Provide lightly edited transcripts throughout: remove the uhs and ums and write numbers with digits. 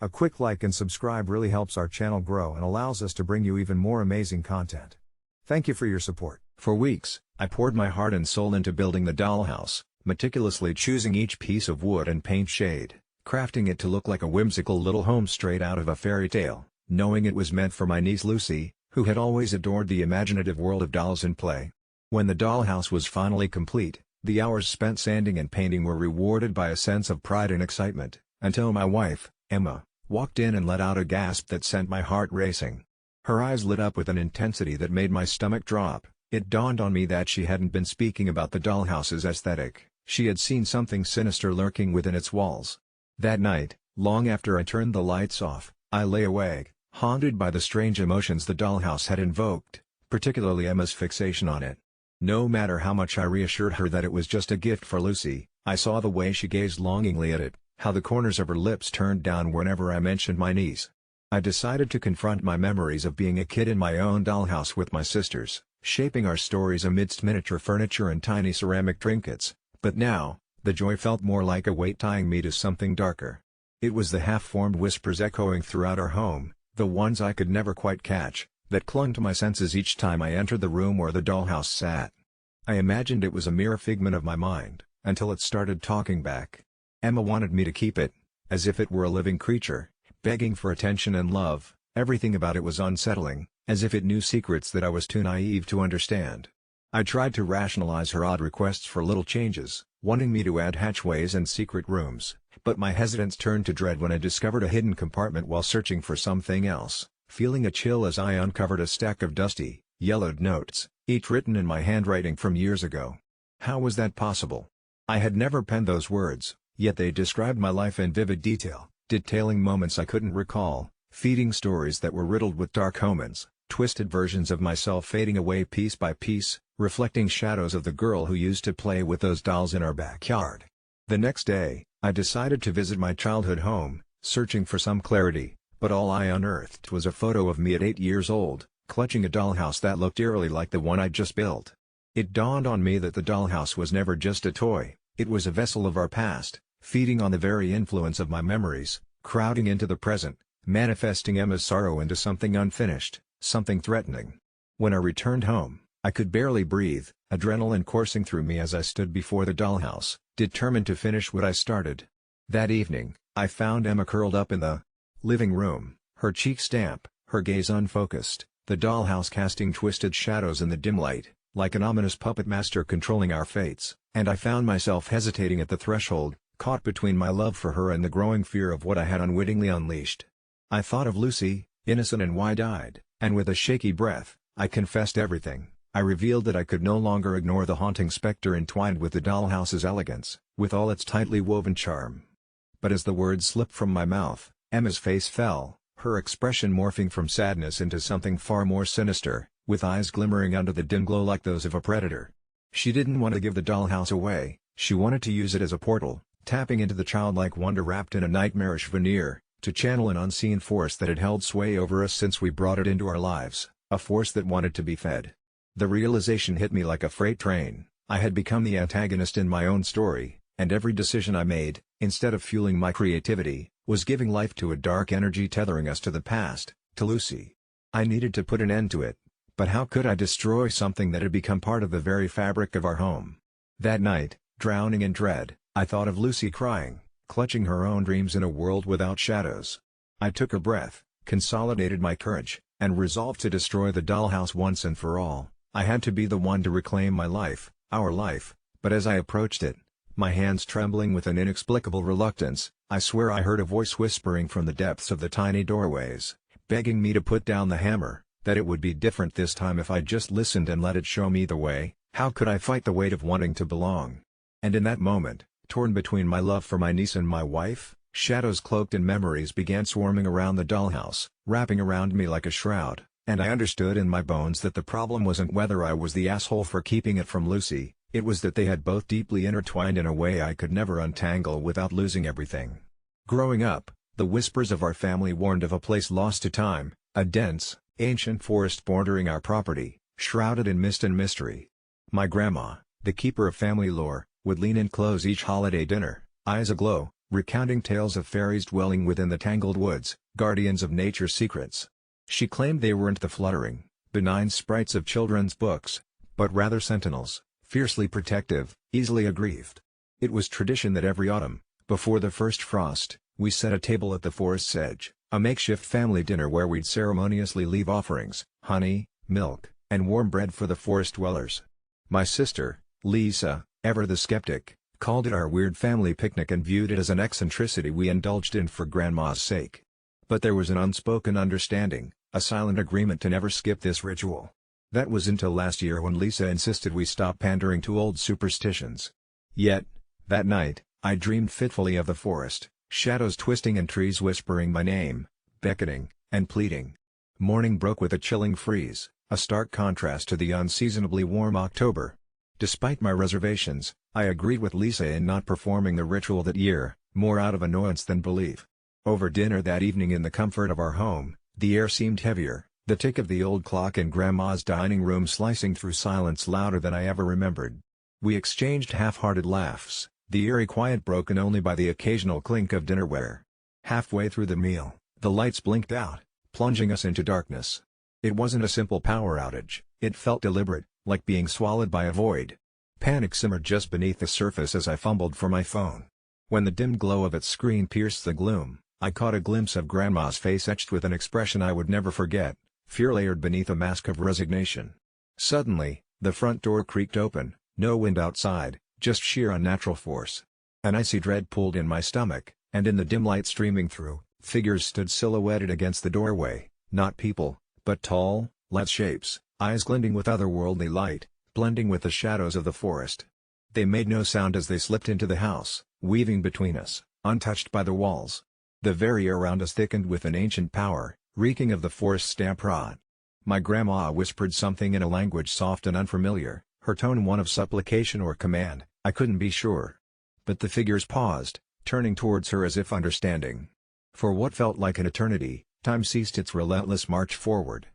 A quick like and subscribe really helps our channel grow and allows us to bring you even more amazing content. Thank you for your support. For weeks, I poured my heart and soul into building the dollhouse, meticulously choosing each piece of wood and paint shade, crafting it to look like a whimsical little home straight out of a fairy tale, knowing it was meant for my niece Lucy, who had always adored the imaginative world of dolls and play. When the dollhouse was finally complete, the hours spent sanding and painting were rewarded by a sense of pride and excitement, until my wife, Emma, walked in and let out a gasp that sent my heart racing. Her eyes lit up with an intensity that made my stomach drop. It dawned on me that she hadn't been speaking about the dollhouse's aesthetic, she had seen something sinister lurking within its walls. That night, long after I turned the lights off, I lay awake, haunted by the strange emotions the dollhouse had invoked, particularly Emma's fixation on it. No matter how much I reassured her that it was just a gift for Lucy, I saw the way she gazed longingly at it, how the corners of her lips turned down whenever I mentioned my niece. I decided to confront my memories of being a kid in my own dollhouse with my sisters, shaping our stories amidst miniature furniture and tiny ceramic trinkets, but now, the joy felt more like a weight tying me to something darker. It was the half-formed whispers echoing throughout our home, the ones I could never quite catch, that clung to my senses each time I entered the room where the dollhouse sat. I imagined it was a mere figment of my mind, until it started talking back. Emma wanted me to keep it, as if it were a living creature, begging for attention and love. Everything about it was unsettling, as if it knew secrets that I was too naive to understand. I tried to rationalize her odd requests for little changes, wanting me to add hatchways and secret rooms, but my hesitance turned to dread when I discovered a hidden compartment while searching for something else, feeling a chill as I uncovered a stack of dusty, yellowed notes, each written in my handwriting from years ago. How was that possible? I had never penned those words, yet they described my life in vivid detail, detailing moments I couldn't recall, feeding stories that were riddled with dark omens, twisted versions of myself fading away piece by piece, reflecting shadows of the girl who used to play with those dolls in our backyard. The next day, I decided to visit my childhood home, searching for some clarity, but all I unearthed was a photo of me at 8 years old, clutching a dollhouse that looked eerily like the one I'd just built. It dawned on me that the dollhouse was never just a toy, it was a vessel of our past, feeding on the very influence of my memories, crowding into the present, manifesting Emma's sorrow into something unfinished, something threatening. When I returned home, I could barely breathe, adrenaline coursing through me as I stood before the dollhouse, determined to finish what I started. That evening, I found Emma curled up in the living room, her cheeks damp, her gaze unfocused, the dollhouse casting twisted shadows in the dim light, like an ominous puppet master controlling our fates, and I found myself hesitating at the threshold, caught between my love for her and the growing fear of what I had unwittingly unleashed. I thought of Lucy, innocent and wide-eyed, and with a shaky breath, I confessed everything. I revealed that I could no longer ignore the haunting specter entwined with the dollhouse's elegance, with all its tightly woven charm. But as the words slipped from my mouth, Emma's face fell, her expression morphing from sadness into something far more sinister, with eyes glimmering under the dim glow like those of a predator. She didn't want to give the dollhouse away, she wanted to use it as a portal, tapping into the childlike wonder wrapped in a nightmarish veneer, to channel an unseen force that had held sway over us since we brought it into our lives, a force that wanted to be fed. The realization hit me like a freight train. I had become the antagonist in my own story, and every decision I made, instead of fueling my creativity, was giving life to a dark energy tethering us to the past, to Lucy. I needed to put an end to it, but how could I destroy something that had become part of the very fabric of our home? That night, drowning in dread, I thought of Lucy crying, clutching her own dreams in a world without shadows. I took a breath, consolidated my courage, and resolved to destroy the dollhouse once and for all. I had to be the one to reclaim my life, our life, but as I approached it, my hands trembling with an inexplicable reluctance, I swear I heard a voice whispering from the depths of the tiny doorways, begging me to put down the hammer, that it would be different this time if I just listened and let it show me the way. How could I fight the weight of wanting to belong? And in that moment, torn between my love for my niece and my wife, shadows cloaked in memories began swarming around the dollhouse, wrapping around me like a shroud, and I understood in my bones that the problem wasn't whether I was the asshole for keeping it from Lucy, it was that they had both deeply intertwined in a way I could never untangle without losing everything. Growing up, the whispers of our family warned of a place lost to time, a dense, ancient forest bordering our property, shrouded in mist and mystery. My grandma, the keeper of family lore, would lean in close each holiday dinner, eyes aglow, recounting tales of fairies dwelling within the tangled woods, guardians of nature's secrets. She claimed they weren't the fluttering, benign sprites of children's books, but rather sentinels, fiercely protective, easily aggrieved. It was tradition that every autumn, before the first frost, we set a table at the forest's edge, a makeshift family dinner where we'd ceremoniously leave offerings, honey, milk, and warm bread for the forest dwellers. My sister, Lisa, ever the skeptic, called it our weird family picnic and viewed it as an eccentricity we indulged in for Grandma's sake. But there was an unspoken understanding, a silent agreement to never skip this ritual. That was until last year when Lisa insisted we stop pandering to old superstitions. Yet, that night, I dreamed fitfully of the forest, shadows twisting and trees whispering my name, beckoning, and pleading. Morning broke with a chilling freeze, a stark contrast to the unseasonably warm October. Despite my reservations, I agreed with Lisa in not performing the ritual that year, more out of annoyance than belief. Over dinner that evening in the comfort of our home, the air seemed heavier, the tick of the old clock in Grandma's dining room slicing through silence louder than I ever remembered. We exchanged half-hearted laughs, the eerie quiet broken only by the occasional clink of dinnerware. Halfway through the meal, the lights blinked out, plunging us into darkness. It wasn't a simple power outage, it felt deliberate, like being swallowed by a void. Panic simmered just beneath the surface as I fumbled for my phone. When the dim glow of its screen pierced the gloom, I caught a glimpse of Grandma's face etched with an expression I would never forget, fear layered beneath a mask of resignation. Suddenly, the front door creaked open, no wind outside, just sheer unnatural force. An icy dread pulled in my stomach, and in the dim light streaming through, figures stood silhouetted against the doorway, not people, but tall, lithe shapes, eyes glinting with otherworldly light, blending with the shadows of the forest. They made no sound as they slipped into the house, weaving between us, untouched by the walls. The very air around us thickened with an ancient power, reeking of the forest's damp rot. My grandma whispered something in a language soft and unfamiliar, her tone one of supplication or command, I couldn't be sure. But the figures paused, turning towards her as if understanding. For what felt like an eternity, time ceased its relentless march forward.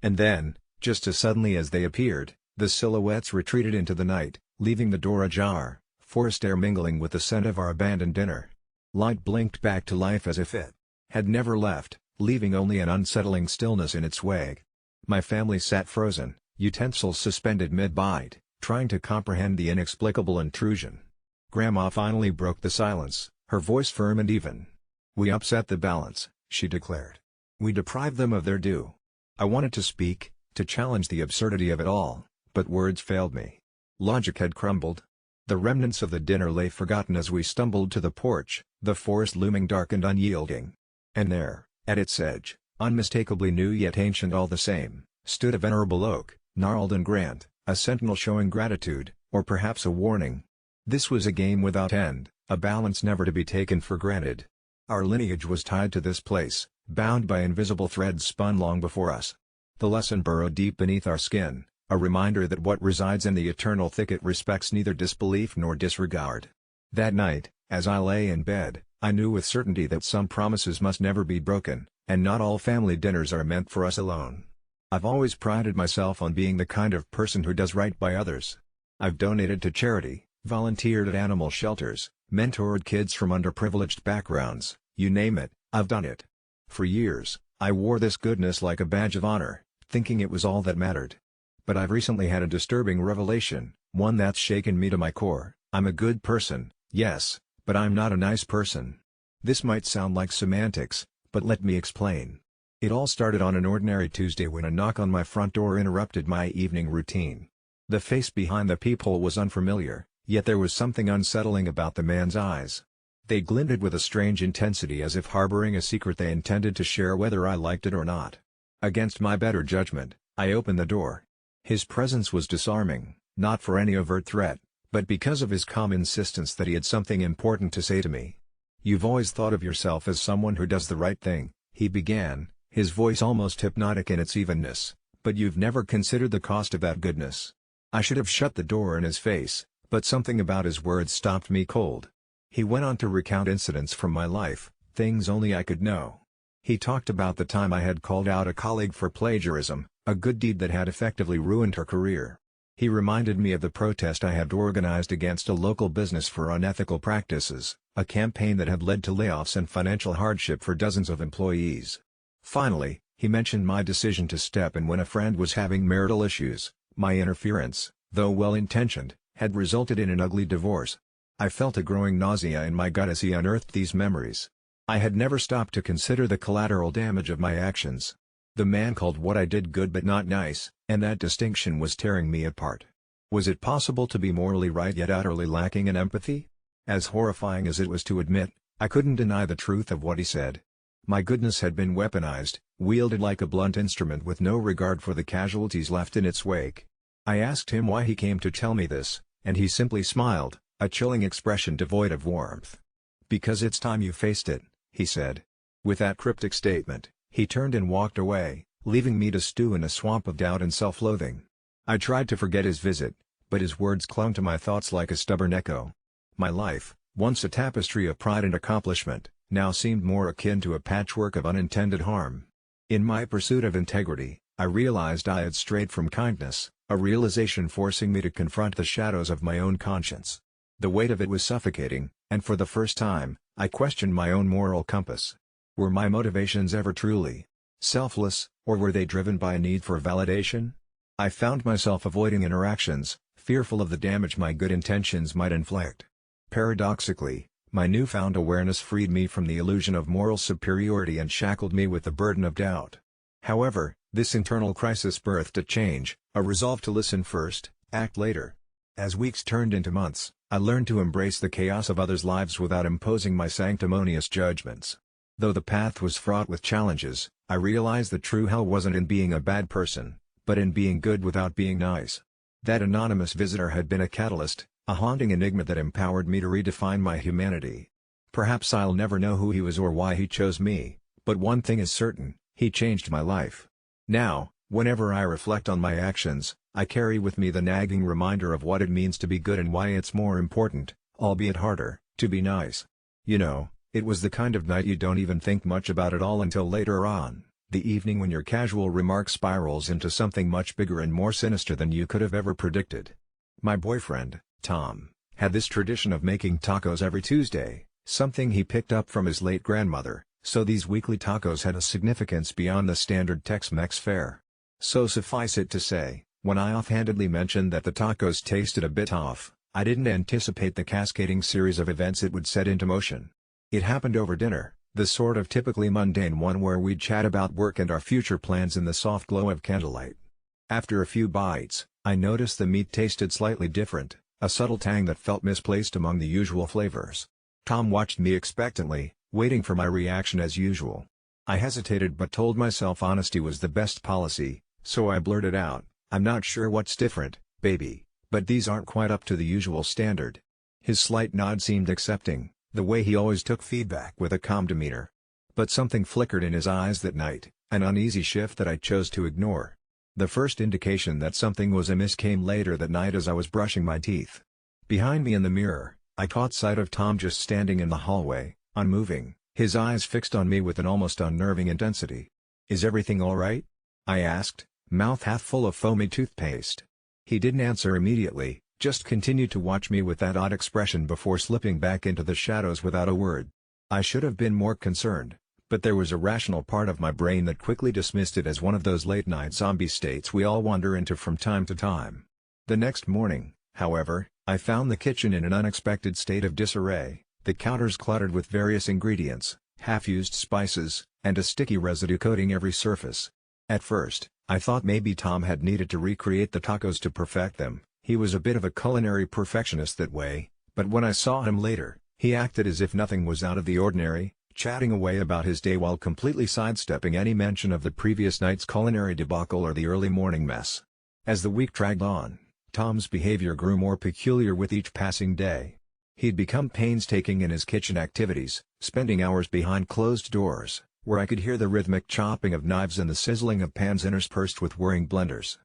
And then, just as suddenly as they appeared, the silhouettes retreated into the night, leaving the door ajar, forest air mingling with the scent of our abandoned dinner. Light blinked back to life as if it had never left, leaving only an unsettling stillness in its wake. My family sat frozen, utensils suspended mid-bite, trying to comprehend the inexplicable intrusion. Grandma finally broke the silence, her voice firm and even. "We upset the balance," she declared. "We deprived them of their due." I wanted to speak, to challenge the absurdity of it all, but words failed me. Logic had crumbled. The remnants of the dinner lay forgotten as we stumbled to the porch, the forest looming dark and unyielding. And there, at its edge, unmistakably new yet ancient all the same, stood a venerable oak, gnarled and grand, a sentinel showing gratitude, or perhaps a warning. This was a game without end, a balance never to be taken for granted. Our lineage was tied to this place, bound by invisible threads spun long before us. The lesson burrowed deep beneath our skin, a reminder that what resides in the eternal thicket respects neither disbelief nor disregard. That night, as I lay in bed, I knew with certainty that some promises must never be broken, and not all family dinners are meant for us alone. I've always prided myself on being the kind of person who does right by others. I've donated to charity, volunteered at animal shelters, mentored kids from underprivileged backgrounds, you name it, I've done it. For years, I wore this goodness like a badge of honor, thinking it was all that mattered. But I've recently had a disturbing revelation, one that's shaken me to my core. I'm a good person, yes, but I'm not a nice person. This might sound like semantics, but let me explain. It all started on an ordinary Tuesday when a knock on my front door interrupted my evening routine. The face behind the peephole was unfamiliar, yet there was something unsettling about the man's eyes. They glinted with a strange intensity as if harboring a secret they intended to share whether I liked it or not. Against my better judgment, I opened the door. His presence was disarming, not for any overt threat, but because of his calm insistence that he had something important to say to me. "You've always thought of yourself as someone who does the right thing," he began, his voice almost hypnotic in its evenness, "but you've never considered the cost of that goodness." I should have shut the door in his face, but something about his words stopped me cold. He went on to recount incidents from my life, things only I could know. He talked about the time I had called out a colleague for plagiarism, a good deed that had effectively ruined her career. He reminded me of the protest I had organized against a local business for unethical practices, a campaign that had led to layoffs and financial hardship for dozens of employees. Finally, he mentioned my decision to step in when a friend was having marital issues. My interference, though well-intentioned, had resulted in an ugly divorce. I felt a growing nausea in my gut as he unearthed these memories. I had never stopped to consider the collateral damage of my actions. The man called what I did good but not nice, and that distinction was tearing me apart. Was it possible to be morally right yet utterly lacking in empathy? As horrifying as it was to admit, I couldn't deny the truth of what he said. My goodness had been weaponized, wielded like a blunt instrument with no regard for the casualties left in its wake. I asked him why he came to tell me this, and he simply smiled, a chilling expression devoid of warmth. "Because it's time you faced it," he said. With that cryptic statement, he turned and walked away, leaving me to stew in a swamp of doubt and self-loathing. I tried to forget his visit, but his words clung to my thoughts like a stubborn echo. My life, once a tapestry of pride and accomplishment, now seemed more akin to a patchwork of unintended harm. In my pursuit of integrity, I realized I had strayed from kindness, a realization forcing me to confront the shadows of my own conscience. The weight of it was suffocating, and for the first time, I questioned my own moral compass. Were my motivations ever truly selfless, or were they driven by a need for validation? I found myself avoiding interactions, fearful of the damage my good intentions might inflict. Paradoxically, my newfound awareness freed me from the illusion of moral superiority and shackled me with the burden of doubt. However, this internal crisis birthed a change, a resolve to listen first, act later. As weeks turned into months, I learned to embrace the chaos of others' lives without imposing my sanctimonious judgments. Though the path was fraught with challenges, I realized the true hell wasn't in being a bad person, but in being good without being nice. That anonymous visitor had been a catalyst, a haunting enigma that empowered me to redefine my humanity. Perhaps I'll never know who he was or why he chose me, but one thing is certain, he changed my life. Now, whenever I reflect on my actions, I carry with me the nagging reminder of what it means to be good and why it's more important, albeit harder, to be nice. You know, it was the kind of night you don't even think much about it all until later on, the evening when your casual remark spirals into something much bigger and more sinister than you could have ever predicted. My boyfriend, Tom, had this tradition of making tacos every Tuesday, something he picked up from his late grandmother, so these weekly tacos had a significance beyond the standard Tex-Mex fare. So suffice it to say, when I offhandedly mentioned that the tacos tasted a bit off, I didn't anticipate the cascading series of events it would set into motion. It happened over dinner, the sort of typically mundane one where we'd chat about work and our future plans in the soft glow of candlelight. After a few bites, I noticed the meat tasted slightly different, a subtle tang that felt misplaced among the usual flavors. Tom watched me expectantly, waiting for my reaction as usual. I hesitated but told myself honesty was the best policy, so I blurted out, "I'm not sure what's different, baby, but these aren't quite up to the usual standard." His slight nod seemed accepting, the way he always took feedback with a calm demeanor. But something flickered in his eyes that night, an uneasy shift that I chose to ignore. The first indication that something was amiss came later that night as I was brushing my teeth. Behind me in the mirror, I caught sight of Tom just standing in the hallway, unmoving, his eyes fixed on me with an almost unnerving intensity. "Is everything all right?" I asked, mouth half full of foamy toothpaste. He didn't answer immediately, just continued to watch me with that odd expression before slipping back into the shadows without a word. I should have been more concerned, but there was a rational part of my brain that quickly dismissed it as one of those late-night zombie states we all wander into from time to time. The next morning, however, I found the kitchen in an unexpected state of disarray, the counters cluttered with various ingredients, half-used spices, and a sticky residue coating every surface. At first, I thought maybe Tom had needed to recreate the tacos to perfect them. He was a bit of a culinary perfectionist that way, but when I saw him later, he acted as if nothing was out of the ordinary, chatting away about his day while completely sidestepping any mention of the previous night's culinary debacle or the early morning mess. As the week dragged on, Tom's behavior grew more peculiar with each passing day. He'd become painstaking in his kitchen activities, spending hours behind closed doors, where I could hear the rhythmic chopping of knives and the sizzling of pans interspersed with whirring blenders.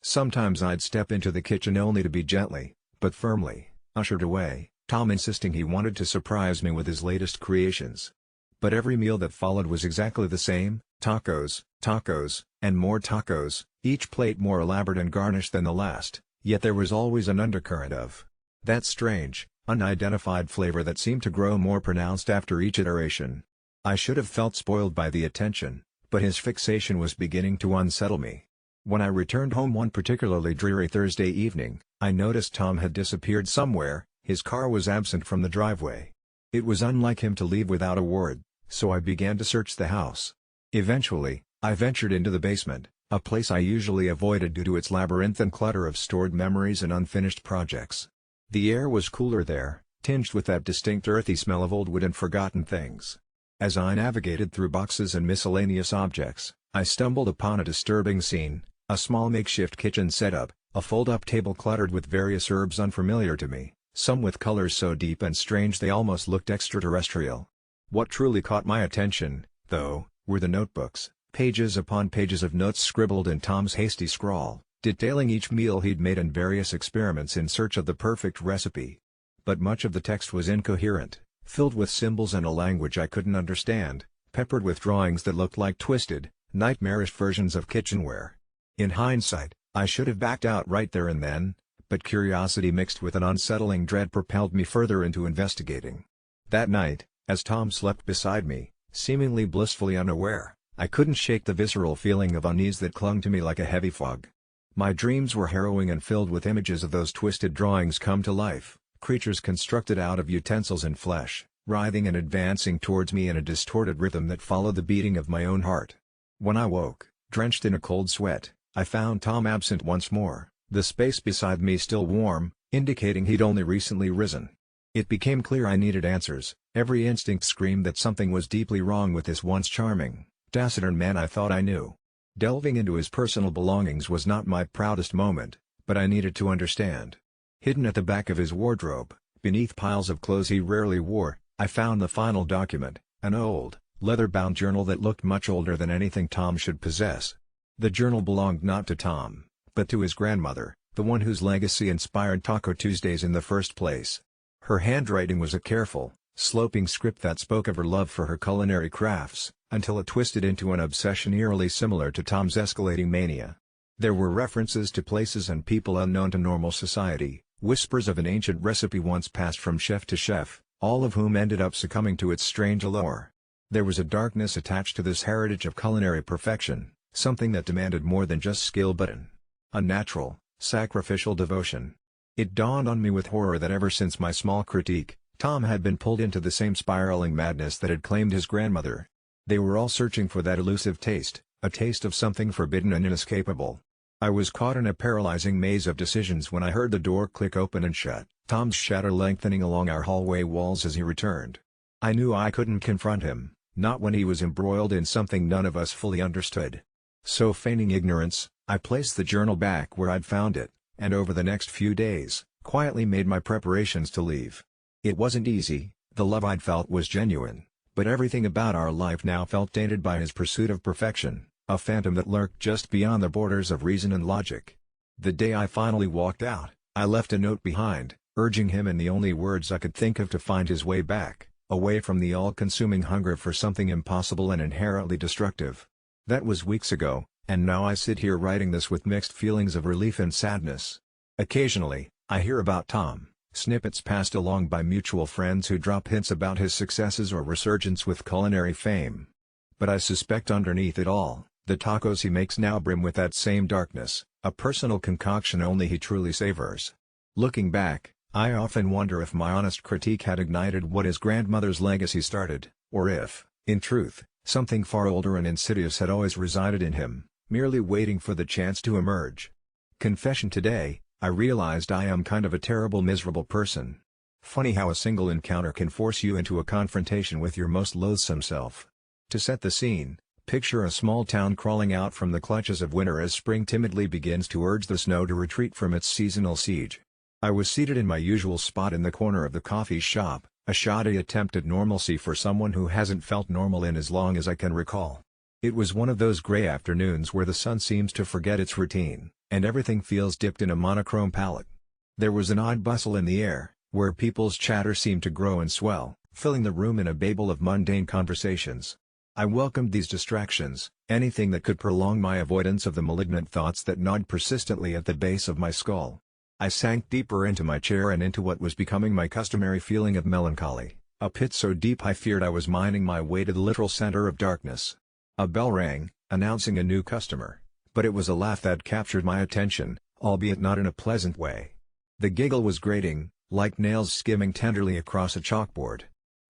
Sometimes I'd step into the kitchen only to be gently, but firmly, ushered away, Tom insisting he wanted to surprise me with his latest creations. But every meal that followed was exactly the same, tacos, tacos, and more tacos, each plate more elaborate and garnished than the last, Yet there was always an undercurrent of that strange, unidentified flavor that seemed to grow more pronounced after each iteration. I should have felt spoiled by the attention, but his fixation was beginning to unsettle me. When I returned home one particularly dreary Thursday evening, I noticed Tom had disappeared somewhere. His car was absent from the driveway. It was unlike him to leave without a word, so I began to search the house. Eventually, I ventured into the basement, a place I usually avoided due to its labyrinthine clutter of stored memories and unfinished projects. The air was cooler there, tinged with that distinct earthy smell of old wood and forgotten things. As I navigated through boxes and miscellaneous objects, I stumbled upon a disturbing scene, a small makeshift kitchen setup, a fold-up table cluttered with various herbs unfamiliar to me, some with colors so deep and strange they almost looked extraterrestrial. What truly caught my attention, though, were the notebooks, pages upon pages of notes scribbled in Tom's hasty scrawl, detailing each meal he'd made and various experiments in search of the perfect recipe. But much of the text was incoherent, filled with symbols and a language I couldn't understand, peppered with drawings that looked like twisted, nightmarish versions of kitchenware. In hindsight, I should have backed out right there and then, but curiosity mixed with an unsettling dread propelled me further into investigating. That night, as Tom slept beside me, seemingly blissfully unaware, I couldn't shake the visceral feeling of unease that clung to me like a heavy fog. My dreams were harrowing and filled with images of those twisted drawings come to life, creatures constructed out of utensils and flesh, writhing and advancing towards me in a distorted rhythm that followed the beating of my own heart. When I woke, drenched in a cold sweat, I found Tom absent once more, the space beside me still warm, indicating he'd only recently risen. It became clear I needed answers. Every instinct screamed that something was deeply wrong with this once charming, taciturn man I thought I knew. Delving into his personal belongings was not my proudest moment, but I needed to understand. Hidden at the back of his wardrobe, beneath piles of clothes he rarely wore, I found the final document, an old, leather-bound journal that looked much older than anything Tom should possess. The journal belonged not to Tom, but to his grandmother, the one whose legacy inspired Taco Tuesdays in the first place. Her handwriting was a careful, sloping script that spoke of her love for her culinary crafts, until it twisted into an obsession eerily similar to Tom's escalating mania. There were references to places and people unknown to normal society, whispers of an ancient recipe once passed from chef to chef, all of whom ended up succumbing to its strange allure. There was a darkness attached to this heritage of culinary perfection, something that demanded more than just skill but an unnatural, sacrificial devotion. It dawned on me with horror that ever since my small critique, Tom had been pulled into the same spiraling madness that had claimed his grandmother. They were all searching for that elusive taste, a taste of something forbidden and inescapable. I was caught in a paralyzing maze of decisions when I heard the door click open and shut, Tom's shadow lengthening along our hallway walls as he returned. I knew I couldn't confront him, not when he was embroiled in something none of us fully understood. So feigning ignorance, I placed the journal back where I'd found it, and over the next few days, quietly made my preparations to leave. It wasn't easy, the love I'd felt was genuine, but everything about our life now felt tainted by his pursuit of perfection, a phantom that lurked just beyond the borders of reason and logic. The day I finally walked out, I left a note behind, urging him in the only words I could think of to find his way back, away from the all-consuming hunger for something impossible and inherently destructive. That was weeks ago, and now I sit here writing this with mixed feelings of relief and sadness. Occasionally, I hear about Tom, snippets passed along by mutual friends who drop hints about his successes or resurgence with culinary fame. But I suspect underneath it all, the tacos he makes now brim with that same darkness, a personal concoction only he truly savors. Looking back, I often wonder if my honest critique had ignited what his grandmother's legacy started, or if, in truth, something far older and insidious had always resided in him, merely waiting for the chance to emerge. Confession today, I realized I am kind of a terrible miserable person. Funny how a single encounter can force you into a confrontation with your most loathsome self. To set the scene, picture a small town crawling out from the clutches of winter as spring timidly begins to urge the snow to retreat from its seasonal siege. I was seated in my usual spot in the corner of the coffee shop, a shoddy attempt at normalcy for someone who hasn't felt normal in as long as I can recall. It was one of those gray afternoons where the sun seems to forget its routine, and everything feels dipped in a monochrome palette. There was an odd bustle in the air, where people's chatter seemed to grow and swell, filling the room in a babel of mundane conversations. I welcomed these distractions, anything that could prolong my avoidance of the malignant thoughts that gnawed persistently at the base of my skull. I sank deeper into my chair and into what was becoming my customary feeling of melancholy, a pit so deep I feared I was mining my way to the literal center of darkness. A bell rang, announcing a new customer, but it was a laugh that captured my attention, albeit not in a pleasant way. The giggle was grating, like nails skimming tenderly across a chalkboard.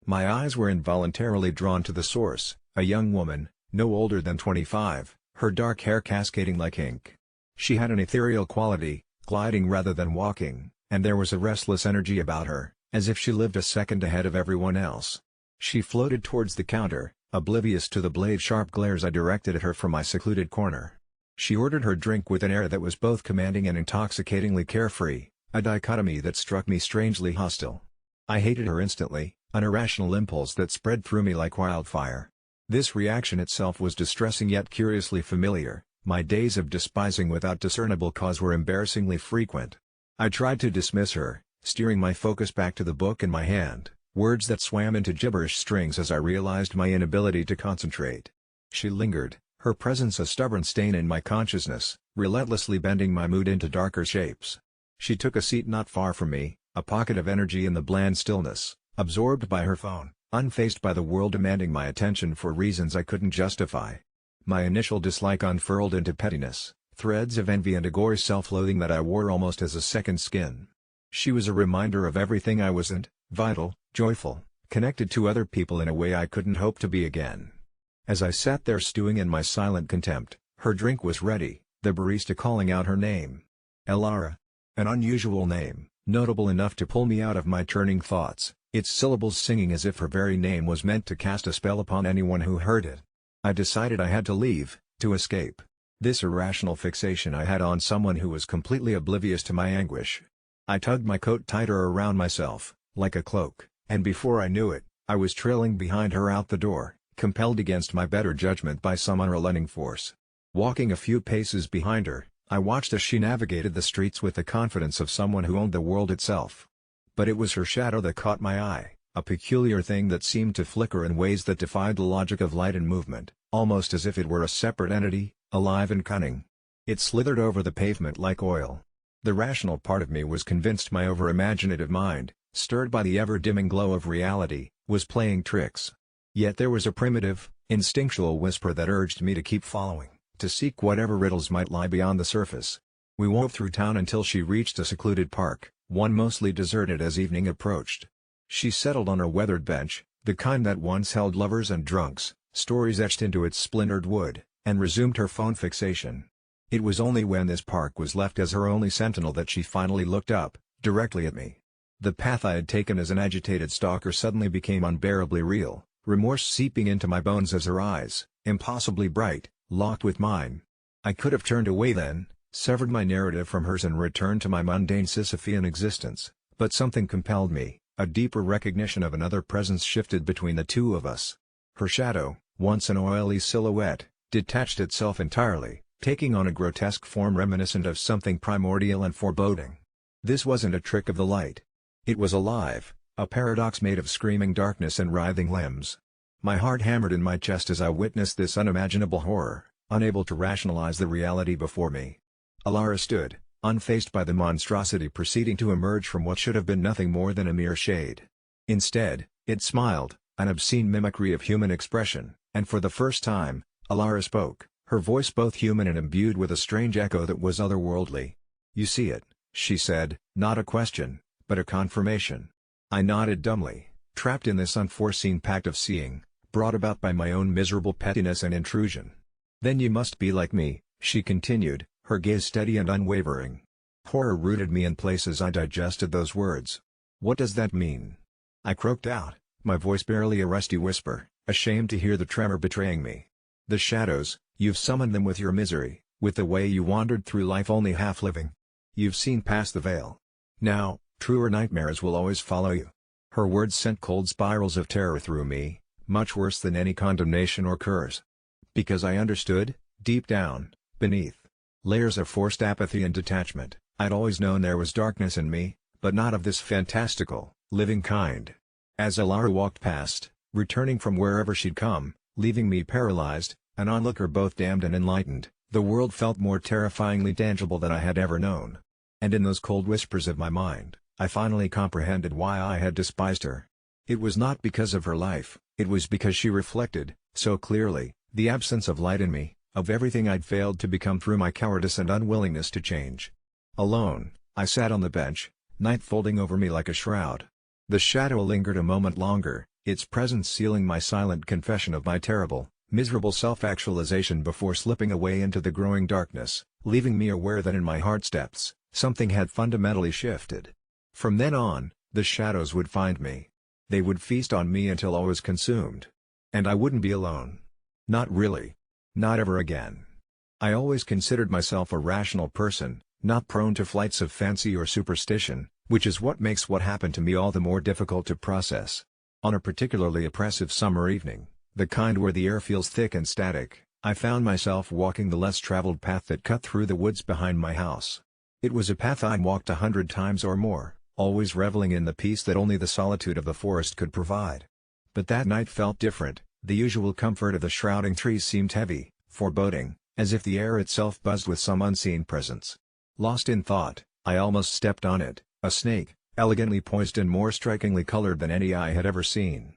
My eyes were involuntarily drawn to the source, a young woman, no older than 25, her dark hair cascading like ink. She had an ethereal quality, gliding rather than walking, and there was a restless energy about her, as if she lived a second ahead of everyone else. She floated towards the counter, oblivious to the blade-sharp glares I directed at her from my secluded corner. She ordered her drink with an air that was both commanding and intoxicatingly carefree, a dichotomy that struck me strangely hostile. I hated her instantly, an irrational impulse that spread through me like wildfire. This reaction itself was distressing yet curiously familiar. My days of despising without discernible cause were embarrassingly frequent. I tried to dismiss her, steering my focus back to the book in my hand, words that swam into gibberish strings as I realized my inability to concentrate. She lingered, her presence a stubborn stain in my consciousness, relentlessly bending my mood into darker shapes. She took a seat not far from me, a pocket of energy in the bland stillness, absorbed by her phone, unfazed by the world demanding my attention for reasons I couldn't justify. My initial dislike unfurled into pettiness, threads of envy and a gory self-loathing that I wore almost as a second skin. She was a reminder of everything I wasn't, vital, joyful, connected to other people in a way I couldn't hope to be again. As I sat there stewing in my silent contempt, her drink was ready, the barista calling out her name. Elara. An unusual name, notable enough to pull me out of my turning thoughts, its syllables singing as if her very name was meant to cast a spell upon anyone who heard it. I decided I had to leave, to escape. This irrational fixation I had on someone who was completely oblivious to my anguish. I tugged my coat tighter around myself, like a cloak, and before I knew it, I was trailing behind her out the door, compelled against my better judgment by some unrelenting force. Walking a few paces behind her, I watched as she navigated the streets with the confidence of someone who owned the world itself. But it was her shadow that caught my eye. A peculiar thing that seemed to flicker in ways that defied the logic of light and movement, almost as if it were a separate entity, alive and cunning. It slithered over the pavement like oil. The rational part of me was convinced my over-imaginative mind, stirred by the ever-dimming glow of reality, was playing tricks. Yet there was a primitive, instinctual whisper that urged me to keep following, to seek whatever riddles might lie beyond the surface. We wove through town until she reached a secluded park, one mostly deserted as evening approached. She settled on a weathered bench, the kind that once held lovers and drunks, stories etched into its splintered wood, and resumed her phone fixation. It was only when this park was left as her only sentinel that she finally looked up, directly at me. The path I had taken as an agitated stalker suddenly became unbearably real, remorse seeping into my bones as her eyes, impossibly bright, locked with mine. I could have turned away then, severed my narrative from hers and returned to my mundane Sisyphean existence, but something compelled me. A deeper recognition of another presence shifted between the two of us. Her shadow, once an oily silhouette, detached itself entirely, taking on a grotesque form reminiscent of something primordial and foreboding. This wasn't a trick of the light. It was alive, a paradox made of screaming darkness and writhing limbs. My heart hammered in my chest as I witnessed this unimaginable horror, unable to rationalize the reality before me. Elara stood, unfazed by the monstrosity proceeding to emerge from what should have been nothing more than a mere shade. Instead, it smiled, an obscene mimicry of human expression, and for the first time, Elara spoke, her voice both human and imbued with a strange echo that was otherworldly. "You see it," she said, not a question, but a confirmation. I nodded dumbly, trapped in this unforeseen pact of seeing, brought about by my own miserable pettiness and intrusion. "Then you must be like me," she continued, her gaze steady and unwavering. Horror rooted me in place as I digested those words. "What does that mean?" I croaked out, my voice barely a rusty whisper, ashamed to hear the tremor betraying me. "The shadows, you've summoned them with your misery, with the way you wandered through life only half living. You've seen past the veil. Now, truer nightmares will always follow you." Her words sent cold spirals of terror through me, much worse than any condemnation or curse. Because I understood, deep down, beneath layers of forced apathy and detachment, I'd always known there was darkness in me, but not of this fantastical, living kind. As Elara walked past, returning from wherever she'd come, leaving me paralyzed, an onlooker both damned and enlightened, the world felt more terrifyingly tangible than I had ever known. And in those cold whispers of my mind, I finally comprehended why I had despised her. It was not because of her life, it was because she reflected, so clearly, the absence of light in me, of everything I'd failed to become through my cowardice and unwillingness to change. Alone, I sat on the bench, night folding over me like a shroud. The shadow lingered a moment longer, its presence sealing my silent confession of my terrible, miserable self-actualization before slipping away into the growing darkness, leaving me aware that in my heart's depths, something had fundamentally shifted. From then on, the shadows would find me. They would feast on me until I was consumed. And I wouldn't be alone. Not really. Not ever again. I always considered myself a rational person, not prone to flights of fancy or superstition, which is what makes what happened to me all the more difficult to process. On a particularly oppressive summer evening, the kind where the air feels thick and static, I found myself walking the less traveled path that cut through the woods behind my house. It was a path I'd walked 100 times or more, always reveling in the peace that only the solitude of the forest could provide. But that night felt different. The usual comfort of the shrouding trees seemed heavy, foreboding, as if the air itself buzzed with some unseen presence. Lost in thought, I almost stepped on it, a snake, elegantly poised and more strikingly colored than any I had ever seen.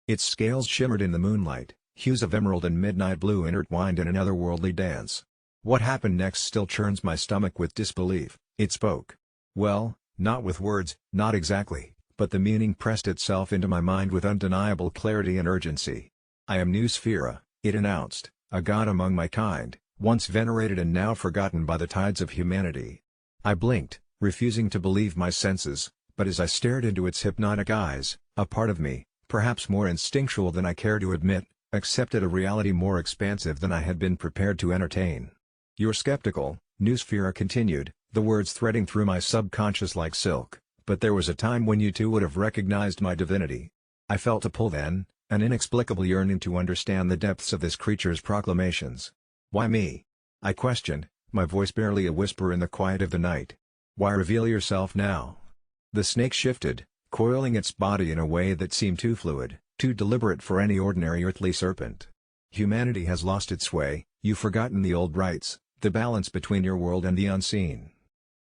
Its scales shimmered in the moonlight, hues of emerald and midnight blue intertwined in an otherworldly dance. What happened next still churns my stomach with disbelief. It spoke. Well, not with words, not exactly, but the meaning pressed itself into my mind with undeniable clarity and urgency. I am New Sphera, it announced, a god among my kind, once venerated and now forgotten by the tides of humanity. I blinked, refusing to believe my senses, but as I stared into its hypnotic eyes, a part of me, perhaps more instinctual than I care to admit, accepted a reality more expansive than I had been prepared to entertain. You're skeptical, New Sphera continued, the words threading through my subconscious like silk, but there was a time when you too would have recognized my divinity. I felt a pull then, an inexplicable yearning to understand the depths of this creature's proclamations. Why me? I questioned, my voice barely a whisper in the quiet of the night. Why reveal yourself now? The snake shifted, coiling its body in a way that seemed too fluid, too deliberate for any ordinary earthly serpent. Humanity has lost its way, you've forgotten the old rights, the balance between your world and the unseen.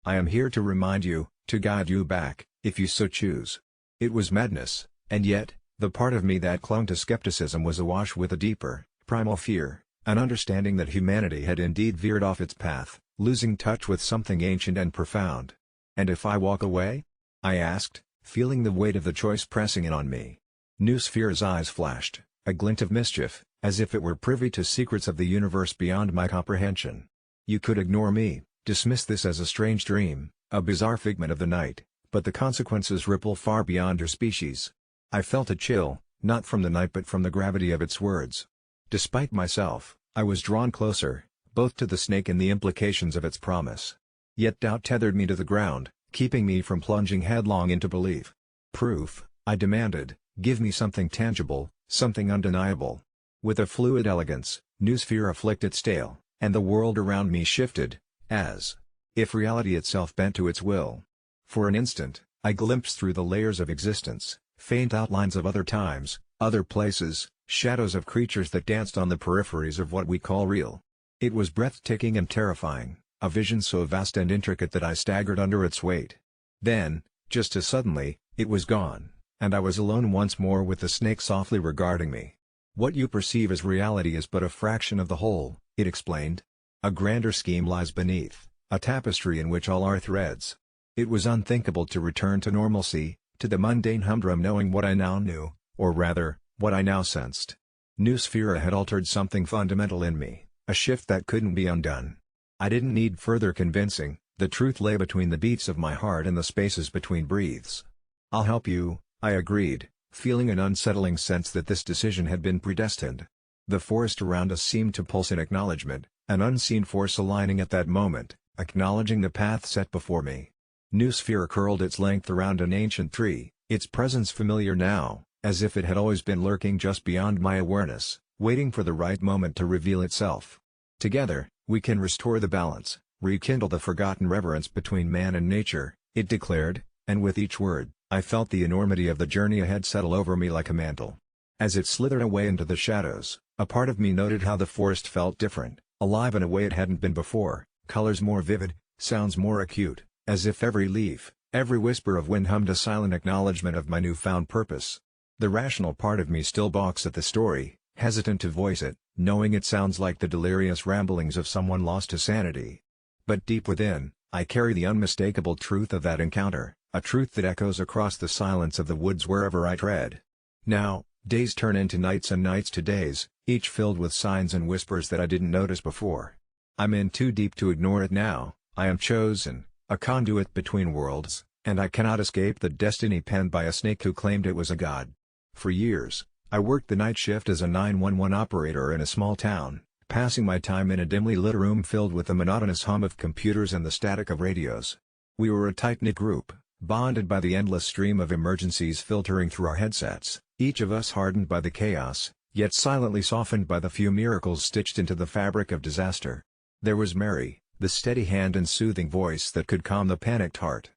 I am here to remind you, to guide you back, if you so choose. It was madness, and yet, the part of me that clung to skepticism was awash with a deeper, primal fear, an understanding that humanity had indeed veered off its path, losing touch with something ancient and profound. And if I walk away? I asked, feeling the weight of the choice pressing in on me. New Sphera's eyes flashed, a glint of mischief, as if it were privy to secrets of the universe beyond my comprehension. You could ignore me, dismiss this as a strange dream, a bizarre figment of the night, but the consequences ripple far beyond your species. I felt a chill, not from the night but from the gravity of its words. Despite myself, I was drawn closer, both to the snake and the implications of its promise. Yet doubt tethered me to the ground, keeping me from plunging headlong into belief. Proof, I demanded, give me something tangible, something undeniable. With a fluid elegance, New Sphera flicked its tail, and the world around me shifted, as if reality itself bent to its will. For an instant, I glimpsed through the layers of existence, faint outlines of other times, other places, shadows of creatures that danced on the peripheries of what we call real. It was breathtaking and terrifying, a vision so vast and intricate that I staggered under its weight. Then, just as suddenly, it was gone, and I was alone once more with the snake softly regarding me. What you perceive as reality is but a fraction of the whole, it explained. A grander scheme lies beneath, a tapestry in which all are threads. It was unthinkable to return to normalcy, to the mundane humdrum knowing what I now knew, or rather, what I now sensed. New Sphera had altered something fundamental in me, a shift that couldn't be undone. I didn't need further convincing, the truth lay between the beats of my heart and the spaces between breaths. I'll help you, I agreed, feeling an unsettling sense that this decision had been predestined. The forest around us seemed to pulse in acknowledgement, an unseen force aligning at that moment, acknowledging the path set before me. New Sphera curled its length around an ancient tree, its presence familiar now, as if it had always been lurking just beyond my awareness, waiting for the right moment to reveal itself. Together, we can restore the balance, rekindle the forgotten reverence between man and nature, it declared, and with each word, I felt the enormity of the journey ahead settle over me like a mantle. As it slithered away into the shadows, a part of me noted how the forest felt different, alive in a way it hadn't been before, colors more vivid, sounds more acute, As if every leaf, every whisper of wind hummed a silent acknowledgement of my newfound purpose. The rational part of me still balks at the story, hesitant to voice it, knowing it sounds like the delirious ramblings of someone lost to sanity. But deep within, I carry the unmistakable truth of that encounter, a truth that echoes across the silence of the woods wherever I tread. Now, days turn into nights and nights to days, each filled with signs and whispers that I didn't notice before. I'm in too deep to ignore it now. I am chosen, a conduit between worlds, and I cannot escape the destiny penned by a snake who claimed it was a god. For years, I worked the night shift as a 911 operator in a small town, passing my time in a dimly lit room filled with the monotonous hum of computers and the static of radios. We were a tight-knit group, bonded by the endless stream of emergencies filtering through our headsets, each of us hardened by the chaos, yet silently softened by the few miracles stitched into the fabric of disaster. There was Mary, the steady hand and soothing voice that could calm the panicked heart.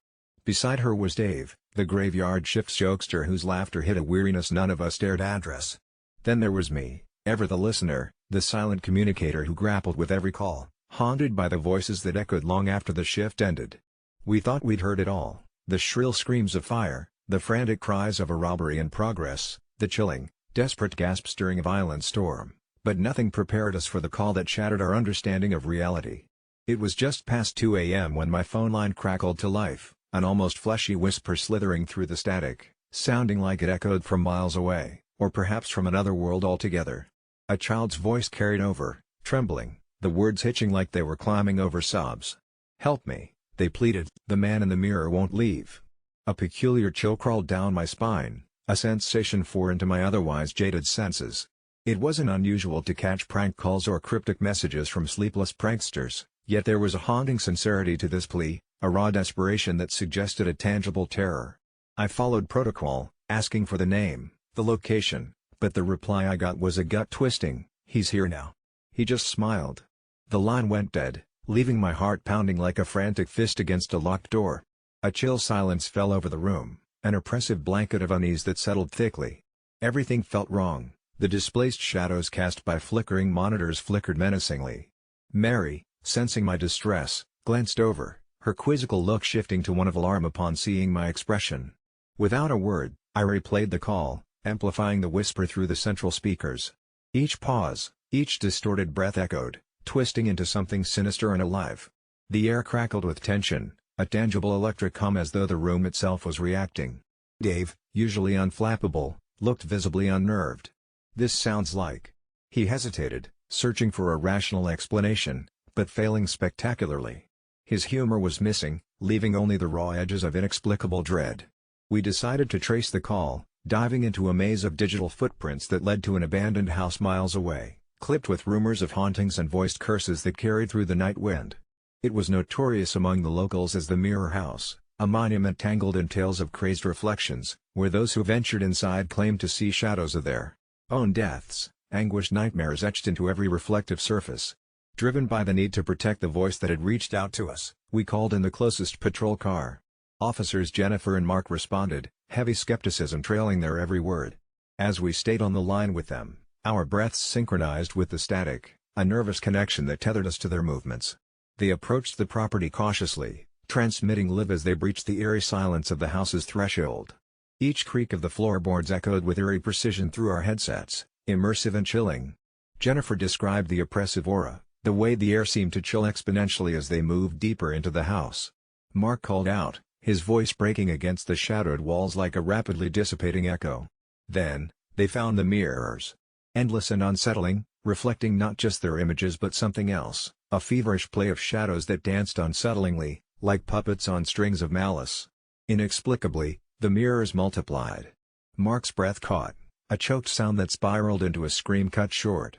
Beside her was Dave, the graveyard shift jokester whose laughter hid a weariness none of us dared address. Then there was me, ever the listener, the silent communicator who grappled with every call, haunted by the voices that echoed long after the shift ended. We thought we'd heard it all, the shrill screams of fire, the frantic cries of a robbery in progress, the chilling, desperate gasps during a violent storm, but nothing prepared us for the call that shattered our understanding of reality. It was just past 2 a.m. when my phone line crackled to life, an almost fleshy whisper slithering through the static, sounding like it echoed from miles away, or perhaps from another world altogether. A child's voice carried over, trembling, the words hitching like they were climbing over sobs. "Help me," they pleaded. "The man in the mirror won't leave." A peculiar chill crawled down my spine, a sensation foreign to my otherwise jaded senses. It wasn't unusual to catch prank calls or cryptic messages from sleepless pranksters, yet there was a haunting sincerity to this plea, a raw desperation that suggested a tangible terror. I followed protocol, asking for the name, the location, but the reply I got was a gut-twisting, "He's here now." He just smiled. The line went dead, leaving my heart pounding like a frantic fist against a locked door. A chill silence fell over the room, an oppressive blanket of unease that settled thickly. Everything felt wrong. The displaced shadows cast by flickering monitors flickered menacingly. Mary, sensing my distress, glanced over, her quizzical look shifting to one of alarm upon seeing my expression. Without a word, I replayed the call, amplifying the whisper through the central speakers. Each pause, each distorted breath echoed, twisting into something sinister and alive. The air crackled with tension, a tangible electric hum as though the room itself was reacting. Dave, usually unflappable, looked visibly unnerved. "This sounds like..." He hesitated, searching for a rational explanation, but failing spectacularly. His humor was missing, leaving only the raw edges of inexplicable dread. We decided to trace the call, diving into a maze of digital footprints that led to an abandoned house miles away, clipped with rumors of hauntings and voiced curses that carried through the night wind. It was notorious among the locals as the Mirror House, a monument tangled in tales of crazed reflections, where those who ventured inside claimed to see shadows of their own deaths, anguished nightmares etched into every reflective surface. Driven by the need to protect the voice that had reached out to us, we called in the closest patrol car. Officers Jennifer and Mark responded, heavy skepticism trailing their every word. As we stayed on the line with them, our breaths synchronized with the static, a nervous connection that tethered us to their movements. They approached the property cautiously, transmitting live as they breached the eerie silence of the house's threshold. Each creak of the floorboards echoed with eerie precision through our headsets, immersive and chilling. Jennifer described the oppressive aura, the way the air seemed to chill exponentially as they moved deeper into the house. Mark called out, his voice breaking against the shadowed walls like a rapidly dissipating echo. Then, they found the mirrors. Endless and unsettling, reflecting not just their images but something else, a feverish play of shadows that danced unsettlingly, like puppets on strings of malice. Inexplicably, the mirrors multiplied. Mark's breath caught, a choked sound that spiraled into a scream cut short.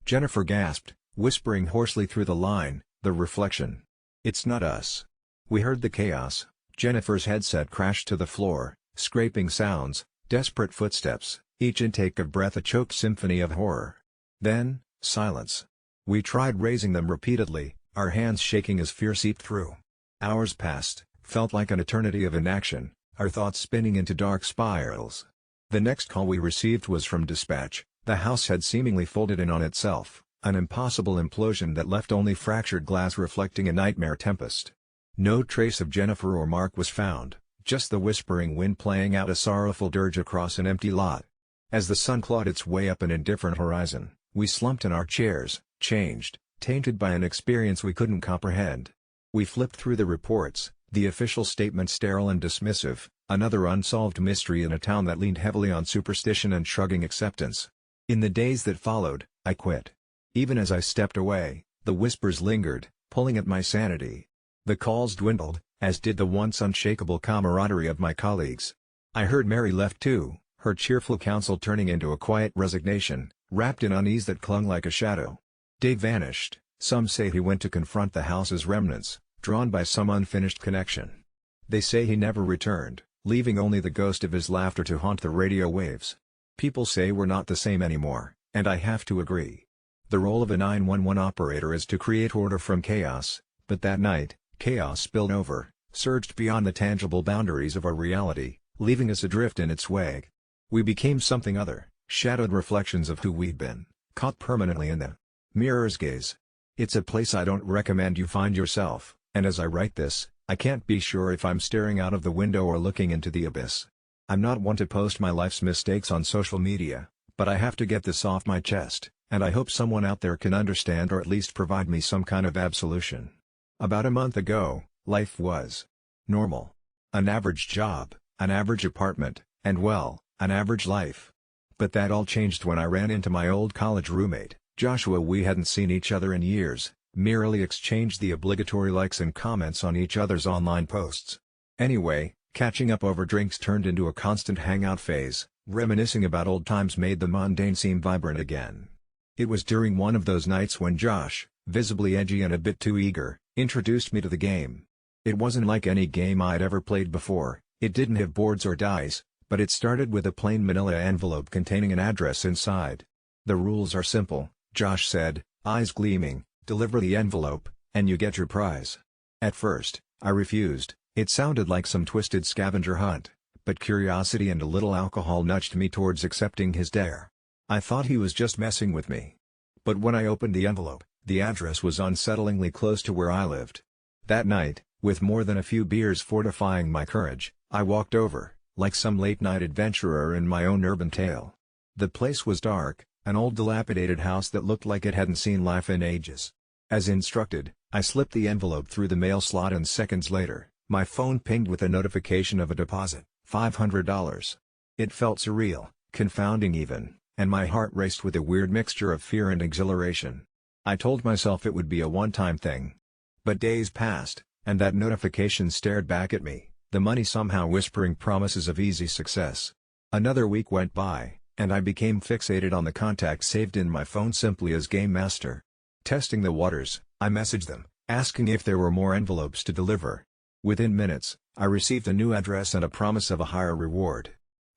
Jennifer gasped, whispering hoarsely through the line, "The reflection. It's not us." We heard the chaos. Jennifer's headset crashed to the floor, scraping sounds, desperate footsteps, each intake of breath a choked symphony of horror. Then, silence. We tried raising them repeatedly, our hands shaking as fear seeped through. Hours passed, felt like an eternity of inaction, our thoughts spinning into dark spirals. The next call we received was from dispatch. The house had seemingly folded in on itself, an impossible implosion that left only fractured glass reflecting a nightmare tempest. No trace of Jennifer or Mark was found, just the whispering wind playing out a sorrowful dirge across an empty lot. As the sun clawed its way up an indifferent horizon, we slumped in our chairs, changed, tainted by an experience we couldn't comprehend. We flipped through the reports, the official statement sterile and dismissive, another unsolved mystery in a town that leaned heavily on superstition and shrugging acceptance. In the days that followed, I quit. Even as I stepped away, the whispers lingered, pulling at my sanity. The calls dwindled, as did the once unshakable camaraderie of my colleagues. I heard Mary left too, her cheerful counsel turning into a quiet resignation, wrapped in unease that clung like a shadow. Dave vanished. Some say he went to confront the house's remnants, drawn by some unfinished connection. They say he never returned, leaving only the ghost of his laughter to haunt the radio waves. People say we're not the same anymore, and I have to agree. The role of a 911 operator is to create order from chaos, but that night, chaos spilled over, surged beyond the tangible boundaries of our reality, leaving us adrift in its wake. We became something other, shadowed reflections of who we'd been, caught permanently in the mirror's gaze. It's a place I don't recommend you find yourself, and as I write this, I can't be sure if I'm staring out of the window or looking into the abyss. I'm not one to post my life's mistakes on social media, but I have to get this off my chest, and I hope someone out there can understand or at least provide me some kind of absolution. About a month ago, life was normal. An average job, an average apartment, and well, an average life. But that all changed when I ran into my old college roommate, Joshua. We hadn't seen each other in years, merely exchanged the obligatory likes and comments on each other's online posts. Anyway, catching up over drinks turned into a constant hangout phase, reminiscing about old times made the mundane seem vibrant again. It was during one of those nights when Josh, visibly edgy and a bit too eager, introduced me to the game. It wasn't like any game I'd ever played before, it didn't have boards or dice, but it started with a plain manila envelope containing an address inside. The rules are simple, Josh said, eyes gleaming, deliver the envelope, and you get your prize. At first, I refused, it sounded like some twisted scavenger hunt, but curiosity and a little alcohol nudged me towards accepting his dare. I thought he was just messing with me. But when I opened the envelope, the address was unsettlingly close to where I lived. That night, with more than a few beers fortifying my courage, I walked over, like some late-night adventurer in my own urban tale. The place was dark, an old dilapidated house that looked like it hadn't seen life in ages. As instructed, I slipped the envelope through the mail slot and seconds later, my phone pinged with a notification of a deposit, $500. It felt surreal, confounding even, and my heart raced with a weird mixture of fear and exhilaration. I told myself it would be a one-time thing. But days passed, and that notification stared back at me, the money somehow whispering promises of easy success. Another week went by, and I became fixated on the contact saved in my phone simply as Game Master. Testing the waters, I messaged them, asking if there were more envelopes to deliver. Within minutes, I received a new address and a promise of a higher reward.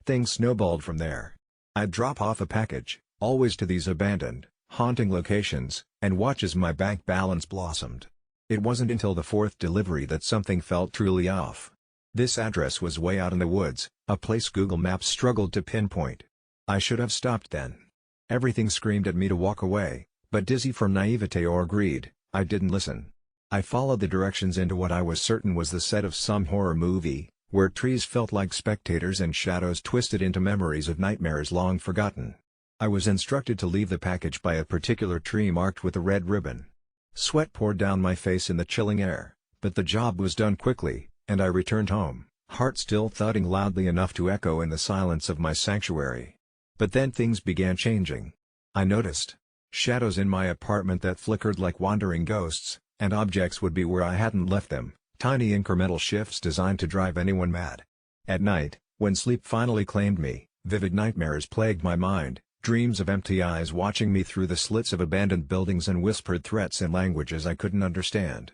Things snowballed from there. I'd drop off a package, always to these abandoned, haunting locations, and watch as my bank balance blossomed. It wasn't until the fourth delivery that something felt truly off. This address was way out in the woods, a place Google Maps struggled to pinpoint. I should have stopped then. Everything screamed at me to walk away, but dizzy from naivete or greed, I didn't listen. I followed the directions into what I was certain was the set of some horror movie, where trees felt like spectators and shadows twisted into memories of nightmares long forgotten. I was instructed to leave the package by a particular tree marked with a red ribbon. Sweat poured down my face in the chilling air, but the job was done quickly, and I returned home, heart still thudding loudly enough to echo in the silence of my sanctuary. But then things began changing. I noticed shadows in my apartment that flickered like wandering ghosts, and objects would be where I hadn't left them, tiny incremental shifts designed to drive anyone mad. At night, when sleep finally claimed me, vivid nightmares plagued my mind, dreams of empty eyes watching me through the slits of abandoned buildings and whispered threats in languages I couldn't understand.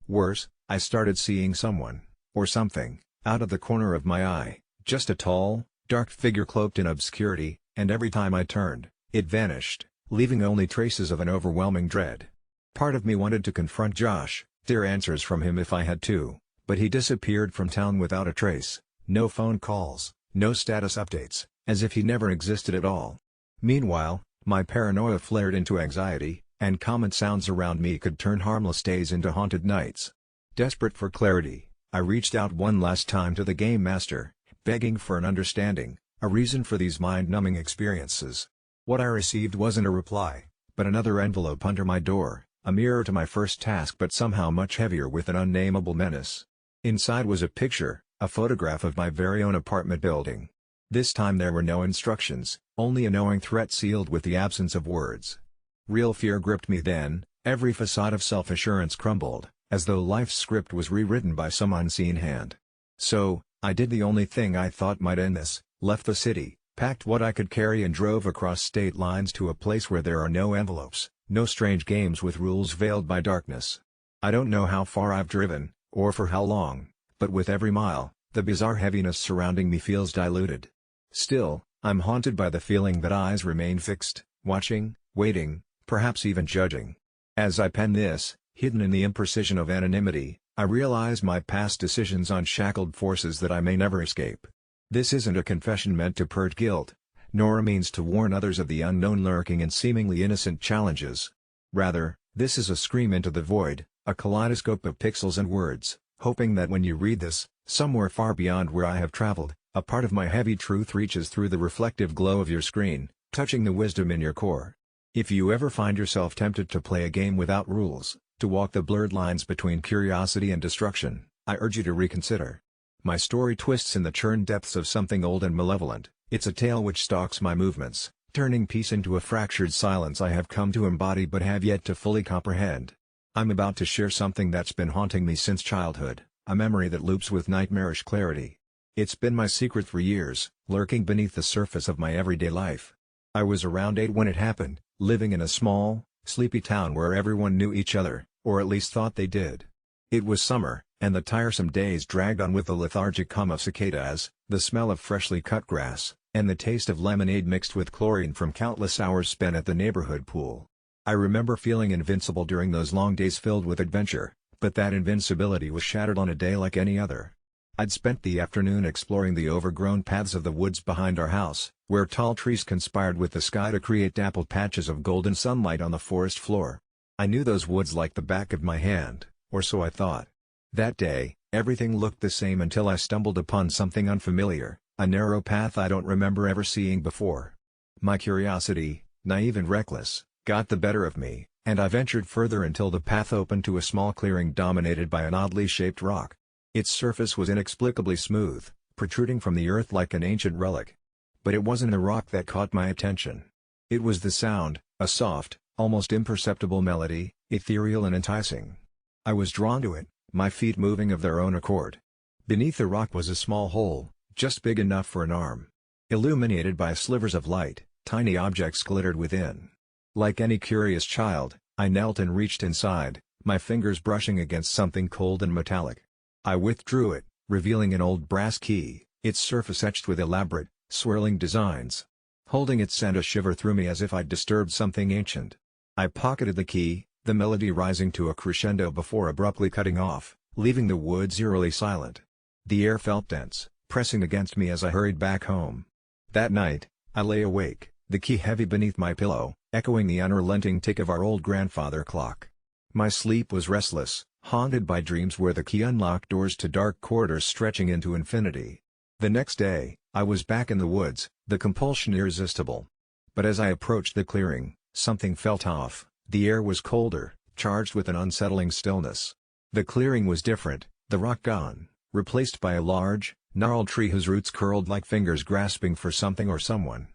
Worse, I started seeing someone, or something, out of the corner of my eye, just a tall, dark figure cloaked in obscurity, and every time I turned, it vanished, leaving only traces of an overwhelming dread. Part of me wanted to confront Josh, hear answers from him if I had to, but he disappeared from town without a trace, no phone calls, no status updates, as if he never existed at all. Meanwhile, my paranoia flared into anxiety, and common sounds around me could turn harmless days into haunted nights. Desperate for clarity, I reached out one last time to the game master, begging for an understanding, a reason for these mind-numbing experiences. What I received wasn't a reply, but another envelope under my door, a mirror to my first task but somehow much heavier with an unnameable menace. Inside was a picture, a photograph of my very own apartment building. This time there were no instructions, only a knowing threat sealed with the absence of words. Real fear gripped me then, every facade of self-assurance crumbled, as though life's script was rewritten by some unseen hand. So, I did the only thing I thought might end this, left the city, packed what I could carry and drove across state lines to a place where there are no envelopes, no strange games with rules veiled by darkness. I don't know how far I've driven, or for how long, but with every mile, the bizarre heaviness surrounding me feels diluted. Still, I'm haunted by the feeling that eyes remain fixed, watching, waiting, perhaps even judging. As I pen this, hidden in the imprecision of anonymity, I realize my past decisions unshackled forces that I may never escape. This isn't a confession meant to purge guilt, nor a means to warn others of the unknown lurking in seemingly innocent challenges. Rather, this is a scream into the void, a kaleidoscope of pixels and words, hoping that when you read this, somewhere far beyond where I have traveled, a part of my heavy truth reaches through the reflective glow of your screen, touching the wisdom in your core. If you ever find yourself tempted to play a game without rules, to walk the blurred lines between curiosity and destruction, I urge you to reconsider. My story twists in the churned depths of something old and malevolent. It's a tale which stalks my movements, turning peace into a fractured silence I have come to embody but have yet to fully comprehend. I'm about to share something that's been haunting me since childhood, a memory that loops with nightmarish clarity. It's been my secret for years, lurking beneath the surface of my everyday life. I was around 8 when it happened, living in a small, sleepy town where everyone knew each other, or at least thought they did. It was summer, and the tiresome days dragged on with the lethargic hum of cicadas, the smell of freshly cut grass, and the taste of lemonade mixed with chlorine from countless hours spent at the neighborhood pool. I remember feeling invincible during those long days filled with adventure, but that invincibility was shattered on a day like any other. I'd spent the afternoon exploring the overgrown paths of the woods behind our house, where tall trees conspired with the sky to create dappled patches of golden sunlight on the forest floor. I knew those woods like the back of my hand, or so I thought. That day, everything looked the same until I stumbled upon something unfamiliar, a narrow path I don't remember ever seeing before. My curiosity, naive and reckless, got the better of me, and I ventured further until the path opened to a small clearing dominated by an oddly shaped rock. Its surface was inexplicably smooth, protruding from the earth like an ancient relic. But it wasn't the rock that caught my attention. It was the sound, a soft, almost imperceptible melody, ethereal and enticing. I was drawn to it, my feet moving of their own accord. Beneath the rock was a small hole, just big enough for an arm. Illuminated by slivers of light, tiny objects glittered within. Like any curious child, I knelt and reached inside, my fingers brushing against something cold and metallic. I withdrew it, revealing an old brass key, its surface etched with elaborate, swirling designs. Holding it sent a shiver through me as if I'd disturbed something ancient. I pocketed the key, the melody rising to a crescendo before abruptly cutting off, leaving the woods eerily silent. The air felt dense, pressing against me as I hurried back home. That night, I lay awake, the key heavy beneath my pillow, echoing the unrelenting tick of our old grandfather clock. My sleep was restless, haunted by dreams where the key unlocked doors to dark corridors stretching into infinity. The next day, I was back in the woods, the compulsion irresistible. But as I approached the clearing, something felt off. The air was colder, charged with an unsettling stillness. The clearing was different, the rock gone, replaced by a large, gnarled tree whose roots curled like fingers grasping for something or someone.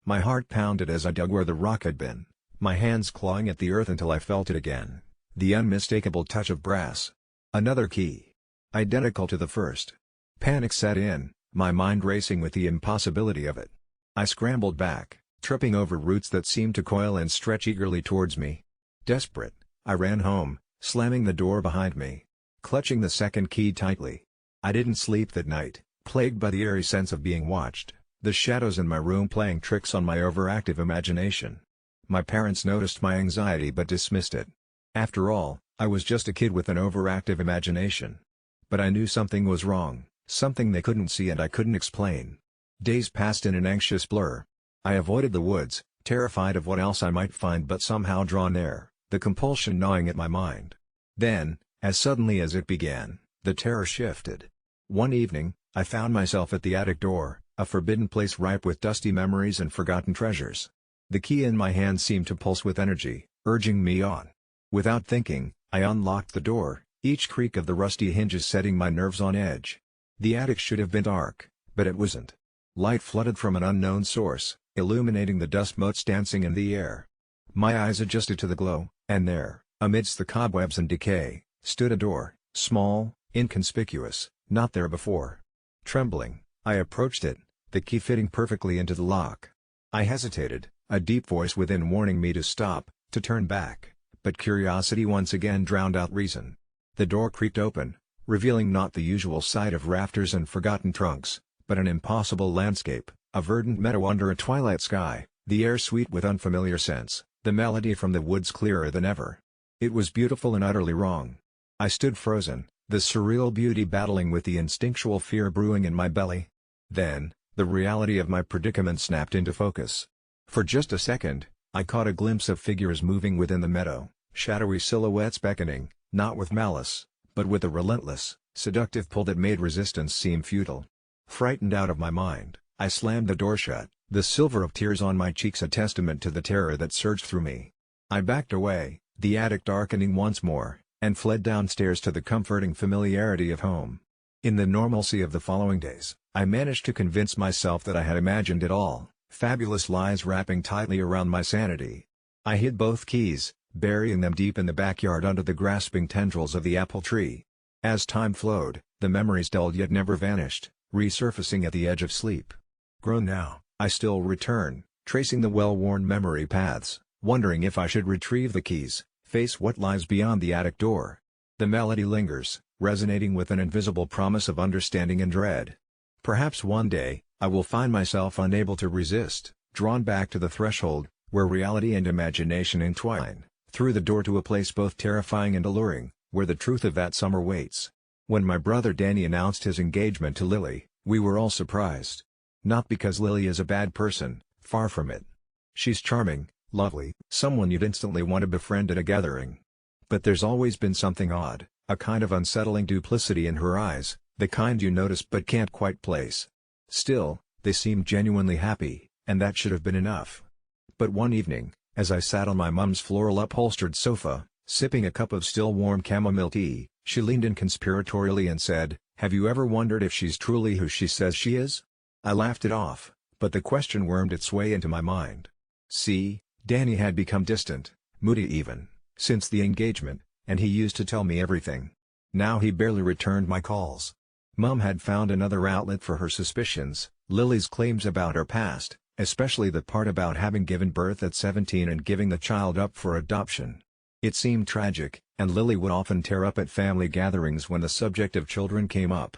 My heart pounded as I dug where the rock had been, my hands clawing at the earth until I felt it again. The unmistakable touch of brass. Another key. Identical to the first. Panic set in, my mind racing with the impossibility of it. I scrambled back, tripping over roots that seemed to coil and stretch eagerly towards me. Desperate, I ran home, slamming the door behind me, clutching the second key tightly. I didn't sleep that night, plagued by the eerie sense of being watched, the shadows in my room playing tricks on my overactive imagination. My parents noticed my anxiety but dismissed it. After all, I was just a kid with an overactive imagination. But I knew something was wrong, something they couldn't see and I couldn't explain. Days passed in an anxious blur. I avoided the woods, terrified of what else I might find but somehow drawn there, the compulsion gnawing at my mind. Then, As suddenly as it began, the terror shifted. One evening, I found myself at the attic door, a forbidden place ripe with dusty memories and forgotten treasures. The key in my hand seemed to pulse with energy, urging me on. Without thinking, I unlocked the door, each creak of the rusty hinges setting my nerves on edge. The attic should have been dark, but it wasn't. Light flooded from an unknown source, illuminating the dust motes dancing in the air. My eyes adjusted to the glow, and there, amidst the cobwebs and decay, stood a door, small, inconspicuous, not there before. Trembling, I approached it, the key fitting perfectly into the lock. I hesitated, a deep voice within warning me to stop, to turn back, but curiosity once again drowned out reason. The door creaked open, revealing not the usual sight of rafters and forgotten trunks, but an impossible landscape, a verdant meadow under a twilight sky, the air sweet with unfamiliar scents, the melody from the woods clearer than ever. It was beautiful and utterly wrong. I stood frozen, the surreal beauty battling with the instinctual fear brewing in my belly. Then, the reality of my predicament snapped into focus. For just a second, I caught a glimpse of figures moving within the meadow, shadowy silhouettes beckoning, not with malice, but with a relentless, seductive pull that made resistance seem futile. Frightened out of my mind, I slammed the door shut, the silver of tears on my cheeks a testament to the terror that surged through me. I backed away, the attic darkening once more, and fled downstairs to the comforting familiarity of home. In the normalcy of the following days, I managed to convince myself that I had imagined it all, fabulous lies wrapping tightly around my sanity. I hid both keys, burying them deep in the backyard under the grasping tendrils of the apple tree. As time flowed, the memories dulled yet never vanished, resurfacing at the edge of sleep. Grown now, I still return, tracing the well-worn memory paths, wondering if I should retrieve the keys, face what lies beyond the attic door. The melody lingers, resonating with an invisible promise of understanding and dread. Perhaps one day, I will find myself unable to resist, drawn back to the threshold, where reality and imagination entwine, through the door to a place both terrifying and alluring, where the truth of that summer waits. When my brother Danny announced his engagement to Lily, we were all surprised. Not because Lily is a bad person, far from it. She's charming, lovely, someone you'd instantly want to befriend at a gathering. But there's always been something odd, a kind of unsettling duplicity in her eyes, the kind you notice but can't quite place. Still, they seemed genuinely happy, and that should have been enough. But one evening, as I sat on my mum's floral upholstered sofa, sipping a cup of still warm chamomile tea, she leaned in conspiratorially and said, "Have you ever wondered if she's truly who she says she is?" I laughed it off, but the question wormed its way into my mind. See, Danny had become distant, moody even, since the engagement, and he used to tell me everything. Now he barely returned my calls. Mum had found another outlet for her suspicions, Lily's claims about her past, especially the part about having given birth at 17 and giving the child up for adoption. It seemed tragic, and Lily would often tear up at family gatherings when the subject of children came up.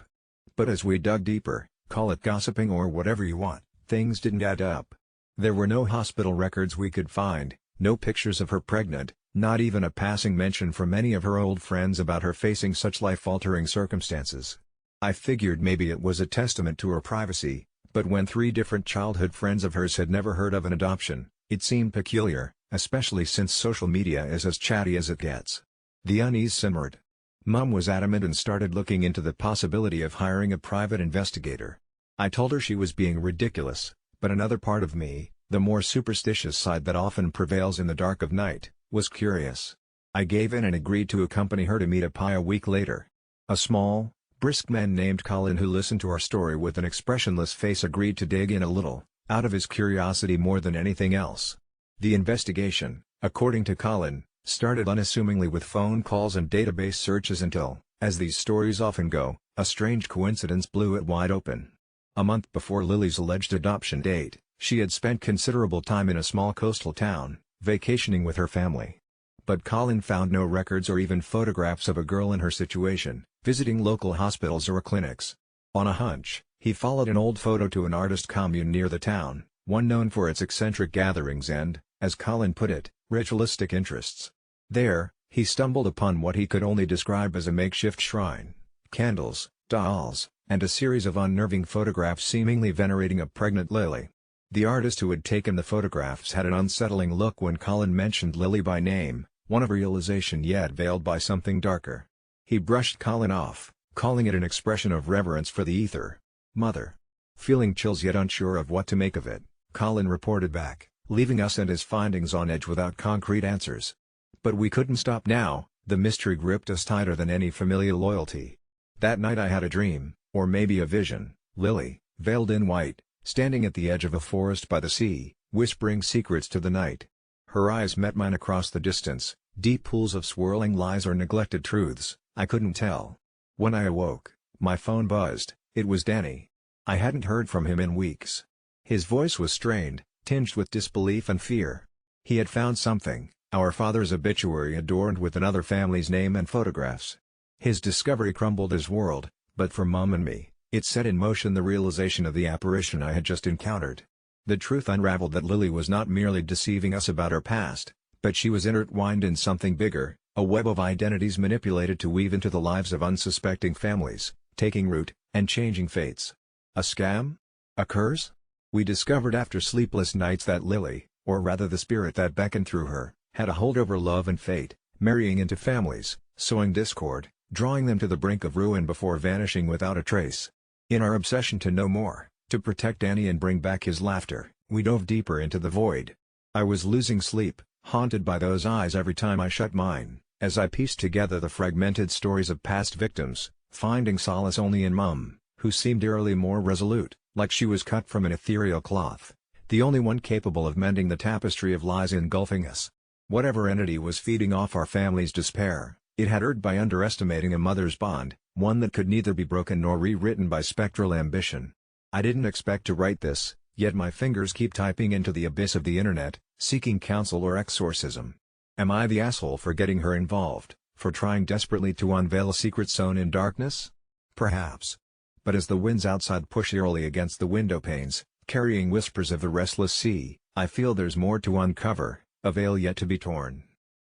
But as we dug deeper, call it gossiping or whatever you want, things didn't add up. There were no hospital records we could find, no pictures of her pregnant, not even a passing mention from any of her old friends about her facing such life-altering circumstances. I figured maybe it was a testament to her privacy, but when 3 different childhood friends of hers had never heard of an adoption, it seemed peculiar, especially since social media is as chatty as it gets. The unease simmered. Mum was adamant and started looking into the possibility of hiring a private investigator. I told her she was being ridiculous, but another part of me, the more superstitious side that often prevails in the dark of night, was curious. I gave in and agreed to accompany her to meet a pie a week later. A small, brisk man named Colin who listened to our story with an expressionless face agreed to dig in a little, out of his curiosity more than anything else. The investigation, according to Colin, started unassumingly with phone calls and database searches until, as these stories often go, a strange coincidence blew it wide open. A month before Lily's alleged adoption date, she had spent considerable time in a small coastal town, vacationing with her family. But Colin found no records or even photographs of a girl in her situation, visiting local hospitals or clinics. On a hunch, he followed an old photo to an artist commune near the town, one known for its eccentric gatherings and, as Colin put it, ritualistic interests. There, he stumbled upon what he could only describe as a makeshift shrine, candles, dolls, and a series of unnerving photographs seemingly venerating a pregnant Lily. The artist who had taken the photographs had an unsettling look when Colin mentioned Lily by name, one of realization yet veiled by something darker. He brushed Colin off, calling it an expression of reverence for the ether. Mother. Feeling chills yet unsure of what to make of it, Colin reported back, leaving us and his findings on edge without concrete answers. But we couldn't stop now, the mystery gripped us tighter than any familial loyalty. That night I had a dream, or maybe a vision, Lily, veiled in white, standing at the edge of a forest by the sea, whispering secrets to the night. Her eyes met mine across the distance, deep pools of swirling lies or neglected truths, I couldn't tell. When I awoke, my phone buzzed. It was Danny. I hadn't heard from him in weeks. His voice was strained, tinged with disbelief and fear. He had found something, our father's obituary adorned with another family's name and photographs. His discovery crumbled his world, but for Mum and me, it set in motion the realization of the apparition I had just encountered. The truth unraveled that Lily was not merely deceiving us about her past, but she was intertwined in something bigger, a web of identities manipulated to weave into the lives of unsuspecting families, taking root, and changing fates. A scam? A curse? We discovered after sleepless nights that Lily, or rather the spirit that beckoned through her, had a hold over love and fate, marrying into families, sowing discord, drawing them to the brink of ruin before vanishing without a trace. In our obsession to know more, to protect Danny and bring back his laughter, we dove deeper into the void. I was losing sleep, haunted by those eyes every time I shut mine, as I pieced together the fragmented stories of past victims, finding solace only in Mum, who seemed eerily more resolute, like she was cut from an ethereal cloth, the only one capable of mending the tapestry of lies engulfing us. Whatever entity was feeding off our family's despair, it had erred by underestimating a mother's bond, one that could neither be broken nor rewritten by spectral ambition. I didn't expect to write this, yet my fingers keep typing into the abyss of the internet, seeking counsel or exorcism. Am I the asshole for getting her involved, for trying desperately to unveil a secret sown in darkness? Perhaps. But as the winds outside push eerily against the window panes, carrying whispers of the restless sea, I feel there's more to uncover, a veil yet to be torn.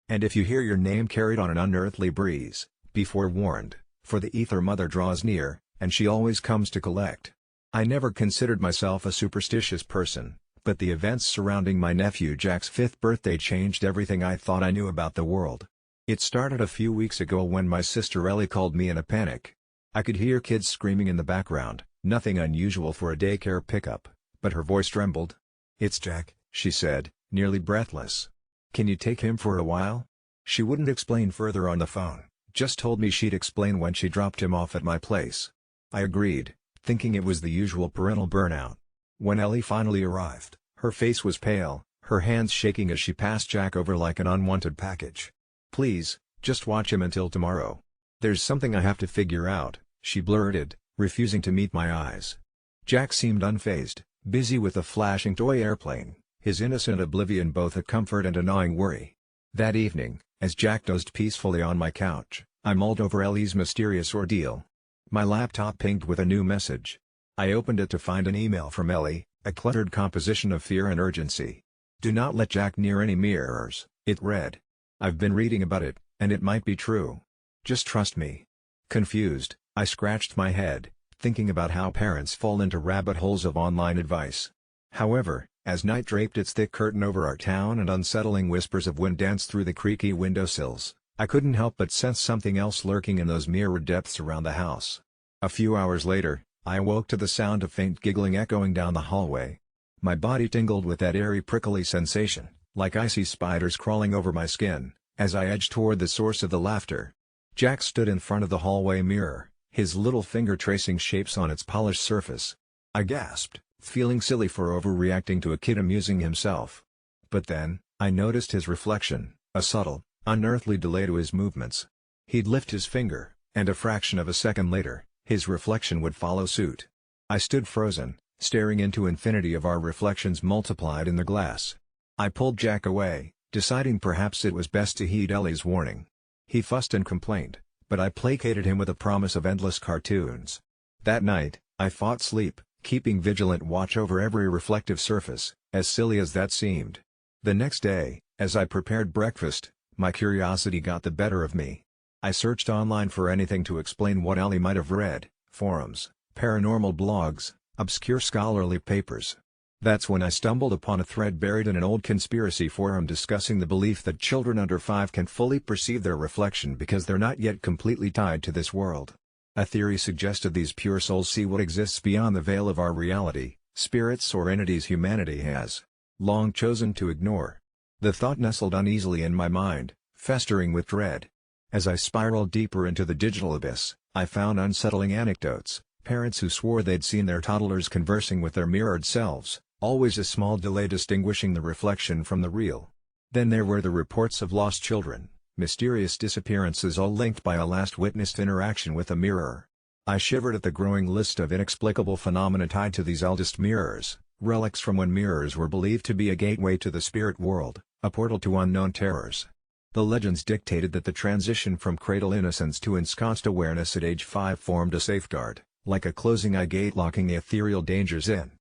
And if you hear your name carried on an unearthly breeze, be forewarned, for the ether mother draws near, and she always comes to collect. I never considered myself a superstitious person, but the events surrounding my nephew Jack's 5th birthday changed everything I thought I knew about the world. It started a few weeks ago when my sister Ellie called me in a panic. I could hear kids screaming in the background, nothing unusual for a daycare pickup, but her voice trembled. "It's Jack," she said, nearly breathless. "Can you take him for a while?" She wouldn't explain further on the phone, just told me she'd explain when she dropped him off at my place. I agreed, thinking it was the usual parental burnout. When Ellie finally arrived, her face was pale, her hands shaking as she passed Jack over like an unwanted package. "Please, just watch him until tomorrow. There's something I have to figure out," she blurted, refusing to meet my eyes. Jack seemed unfazed, busy with a flashing toy airplane, his innocent oblivion both a comfort and a gnawing worry. That evening, as Jack dozed peacefully on my couch, I mulled over Ellie's mysterious ordeal. My laptop pinged with a new message. I opened it to find an email from Ellie, a cluttered composition of fear and urgency. "Do not let Jack near any mirrors," it read. "I've been reading about it, and it might be true. Just trust me." Confused, I scratched my head, thinking about how parents fall into rabbit holes of online advice. However, as night draped its thick curtain over our town and unsettling whispers of wind danced through the creaky windowsills, I couldn't help but sense something else lurking in those mirrored depths around the house. A few hours later, I awoke to the sound of faint giggling echoing down the hallway. My body tingled with that eerie prickly sensation, like icy spiders crawling over my skin, as I edged toward the source of the laughter. Jack stood in front of the hallway mirror, his little finger tracing shapes on its polished surface. I gasped, feeling silly for overreacting to a kid amusing himself. But then, I noticed his reflection, a subtle, unearthly delay to his movements. He'd lift his finger, and a fraction of a second later, his reflection would follow suit. I stood frozen, staring into infinity of our reflections multiplied in the glass. I pulled Jack away, deciding perhaps it was best to heed Ellie's warning. He fussed and complained, but I placated him with a promise of endless cartoons. That night, I fought sleep, keeping vigilant watch over every reflective surface, as silly as that seemed. The next day, as I prepared breakfast, my curiosity got the better of me. I searched online for anything to explain what Ellie might have read: forums, paranormal blogs, obscure scholarly papers. That's when I stumbled upon a thread buried in an old conspiracy forum discussing the belief that children under 5 can fully perceive their reflection because they're not yet completely tied to this world. A theory suggested these pure souls see what exists beyond the veil of our reality, spirits or entities humanity has long chosen to ignore. The thought nestled uneasily in my mind, festering with dread. As I spiraled deeper into the digital abyss, I found unsettling anecdotes, parents who swore they'd seen their toddlers conversing with their mirrored selves, always a small delay distinguishing the reflection from the real. Then there were the reports of lost children, mysterious disappearances all linked by a last witnessed interaction with a mirror. I shivered at the growing list of inexplicable phenomena tied to these eldest mirrors, relics from when mirrors were believed to be a gateway to the spirit world, a portal to unknown terrors. The legends dictated that the transition from cradle innocence to ensconced awareness at age 5 formed a safeguard, like a closing eye gate locking the ethereal dangers in.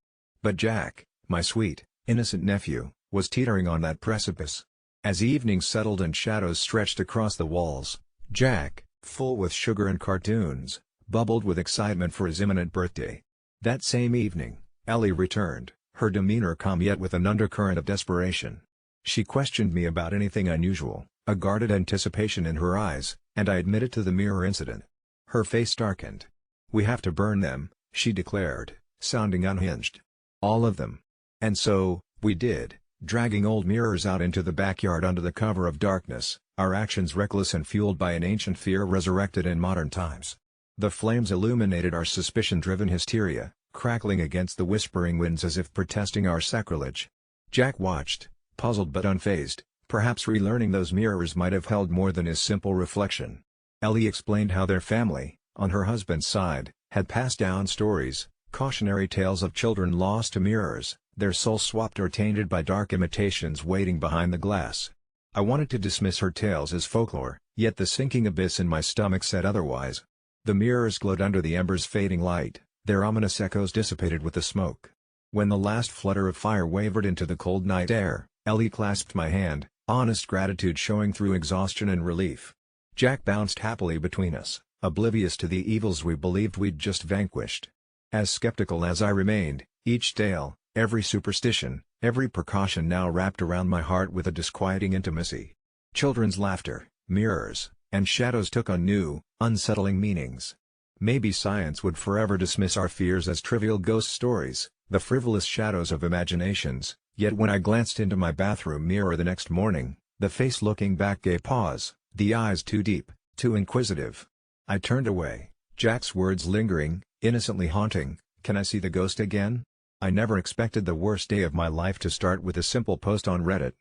But Jack, my sweet, innocent nephew, was teetering on that precipice. As evening settled and shadows stretched across the walls, Jack, full with sugar and cartoons, bubbled with excitement for his imminent birthday. That same evening, Ellie returned, her demeanor calm yet with an undercurrent of desperation. She questioned me about anything unusual, a guarded anticipation in her eyes, and I admitted to the mirror incident. Her face darkened. "We have to burn them," she declared, sounding unhinged. "All of them." And so, we did, dragging old mirrors out into the backyard under the cover of darkness, our actions reckless and fueled by an ancient fear resurrected in modern times. The flames illuminated our suspicion-driven hysteria, crackling against the whispering winds as if protesting our sacrilege. Jack watched, puzzled but unfazed, perhaps relearning those mirrors might have held more than his simple reflection. Ellie explained how their family, on her husband's side, had passed down stories, cautionary tales of children lost to mirrors, their souls swapped or tainted by dark imitations waiting behind the glass. I wanted to dismiss her tales as folklore, yet the sinking abyss in my stomach said otherwise. The mirrors glowed under the embers' fading light, their ominous echoes dissipated with the smoke. When the last flutter of fire wavered into the cold night air, Ellie clasped my hand, honest gratitude showing through exhaustion and relief. Jack bounced happily between us, oblivious to the evils we believed we'd just vanquished. As skeptical as I remained, each tale, every superstition, every precaution now wrapped around my heart with a disquieting intimacy. Children's laughter, mirrors, and shadows took on new, unsettling meanings. Maybe science would forever dismiss our fears as trivial ghost stories, the frivolous shadows of imaginations, yet when I glanced into my bathroom mirror the next morning, the face looking back gave pause, the eyes too deep, too inquisitive. I turned away, Jack's words lingering, innocently haunting, "Can I see the ghost again?" I never expected the worst day of my life to start with a simple post on Reddit.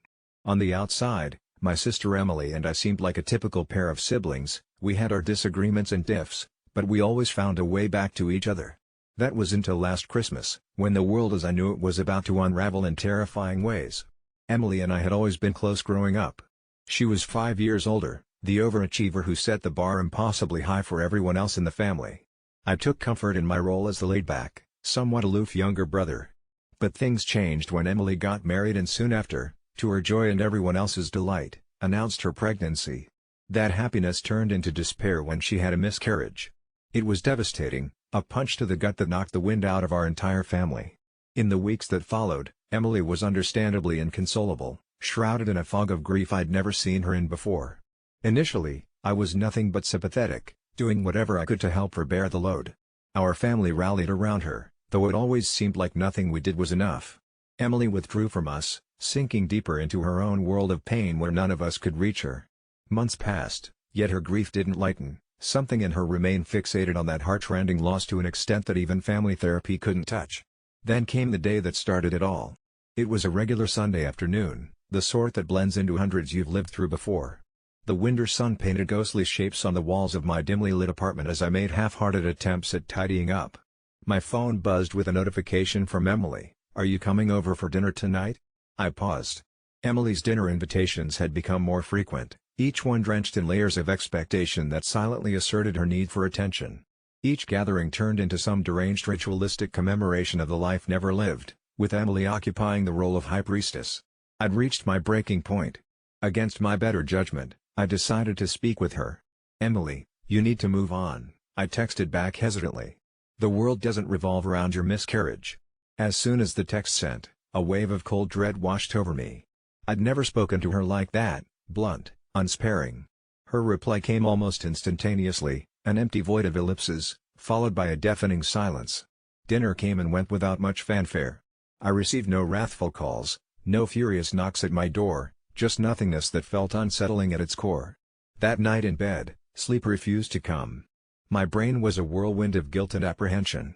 On the outside, my sister Emily and I seemed like a typical pair of siblings. We had our disagreements and tiffs, but we always found a way back to each other. That was until last Christmas, when the world as I knew it was about to unravel in terrifying ways. Emily and I had always been close growing up. She was 5 years older, the overachiever who set the bar impossibly high for everyone else in the family. I took comfort in my role as the laid-back, somewhat aloof younger brother. But things changed when Emily got married and soon after, to her joy and everyone else's delight, announced her pregnancy. That happiness turned into despair when she had a miscarriage. It was devastating, a punch to the gut that knocked the wind out of our entire family. In the weeks that followed, Emily was understandably inconsolable, shrouded in a fog of grief I'd never seen her in before. Initially, I was nothing but sympathetic, doing whatever I could to help her bear the load. Our family rallied around her, though it always seemed like nothing we did was enough. Emily withdrew from us, sinking deeper into her own world of pain where none of us could reach her. Months passed, yet her grief didn't lighten, something in her remained fixated on that heart-rending loss to an extent that even family therapy couldn't touch. Then came the day that started it all. It was a regular Sunday afternoon, the sort that blends into hundreds you've lived through before. The winter sun painted ghostly shapes on the walls of my dimly lit apartment as I made half-hearted attempts at tidying up. My phone buzzed with a notification from Emily. "Are you coming over for dinner tonight?" I paused. Emily's dinner invitations had become more frequent, each one drenched in layers of expectation that silently asserted her need for attention. Each gathering turned into some deranged ritualistic commemoration of the life never lived, with Emily occupying the role of high priestess. I'd reached my breaking point. Against my better judgment, I decided to speak with her. "Emily, you need to move on," I texted back hesitantly. "The world doesn't revolve around your miscarriage." As soon as the text sent, A wave of cold dread washed over me. I'd never spoken to her like that, blunt, unsparing. Her reply came almost instantaneously, an empty void of ellipses, followed by a deafening silence. Dinner came and went without much fanfare. I received no wrathful calls, no furious knocks at my door, just nothingness that felt unsettling at its core. That night in bed, sleep refused to come. My brain was a whirlwind of guilt and apprehension.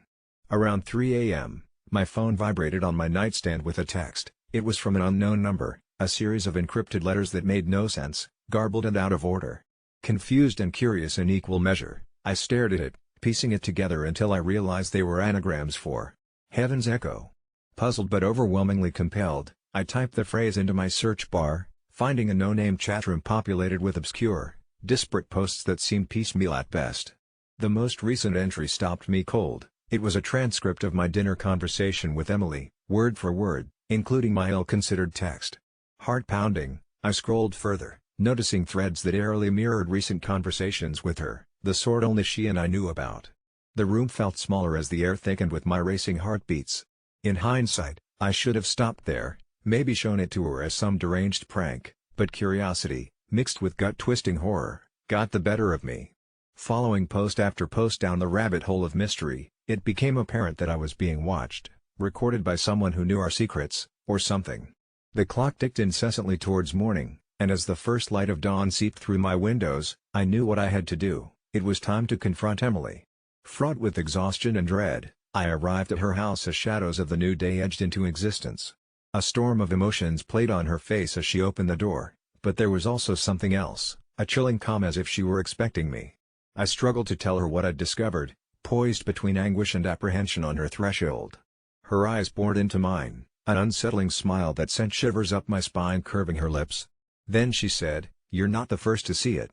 Around 3 a.m., my phone vibrated on my nightstand with a text. It was from an unknown number, a series of encrypted letters that made no sense, garbled and out of order. Confused and curious in equal measure, I stared at it, piecing it together until I realized they were anagrams for Heaven's Echo. Puzzled but overwhelmingly compelled, I typed the phrase into my search bar, finding a no-name chatroom populated with obscure, disparate posts that seemed piecemeal at best. The most recent entry stopped me cold. It was a transcript of my dinner conversation with Emily, word for word, including my ill-considered text. Heart-pounding, I scrolled further, noticing threads that eerily mirrored recent conversations with her, the sort only she and I knew about. The room felt smaller as the air thickened with my racing heartbeats. In hindsight, I should have stopped there, maybe shown it to her as some deranged prank, but curiosity, mixed with gut-twisting horror, got the better of me. Following post after post down the rabbit hole of mystery, it became apparent that I was being watched, recorded by someone who knew our secrets, or something. The clock ticked incessantly towards morning, and as the first light of dawn seeped through my windows, I knew what I had to do. It was time to confront Emily. Fraught with exhaustion and dread, I arrived at her house as shadows of the new day edged into existence. A storm of emotions played on her face as she opened the door, but there was also something else, a chilling calm as if she were expecting me. I struggled to tell her what I'd discovered, poised between anguish and apprehension on her threshold. Her eyes bored into mine, an unsettling smile that sent shivers up my spine curving her lips. Then she said, "You're not the first to see it."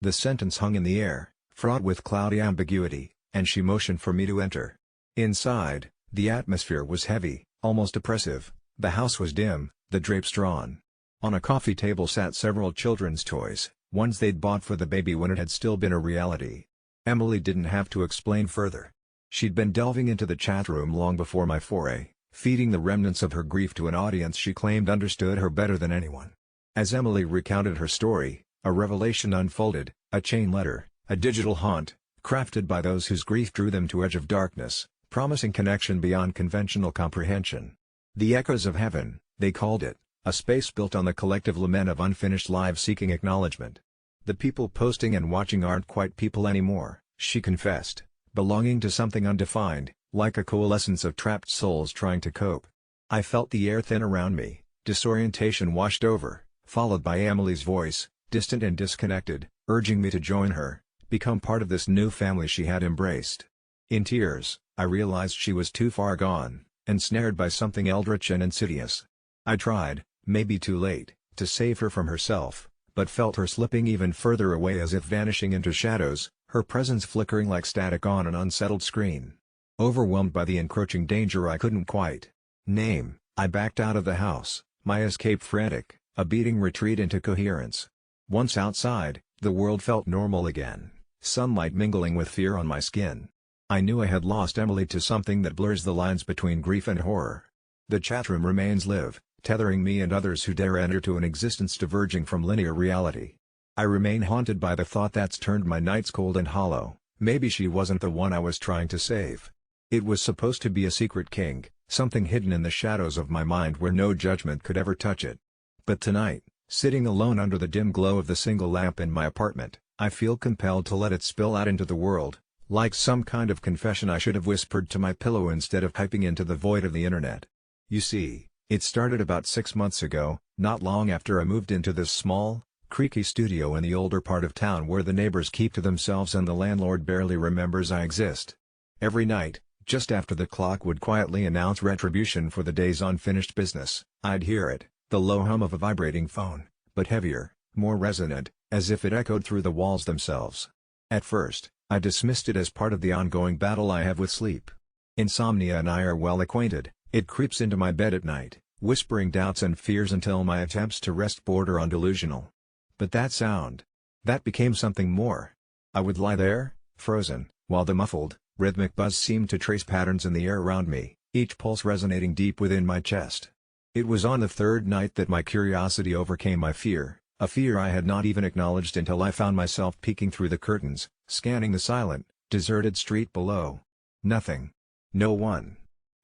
The sentence hung in the air, fraught with cloudy ambiguity, and she motioned for me to enter. Inside, the atmosphere was heavy, almost oppressive. The house was dim, the drapes drawn. On a coffee table sat several children's toys, ones they'd bought for the baby when it had still been a reality. Emily didn't have to explain further. She'd been delving into the chat room long before my foray, feeding the remnants of her grief to an audience she claimed understood her better than anyone. As Emily recounted her story, a revelation unfolded, a chain letter, a digital haunt, crafted by those whose grief drew them to edge of darkness, promising connection beyond conventional comprehension. The Echoes of Heaven, they called it, a space built on the collective lament of unfinished lives seeking acknowledgement. The people posting and watching aren't quite people anymore, she confessed, belonging to something undefined, like a coalescence of trapped souls trying to cope. I felt the air thin around me, disorientation washed over, followed by Emily's voice, distant and disconnected, urging me to join her, become part of this new family she had embraced. In tears, I realized she was too far gone, ensnared by something eldritch and insidious. I tried, maybe too late, to save her from herself, but felt her slipping even further away as if vanishing into shadows, her presence flickering like static on an unsettled screen. Overwhelmed by the encroaching danger I couldn't quite name, I backed out of the house, my escape frantic, a beating retreat into coherence. Once outside, the world felt normal again, sunlight mingling with fear on my skin. I knew I had lost Emily to something that blurs the lines between grief and horror. The chatroom remains live, tethering me and others who dare enter to an existence diverging from linear reality. I remain haunted by the thought that's turned my nights cold and hollow. Maybe she wasn't the one I was trying to save. It was supposed to be a secret kink, something hidden in the shadows of my mind where no judgment could ever touch it. But tonight, sitting alone under the dim glow of the single lamp in my apartment, I feel compelled to let it spill out into the world, like some kind of confession I should have whispered to my pillow instead of typing into the void of the internet. You see, it started about 6 months ago, not long after I moved into this small, creaky studio in the older part of town where the neighbors keep to themselves and the landlord barely remembers I exist. Every night, just after the clock would quietly announce retribution for the day's unfinished business, I'd hear it, the low hum of a vibrating phone, but heavier, more resonant, as if it echoed through the walls themselves. At first, I dismissed it as part of the ongoing battle I have with sleep. Insomnia and I are well acquainted. It creeps into my bed at night, whispering doubts and fears until my attempts to rest border on delusional. But that sound, that became something more. I would lie there, frozen, while the muffled, rhythmic buzz seemed to trace patterns in the air around me, each pulse resonating deep within my chest. It was on the third night that my curiosity overcame my fear, a fear I had not even acknowledged until I found myself peeking through the curtains, scanning the silent, deserted street below. Nothing. No one.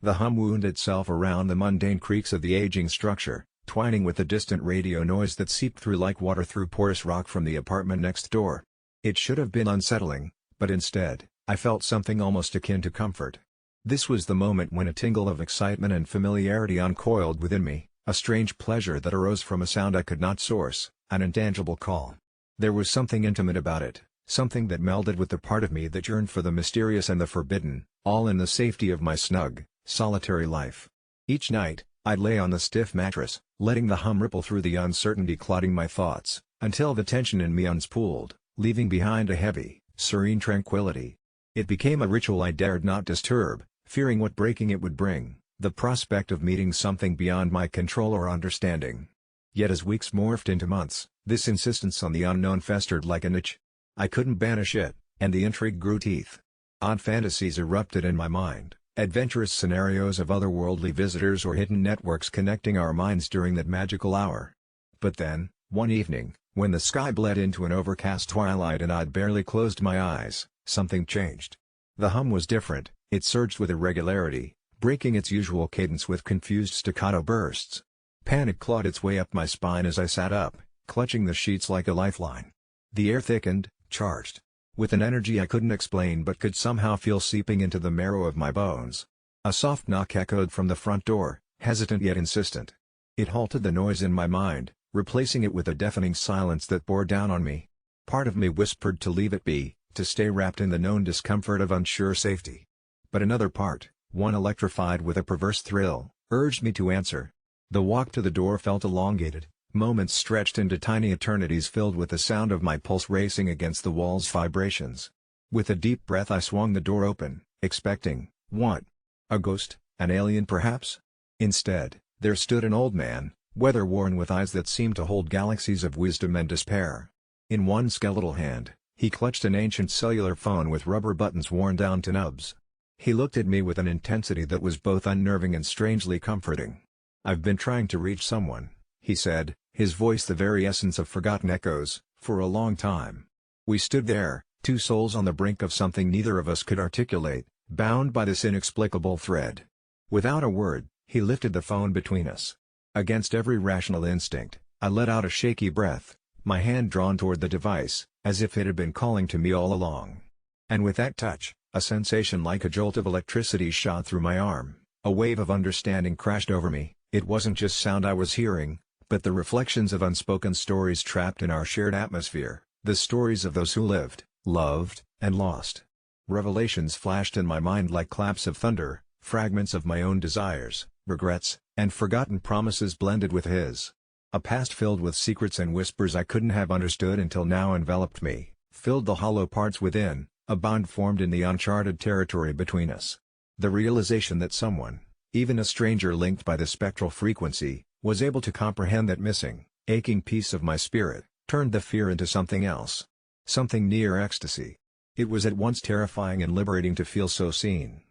The hum wound itself around the mundane creaks of the aging structure, twining with the distant radio noise that seeped through like water through porous rock from the apartment next door. It should have been unsettling, but instead, I felt something almost akin to comfort. This was the moment when a tingle of excitement and familiarity uncoiled within me, a strange pleasure that arose from a sound I could not source, an intangible call. There was something intimate about it, something that melded with the part of me that yearned for the mysterious and the forbidden, all in the safety of my snug, solitary life. Each night, I'd lay on the stiff mattress, letting the hum ripple through the uncertainty clouding my thoughts, until the tension in me unspooled, leaving behind a heavy, serene tranquility. It became a ritual I dared not disturb, fearing what breaking it would bring, the prospect of meeting something beyond my control or understanding. Yet as weeks morphed into months, this insistence on the unknown festered like an itch. I couldn't banish it, and the intrigue grew teeth. Odd fantasies erupted in my mind, adventurous scenarios of otherworldly visitors or hidden networks connecting our minds during that magical hour. But then, one evening, when the sky bled into an overcast twilight and I'd barely closed my eyes, something changed. The hum was different, it surged with irregularity, breaking its usual cadence with confused staccato bursts. Panic clawed its way up my spine as I sat up, clutching the sheets like a lifeline. The air thickened, charged, with an energy I couldn't explain but could somehow feel seeping into the marrow of my bones. A soft knock echoed from the front door, hesitant yet insistent. It halted the noise in my mind, replacing it with a deafening silence that bore down on me. Part of me whispered to leave it be, to stay wrapped in the known discomfort of unsure safety. But another part, one electrified with a perverse thrill, urged me to answer. The walk to the door felt elongated, moments stretched into tiny eternities filled with the sound of my pulse racing against the wall's vibrations. With a deep breath I swung the door open, expecting, what? A ghost, an alien perhaps? Instead, there stood an old man, weather-worn with eyes that seemed to hold galaxies of wisdom and despair. In one skeletal hand, he clutched an ancient cellular phone with rubber buttons worn down to nubs. He looked at me with an intensity that was both unnerving and strangely comforting. "I've been trying to reach someone," he said, his voice the very essence of forgotten echoes, "for a long time." We stood there, two souls on the brink of something neither of us could articulate, bound by this inexplicable thread. Without a word, he lifted the phone between us. Against every rational instinct, I let out a shaky breath, my hand drawn toward the device, as if it had been calling to me all along. And with that touch, a sensation like a jolt of electricity shot through my arm, a wave of understanding crashed over me. It wasn't just sound I was hearing, but the reflections of unspoken stories trapped in our shared atmosphere, the stories of those who lived, loved, and lost. Revelations flashed in my mind like claps of thunder, fragments of my own desires, regrets, and forgotten promises blended with his. A past filled with secrets and whispers I couldn't have understood until now enveloped me, filled the hollow parts within, a bond formed in the uncharted territory between us. The realization that someone, even a stranger linked by the spectral frequency, was able to comprehend that missing, aching piece of my spirit, turned the fear into something else. Something near ecstasy. It was at once terrifying and liberating to feel so seen.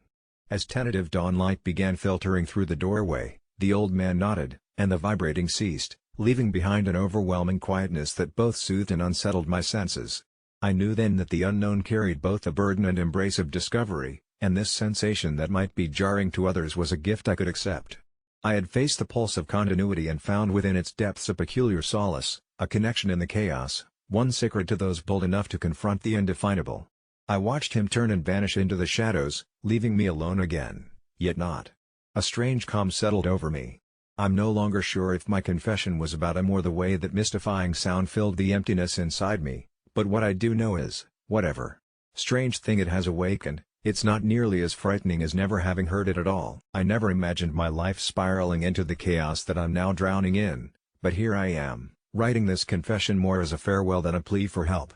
As tentative dawn light began filtering through the doorway, the old man nodded, and the vibrating ceased, leaving behind an overwhelming quietness that both soothed and unsettled my senses. I knew then that the unknown carried both a burden and embrace of discovery, and this sensation that might be jarring to others was a gift I could accept. I had faced the pulse of continuity and found within its depths a peculiar solace, a connection in the chaos, one sacred to those bold enough to confront the indefinable. I watched him turn and vanish into the shadows, leaving me alone again, yet not. A strange calm settled over me. I'm no longer sure if my confession was about him or the way that mystifying sound filled the emptiness inside me, but what I do know is, whatever strange thing it has awakened, it's not nearly as frightening as never having heard it at all. I never imagined my life spiraling into the chaos that I'm now drowning in, but here I am, writing this confession more as a farewell than a plea for help.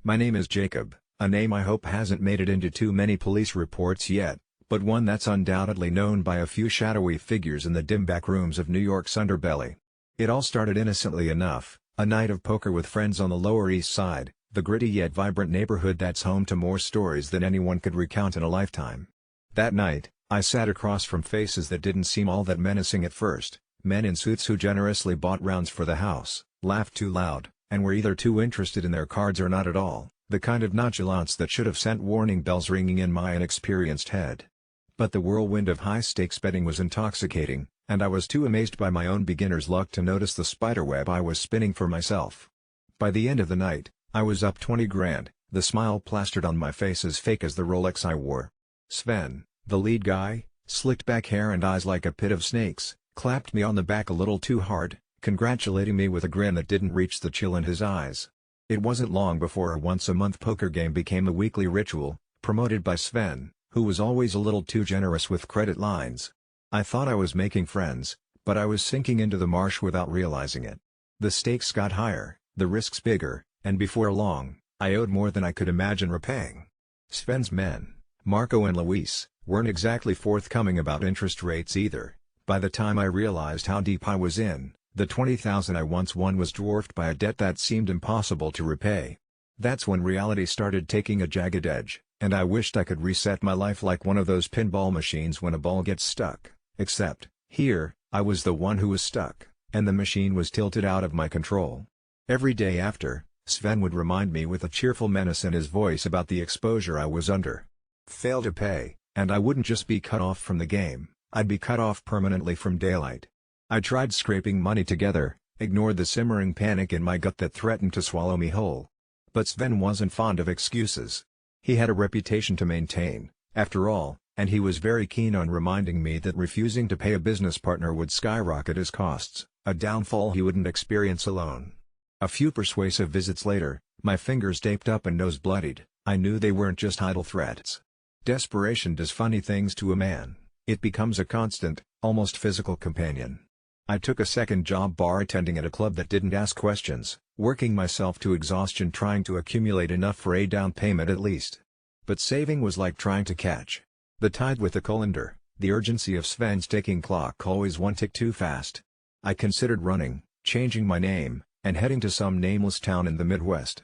My name is Jacob, a name I hope hasn't made it into too many police reports yet, but one that's undoubtedly known by a few shadowy figures in the dim back rooms of New York's underbelly. It all started innocently enough, a night of poker with friends on the Lower East Side, the gritty yet vibrant neighborhood that's home to more stories than anyone could recount in a lifetime. That night, I sat across from faces that didn't seem all that menacing at first, Men in suits who generously bought rounds for the house, laughed too loud, and were either too interested in their cards or not at all, the kind of nonchalance that should have sent warning bells ringing in my inexperienced head. But the whirlwind of high-stakes betting was intoxicating, and I was too amazed by my own beginner's luck to notice the spiderweb I was spinning for myself. By the end of the night, I was up 20 grand, the smile plastered on my face as fake as the Rolex I wore. Sven, the lead guy, slicked back hair and eyes like a pit of snakes, clapped me on the back a little too hard, congratulating me with a grin that didn't reach the chill in his eyes. It wasn't long before a once-a-month poker game became a weekly ritual, promoted by Sven, who was always a little too generous with credit lines. I thought I was making friends, but I was sinking into the marsh without realizing it. The stakes got higher, the risks bigger, and before long, I owed more than I could imagine repaying. Sven's men, Marco and Luis, weren't exactly forthcoming about interest rates either. By the time I realized how deep I was in, the $20,000 I once won was dwarfed by a debt that seemed impossible to repay. That's when reality started taking a jagged edge, and I wished I could reset my life like one of those pinball machines when a ball gets stuck, except, here, I was the one who was stuck, and the machine was tilted out of my control. Every day after, Sven would remind me with a cheerful menace in his voice about the exposure I was under. Fail to pay, and I wouldn't just be cut off from the game, I'd be cut off permanently from daylight. I tried scraping money together, ignored the simmering panic in my gut that threatened to swallow me whole. But Sven wasn't fond of excuses. He had a reputation to maintain, after all, and he was very keen on reminding me that refusing to pay a business partner would skyrocket his costs, a downfall he wouldn't experience alone. A few persuasive visits later, my fingers taped up and nose bloodied, I knew they weren't just idle threats. Desperation does funny things to a man. It becomes a constant, almost physical companion. I took a second job bartending at a club that didn't ask questions, working myself to exhaustion trying to accumulate enough for a down payment at least. But saving was like trying to catch the tide with a colander, the urgency of Sven's ticking clock always one tick too fast. I considered running, changing my name, and heading to some nameless town in the Midwest.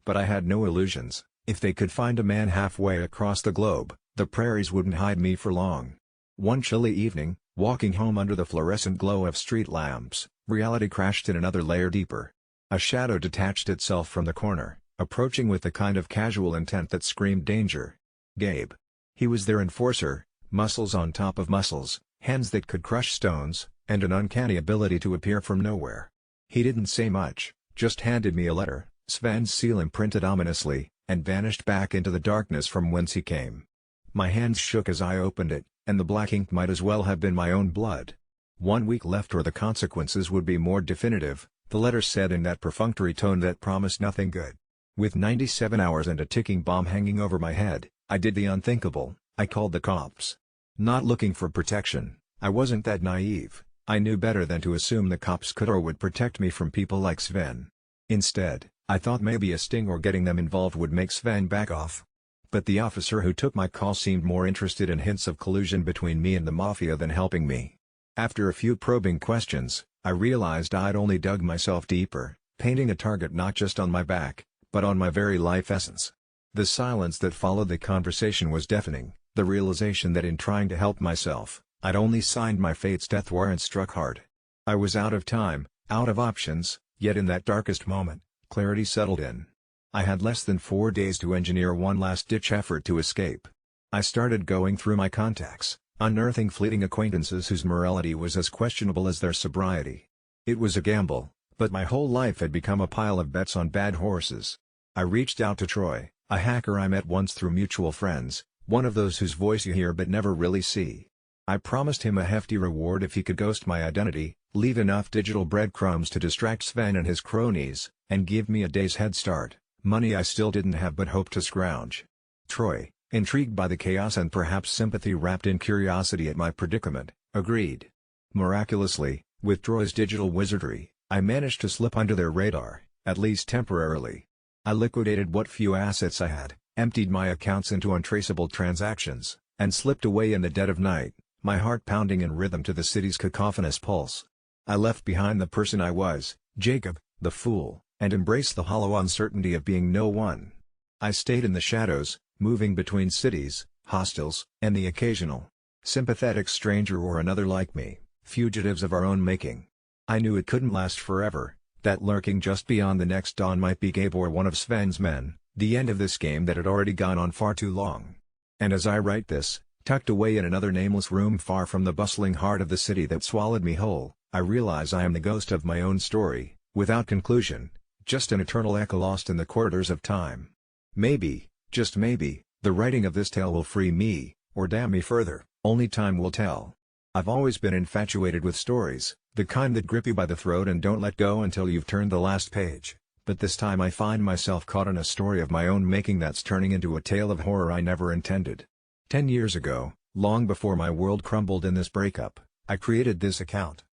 But I had no illusions. If they could find a man halfway across the globe, the prairies wouldn't hide me for long. One chilly evening, walking home under the fluorescent glow of street lamps, reality crashed in another layer deeper. A shadow detached itself from the corner, approaching with the kind of casual intent that screamed danger. Gabe. He was their enforcer, muscles on top of muscles, hands that could crush stones, and an uncanny ability to appear from nowhere. He didn't say much, just handed me a letter, Sven's seal imprinted ominously, and vanished back into the darkness from whence he came. My hands shook as I opened it, and the black ink might as well have been my own blood. 1 week left or the consequences would be more definitive, the letter said in that perfunctory tone that promised nothing good. With 97 hours and a ticking bomb hanging over my head, I did the unthinkable, I called the cops. Not looking for protection, I wasn't that naive, I knew better than to assume the cops could or would protect me from people like Sven. Instead, I thought maybe a sting or getting them involved would make Sven back off. But the officer who took my call seemed more interested in hints of collusion between me and the mafia than helping me. After a few probing questions, I realized I'd only dug myself deeper, painting a target not just on my back, but on my very life essence. The silence that followed the conversation was deafening, the realization that in trying to help myself, I'd only signed my fate's death warrant struck hard. I was out of time, out of options, yet in that darkest moment, clarity settled in. I had less than 4 days to engineer one last-ditch effort to escape. I started going through my contacts, unearthing fleeting acquaintances whose morality was as questionable as their sobriety. It was a gamble, but my whole life had become a pile of bets on bad horses. I reached out to Troy, a hacker I met once through mutual friends, one of those whose voice you hear but never really see. I promised him a hefty reward if he could ghost my identity, leave enough digital breadcrumbs to distract Sven and his cronies, and give me a day's head start, money I still didn't have but hoped to scrounge. Troy, intrigued by the chaos and perhaps sympathy wrapped in curiosity at my predicament, agreed. Miraculously, with Troy's digital wizardry, I managed to slip under their radar, at least temporarily. I liquidated what few assets I had, emptied my accounts into untraceable transactions, and slipped away in the dead of night, my heart pounding in rhythm to the city's cacophonous pulse. I left behind the person I was, Jacob, the fool, and embraced the hollow uncertainty of being no one. I stayed in the shadows, moving between cities, hostels, and the occasional sympathetic stranger or another like me, fugitives of our own making. I knew it couldn't last forever, that lurking just beyond the next dawn might be Gabe or one of Sven's men, the end of this game that had already gone on far too long. And as I write this, tucked away in another nameless room far from the bustling heart of the city that swallowed me whole, I realize I am the ghost of my own story, without conclusion, just an eternal echo lost in the corridors of time. Maybe, just maybe, the writing of this tale will free me, or damn me further, only time will tell. I've always been infatuated with stories, the kind that grip you by the throat and don't let go until you've turned the last page, but this time I find myself caught in a story of my own making that's turning into a tale of horror I never intended. 10 years ago, long before my world crumbled in this breakup, I created this account.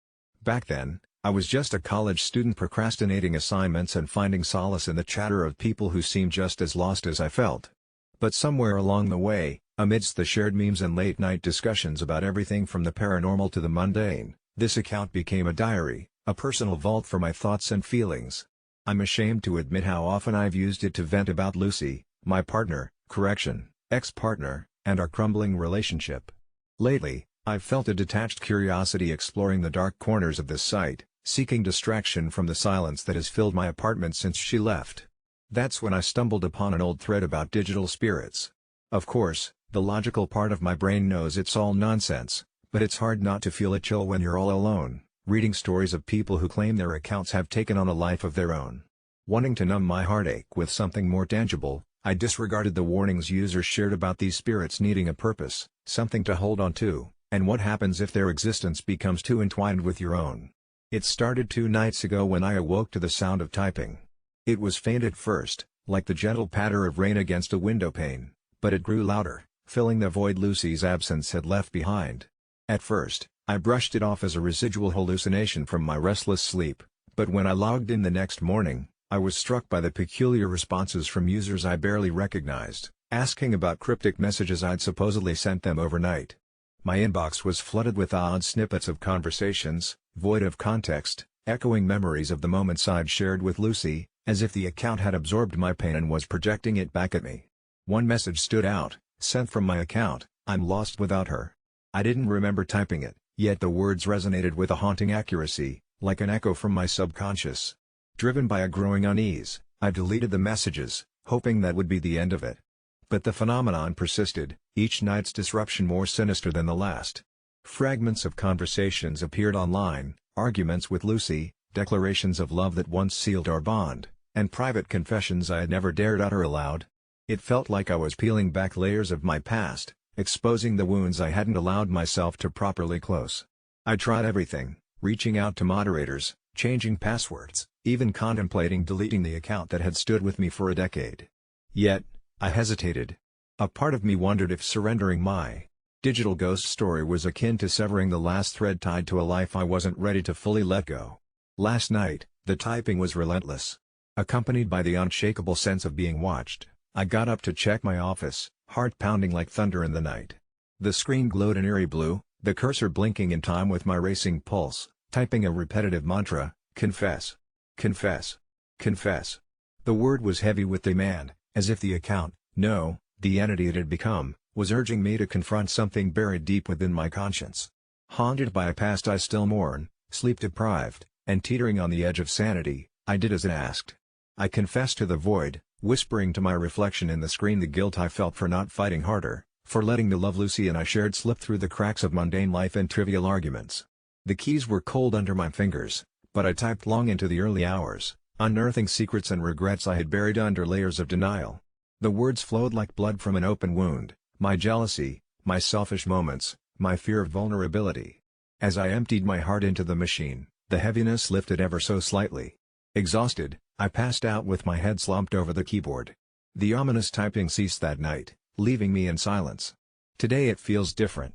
Back then, I was just a college student procrastinating assignments and finding solace in the chatter of people who seemed just as lost as I felt. But somewhere along the way, amidst the shared memes and late-night discussions about everything from the paranormal to the mundane, this account became a diary, a personal vault for my thoughts and feelings. I'm ashamed to admit how often I've used it to vent about Lucy, my partner, ex-partner, and our crumbling relationship. Lately, I've felt a detached curiosity exploring the dark corners of this site, seeking distraction from the silence that has filled my apartment since she left. That's when I stumbled upon an old thread about digital spirits. Of course, the logical part of my brain knows it's all nonsense, but it's hard not to feel a chill when you're all alone, reading stories of people who claim their accounts have taken on a life of their own. Wanting to numb my heartache with something more tangible, I disregarded the warnings users shared about these spirits needing a purpose, something to hold on to, and what happens if their existence becomes too entwined with your own. It started 2 nights ago when I awoke to the sound of typing. It was faint at first, like the gentle patter of rain against a window pane, but it grew louder, filling the void Lucy's absence had left behind. At first, I brushed it off as a residual hallucination from my restless sleep, but when I logged in the next morning, I was struck by the peculiar responses from users I barely recognized, asking about cryptic messages I'd supposedly sent them overnight. My inbox was flooded with odd snippets of conversations, void of context, echoing memories of the moments I'd shared with Lucy, as if the account had absorbed my pain and was projecting it back at me. One message stood out, sent from my account: "I'm lost without her." I didn't remember typing it, yet the words resonated with a haunting accuracy, like an echo from my subconscious. Driven by a growing unease, I deleted the messages, hoping that would be the end of it. But the phenomenon persisted, each night's disruption more sinister than the last. Fragments of conversations appeared online, arguments with Lucy, declarations of love that once sealed our bond, and private confessions I had never dared utter aloud. It felt like I was peeling back layers of my past, exposing the wounds I hadn't allowed myself to properly close. I tried everything, reaching out to moderators, changing passwords, even contemplating deleting the account that had stood with me for a decade. Yet, I hesitated. A part of me wondered if surrendering my digital ghost story was akin to severing the last thread tied to a life I wasn't ready to fully let go. Last night, the typing was relentless. Accompanied by the unshakable sense of being watched, I got up to check my office, heart pounding like thunder in the night. The screen glowed an eerie blue, the cursor blinking in time with my racing pulse, typing a repetitive mantra: "Confess. Confess. Confess." The word was heavy with demand, as if the account, no, the entity it had become, was urging me to confront something buried deep within my conscience. Haunted by a past I still mourn, sleep-deprived, and teetering on the edge of sanity, I did as it asked. I confessed to the void, whispering to my reflection in the screen the guilt I felt for not fighting harder, for letting the love Lucy and I shared slip through the cracks of mundane life and trivial arguments. The keys were cold under my fingers, but I typed long into the early hours, unearthing secrets and regrets I had buried under layers of denial. The words flowed like blood from an open wound, my jealousy, my selfish moments, my fear of vulnerability. As I emptied my heart into the machine, the heaviness lifted ever so slightly. Exhausted, I passed out with my head slumped over the keyboard. The ominous typing ceased that night, leaving me in silence. Today it feels different.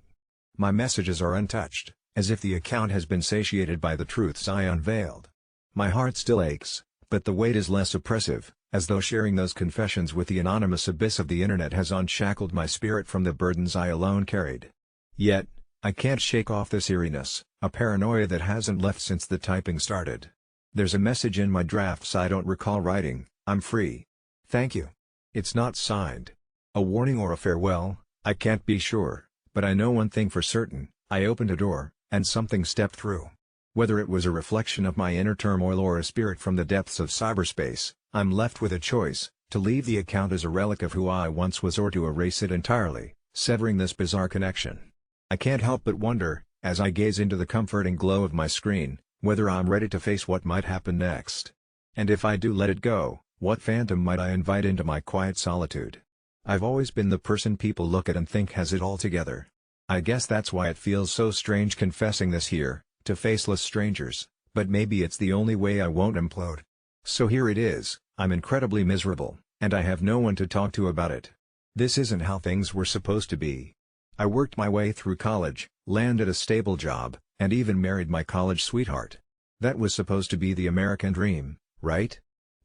My messages are untouched, as if the account has been satiated by the truths I unveiled. My heart still aches, but the weight is less oppressive, as though sharing those confessions with the anonymous abyss of the internet has unshackled my spirit from the burdens I alone carried. Yet, I can't shake off this eeriness, a paranoia that hasn't left since the typing started. There's a message in my drafts I don't recall writing: "I'm free. Thank you." It's not signed. A warning or a farewell, I can't be sure, but I know one thing for certain: I opened a door, and something stepped through. Whether it was a reflection of my inner turmoil or a spirit from the depths of cyberspace, I'm left with a choice: to leave the account as a relic of who I once was or to erase it entirely, severing this bizarre connection. I can't help but wonder, as I gaze into the comforting glow of my screen, whether I'm ready to face what might happen next. And if I do let it go, what phantom might I invite into my quiet solitude? I've always been the person people look at and think has it all together. I guess that's why it feels so strange confessing this here, to faceless strangers, but maybe it's the only way I won't implode. So here it is, I'm incredibly miserable, and I have no one to talk to about it. This isn't how things were supposed to be. I worked my way through college, landed a stable job, and even married my college sweetheart. That was supposed to be the American dream, right?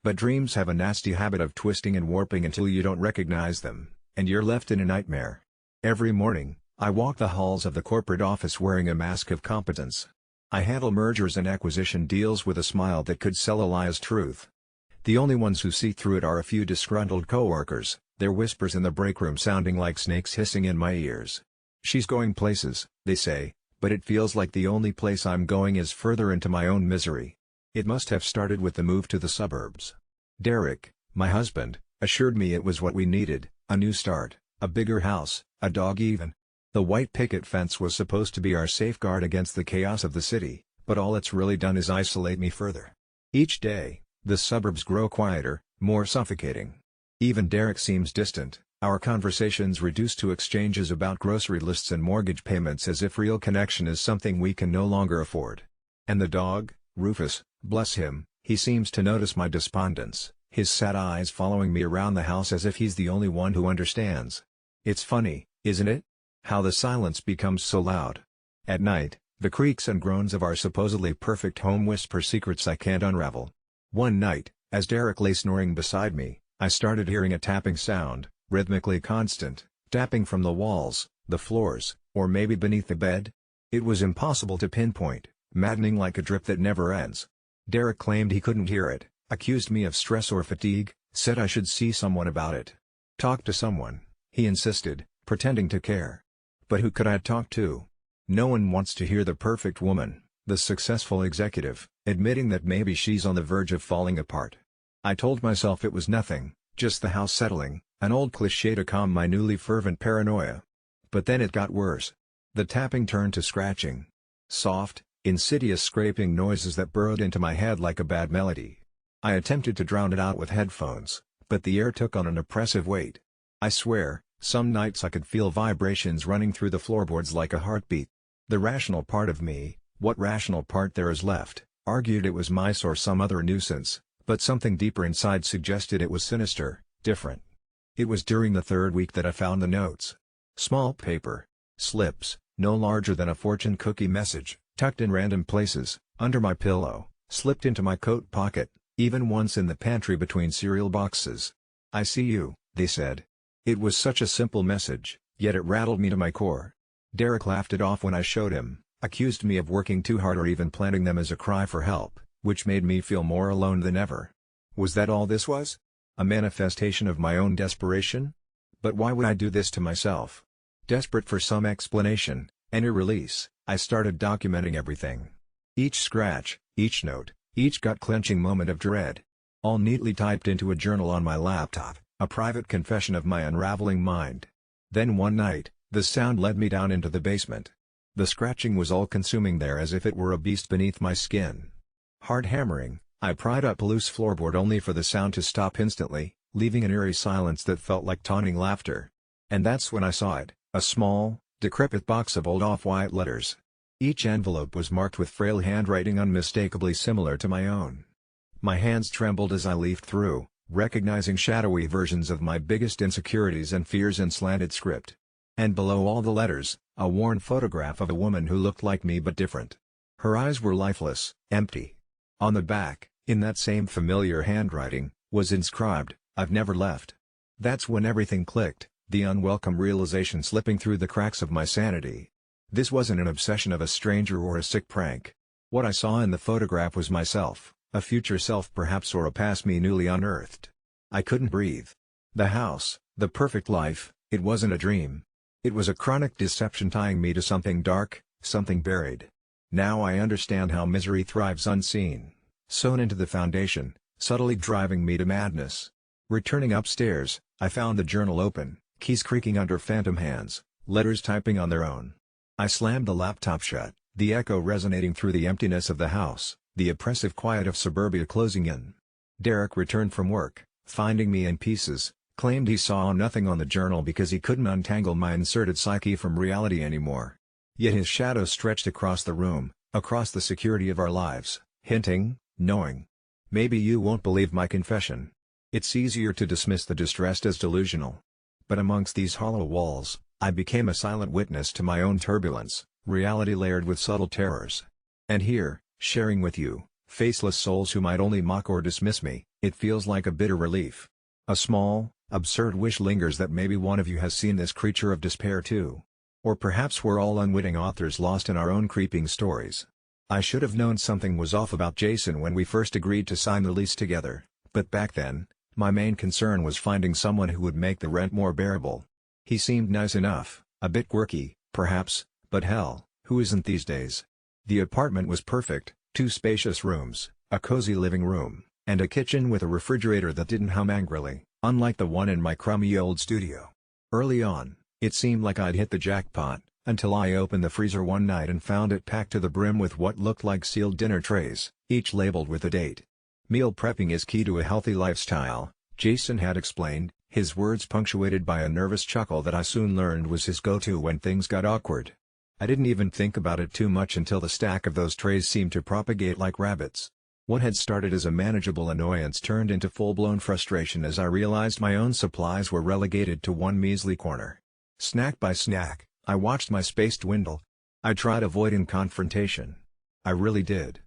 But dreams have a nasty habit of twisting and warping until you don't recognize them, and you're left in a nightmare. Every morning, I walk the halls of the corporate office wearing a mask of competence. I handle mergers and acquisition deals with a smile that could sell a lie as truth. The only ones who see through it are a few disgruntled coworkers, their whispers in the break room sounding like snakes hissing in my ears. "She's going places," they say, but it feels like the only place I'm going is further into my own misery. It must have started with the move to the suburbs. Derek, my husband, assured me it was what we needed: a new start, a bigger house, a dog even. The white picket fence was supposed to be our safeguard against the chaos of the city, but all it's really done is isolate me further. Each day, the suburbs grow quieter, more suffocating. Even Derek seems distant, our conversations reduced to exchanges about grocery lists and mortgage payments, as if real connection is something we can no longer afford. And the dog, Rufus, bless him, he seems to notice my despondence, his sad eyes following me around the house as if he's the only one who understands. It's funny, isn't it? How the silence becomes so loud. At night, the creaks and groans of our supposedly perfect home whisper secrets I can't unravel. One night, as Derek lay snoring beside me, I started hearing a tapping sound, rhythmically constant, tapping from the walls, the floors, or maybe beneath the bed. It was impossible to pinpoint, maddening like a drip that never ends. Derek claimed he couldn't hear it, accused me of stress or fatigue, said I should see someone about it. Talk to someone, he insisted, pretending to care. But who could I talk to? No one wants to hear the perfect woman, the successful executive, admitting that maybe she's on the verge of falling apart. I told myself it was nothing, just the house settling, an old cliché to calm my newly fervent paranoia. But then it got worse. The tapping turned to scratching. Soft, insidious scraping noises that burrowed into my head like a bad melody. I attempted to drown it out with headphones, but the air took on an oppressive weight. I swear, some nights I could feel vibrations running through the floorboards like a heartbeat. The rational part of me, what rational part there is left, argued it was mice or some other nuisance, but something deeper inside suggested it was sinister, different. It was during the third week that I found the notes. Small paper, slips, no larger than a fortune cookie message, tucked in random places, under my pillow, slipped into my coat pocket, even once in the pantry between cereal boxes. "I see you," they said. It was such a simple message, yet it rattled me to my core. Derek laughed it off when I showed him, accused me of working too hard or even planting them as a cry for help, which made me feel more alone than ever. Was that all this was? A manifestation of my own desperation? But why would I do this to myself? Desperate for some explanation, any release, I started documenting everything. Each scratch, each note, each gut-clenching moment of dread. All neatly typed into a journal on my laptop, a private confession of my unraveling mind. Then one night, the sound led me down into the basement. The scratching was all-consuming there, as if it were a beast beneath my skin. Hard hammering, I pried up a loose floorboard only for the sound to stop instantly, leaving an eerie silence that felt like taunting laughter. And that's when I saw it, a small, decrepit box of old off-white letters. Each envelope was marked with frail handwriting unmistakably similar to my own. My hands trembled as I leafed through, recognizing shadowy versions of my biggest insecurities and fears in slanted script. And below all the letters, a worn photograph of a woman who looked like me but different. Her eyes were lifeless, empty. On the back, in that same familiar handwriting, was inscribed, "I've never left." That's when everything clicked, the unwelcome realization slipping through the cracks of my sanity. This wasn't an obsession of a stranger or a sick prank. What I saw in the photograph was myself, a future self perhaps, or a past me newly unearthed. I couldn't breathe. The house, the perfect life, it wasn't a dream. It was a chronic deception tying me to something dark, something buried. Now I understand how misery thrives unseen. Sewn into the foundation, subtly driving me to madness. Returning upstairs, I found the journal open, keys creaking under phantom hands, letters typing on their own. I slammed the laptop shut, the echo resonating through the emptiness of the house, the oppressive quiet of suburbia closing in. Derek returned from work, finding me in pieces, claimed he saw nothing on the journal because he couldn't untangle my inserted psyche from reality anymore. Yet his shadow stretched across the room, across the security of our lives, hinting, knowing. Maybe you won't believe my confession. It's easier to dismiss the distressed as delusional. But amongst these hollow walls, I became a silent witness to my own turbulence, reality layered with subtle terrors. And here, sharing with you, faceless souls who might only mock or dismiss me, it feels like a bitter relief. A small, absurd wish lingers that maybe one of you has seen this creature of despair too. Or perhaps we're all unwitting authors lost in our own creeping stories. I should have known something was off about Jason when we first agreed to sign the lease together, but back then, my main concern was finding someone who would make the rent more bearable. He seemed nice enough, a bit quirky, perhaps, but hell, who isn't these days? The apartment was perfect, 2 spacious rooms, a cozy living room, and a kitchen with a refrigerator that didn't hum angrily, unlike the one in my crummy old studio. Early on, it seemed like I'd hit the jackpot, until I opened the freezer one night and found it packed to the brim with what looked like sealed dinner trays, each labeled with a date. Meal prepping is key to a healthy lifestyle, Jason had explained, his words punctuated by a nervous chuckle that I soon learned was his go-to when things got awkward. I didn't even think about it too much until the stack of those trays seemed to propagate like rabbits. What had started as a manageable annoyance turned into full-blown frustration as I realized my own supplies were relegated to one measly corner. Snack by snack, I watched my space dwindle. I tried avoiding confrontation. I really did.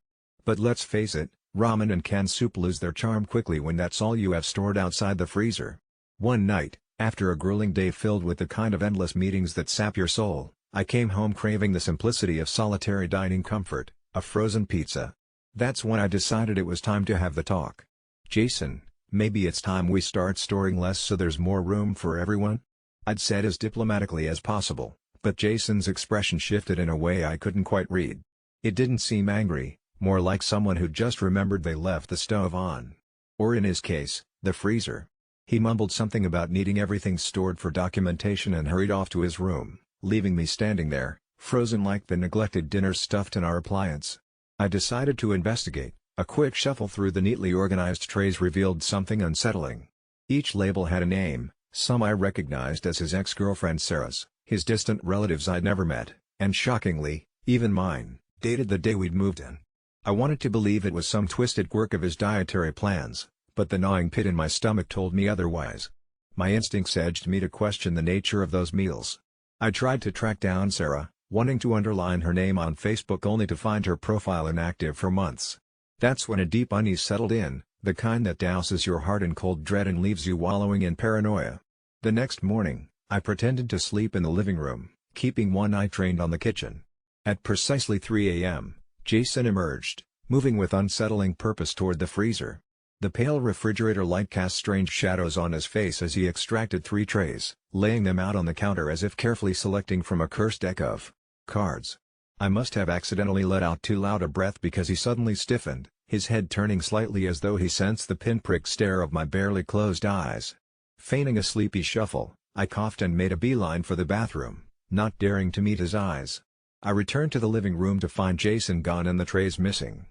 But let's face it, ramen and canned soup lose their charm quickly when that's all you have stored outside the freezer. One night, after a grueling day filled with the kind of endless meetings that sap your soul, I came home craving the simplicity of solitary dining comfort, a frozen pizza. That's when I decided it was time to have the talk. Jason, maybe it's time we start storing less so there's more room for everyone? I'd said as diplomatically as possible, but Jason's expression shifted in a way I couldn't quite read. It didn't seem angry, more like someone who just remembered they left the stove on. Or in his case, the freezer. He mumbled something about needing everything stored for documentation and hurried off to his room, leaving me standing there, frozen like the neglected dinner stuffed in our appliance. I decided to investigate. A quick shuffle through the neatly organized trays revealed something unsettling. Each label had a name, some I recognized as his ex-girlfriend Sarah's, his distant relatives I'd never met, and shockingly, even mine, dated the day we'd moved in. I wanted to believe it was some twisted quirk of his dietary plans, but the gnawing pit in my stomach told me otherwise. My instincts edged me to question the nature of those meals. I tried to track down Sarah, wanting to underline her name on Facebook only to find her profile inactive for months. That's when a deep unease settled in, the kind that douses your heart in cold dread and leaves you wallowing in paranoia. The next morning, I pretended to sleep in the living room, keeping one eye trained on the kitchen. At precisely 3 a.m., Jason emerged, moving with unsettling purpose toward the freezer. The pale refrigerator light cast strange shadows on his face as he extracted 3 trays, laying them out on the counter as if carefully selecting from a cursed deck of cards. I must have accidentally let out too loud a breath because he suddenly stiffened, his head turning slightly as though he sensed the pinprick stare of my barely closed eyes. Feigning a sleepy shuffle, I coughed and made a beeline for the bathroom, not daring to meet his eyes. I returned to the living room to find Jason gone and the trays missing.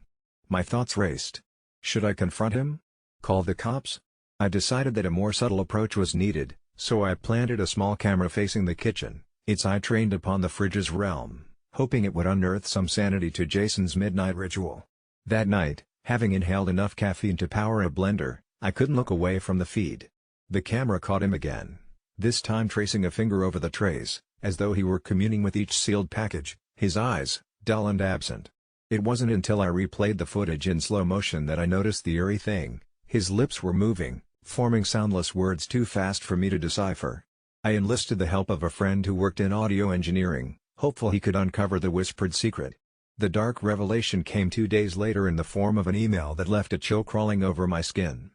My thoughts raced. Should I confront him? Call the cops? I decided that a more subtle approach was needed, so I planted a small camera facing the kitchen, its eye trained upon the fridge's realm, hoping it would unearth some sanity to Jason's midnight ritual. That night, having inhaled enough caffeine to power a blender, I couldn't look away from the feed. The camera caught him again, this time tracing a finger over the trays, as though he were communing with each sealed package, his eyes, dull and absent. It wasn't until I replayed the footage in slow motion that I noticed the eerie thing. His lips were moving, forming soundless words too fast for me to decipher. I enlisted the help of a friend who worked in audio engineering, hopeful he could uncover the whispered secret. The dark revelation came 2 days later in the form of an email that left a chill crawling over my skin.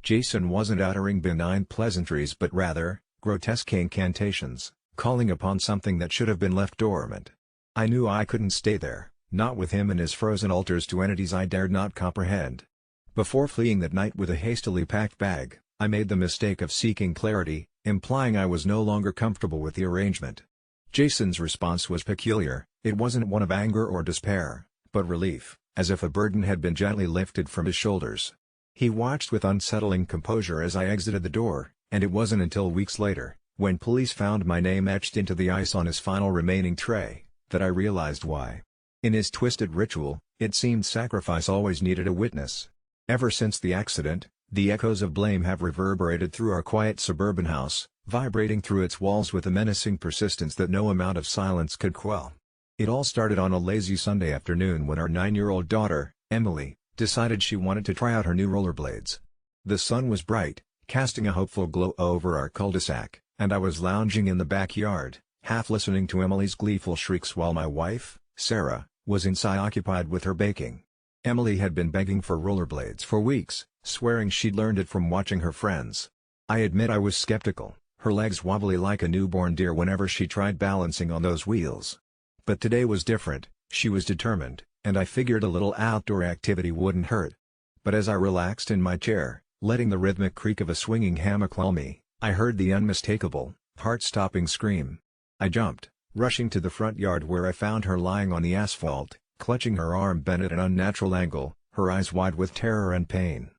Jason wasn't uttering benign pleasantries but rather, grotesque incantations, calling upon something that should have been left dormant. I knew I couldn't stay there, Not with him and his frozen altars to entities I dared not comprehend. Before fleeing that night with a hastily packed bag, I made the mistake of seeking clarity, implying I was no longer comfortable with the arrangement. Jason's response was peculiar. It wasn't one of anger or despair, but relief, as if a burden had been gently lifted from his shoulders. He watched with unsettling composure as I exited the door, and it wasn't until weeks later, when police found my name etched into the ice on his final remaining tray, that I realized why. In his twisted ritual, it seemed sacrifice always needed a witness. Ever since the accident, the echoes of blame have reverberated through our quiet suburban house, vibrating through its walls with a menacing persistence that no amount of silence could quell. It all started on a lazy Sunday afternoon when our 9-year-old daughter, Emily, decided she wanted to try out her new rollerblades. The sun was bright, casting a hopeful glow over our cul-de-sac, and I was lounging in the backyard, half listening to Emily's gleeful shrieks while my wife, Sarah, was inside occupied with her baking. Emily had been begging for rollerblades for weeks, swearing she'd learned it from watching her friends. I admit I was skeptical, her legs wobbly like a newborn deer whenever she tried balancing on those wheels. But today was different, she was determined, and I figured a little outdoor activity wouldn't hurt. But as I relaxed in my chair, letting the rhythmic creak of a swinging hammock lull me, I heard the unmistakable, heart-stopping scream. I jumped, rushing to the front yard where I found her lying on the asphalt, clutching her arm bent at an unnatural angle, her eyes wide with terror and pain.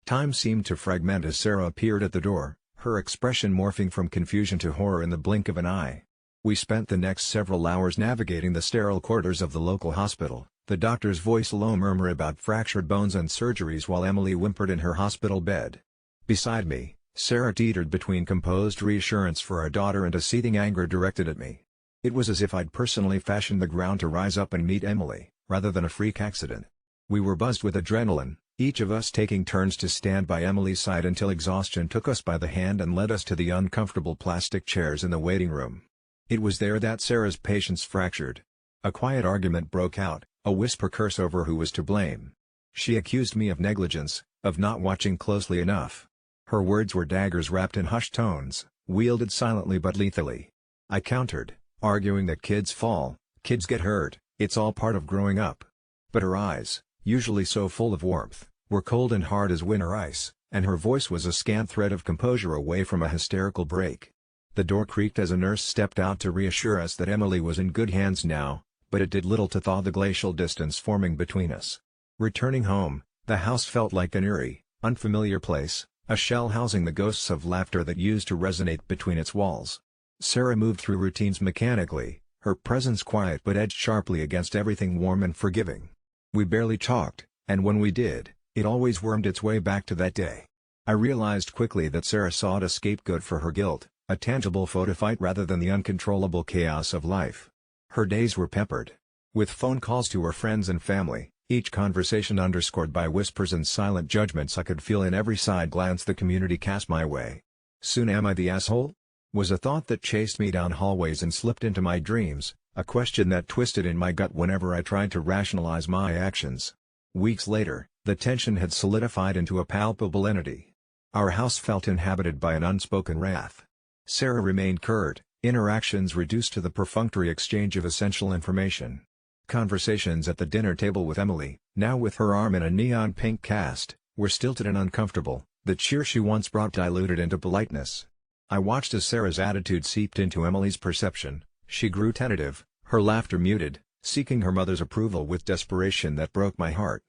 Time seemed to fragment as Sarah appeared at the door, her expression morphing from confusion to horror in the blink of an eye. We spent the next several hours navigating the sterile corridors of the local hospital, the doctor's voice low murmur about fractured bones and surgeries while Emily whimpered in her hospital bed. Beside me, Sarah teetered between composed reassurance for our daughter and a seething anger directed at me. It was as if I'd personally fashioned the ground to rise up and meet Emily, rather than a freak accident. We were buzzed with adrenaline, each of us taking turns to stand by Emily's side until exhaustion took us by the hand and led us to the uncomfortable plastic chairs in the waiting room. It was there that Sarah's patience fractured. A quiet argument broke out, a whisper curse over who was to blame. She accused me of negligence, of not watching closely enough. Her words were daggers wrapped in hushed tones, wielded silently but lethally. I countered, arguing that kids fall, kids get hurt, it's all part of growing up. But her eyes, usually so full of warmth, were cold and hard as winter ice, and her voice was a scant thread of composure away from a hysterical break. The door creaked as a nurse stepped out to reassure us that Emily was in good hands now, but it did little to thaw the glacial distance forming between us. Returning home, the house felt like an eerie, unfamiliar place, a shell housing the ghosts of laughter that used to resonate between its walls. Sarah moved through routines mechanically, her presence quiet but edged sharply against everything warm and forgiving. We barely talked, and when we did, it always wormed its way back to that day. I realized quickly that Sarah sought a scapegoat for her guilt, a tangible foe to fight rather than the uncontrollable chaos of life. Her days were peppered with phone calls to her friends and family, each conversation underscored by whispers and silent judgments I could feel in every side glance the community cast my way. Soon am I the asshole? Was a thought that chased me down hallways and slipped into my dreams, a question that twisted in my gut whenever I tried to rationalize my actions. Weeks later, the tension had solidified into a palpable entity. Our house felt inhabited by an unspoken wrath. Sarah remained curt, interactions reduced to the perfunctory exchange of essential information. Conversations at the dinner table with Emily, now with her arm in a neon pink cast, were stilted and uncomfortable, the cheer she once brought diluted into politeness. I watched as Sarah's attitude seeped into Emily's perception. She grew tentative, her laughter muted, seeking her mother's approval with desperation that broke my heart.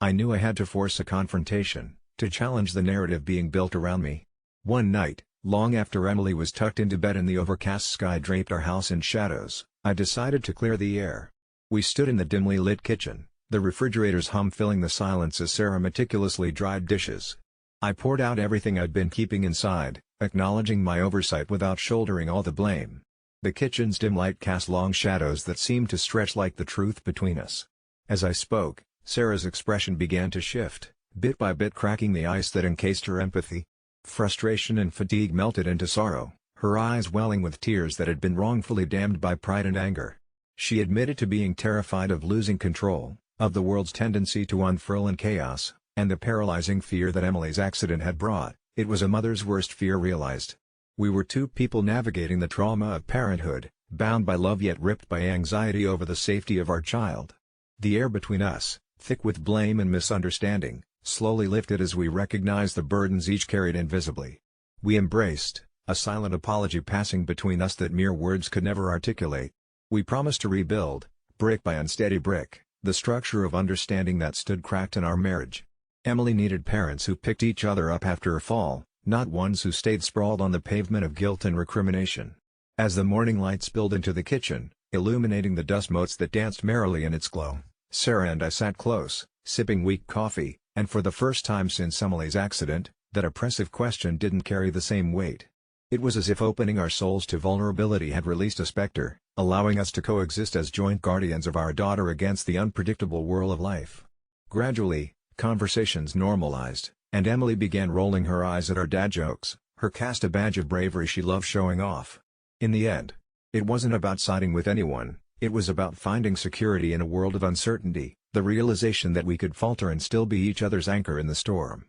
I knew I had to force a confrontation, to challenge the narrative being built around me. One night, long after Emily was tucked into bed and the overcast sky draped our house in shadows, I decided to clear the air. We stood in the dimly lit kitchen, the refrigerator's hum filling the silence as Sarah meticulously dried dishes. I poured out everything I'd been keeping inside, acknowledging my oversight without shouldering all the blame. The kitchen's dim light cast long shadows that seemed to stretch like the truth between us. As I spoke, Sarah's expression began to shift, bit by bit cracking the ice that encased her empathy. Frustration and fatigue melted into sorrow, her eyes welling with tears that had been wrongfully dammed by pride and anger. She admitted to being terrified of losing control, of the world's tendency to unfurl in chaos, and the paralyzing fear that Emily's accident had brought. It was a mother's worst fear realized. We were two people navigating the trauma of parenthood, bound by love yet ripped by anxiety over the safety of our child. The air between us, thick with blame and misunderstanding, slowly lifted as we recognized the burdens each carried invisibly. We embraced, a silent apology passing between us that mere words could never articulate. We promised to rebuild, brick by unsteady brick, the structure of understanding that stood cracked in our marriage. Emily needed parents who picked each other up after a fall, not ones who stayed sprawled on the pavement of guilt and recrimination. As the morning light spilled into the kitchen, illuminating the dust motes that danced merrily in its glow, Sarah and I sat close, sipping weak coffee, and for the first time since Emily's accident, that oppressive question didn't carry the same weight. It was as if opening our souls to vulnerability had released a specter, allowing us to coexist as joint guardians of our daughter against the unpredictable whirl of life. Gradually, conversations normalized, and Emily began rolling her eyes at our dad jokes, her cast a badge of bravery she loved showing off. In the end, it wasn't about siding with anyone, it was about finding security in a world of uncertainty, the realization that we could falter and still be each other's anchor in the storm.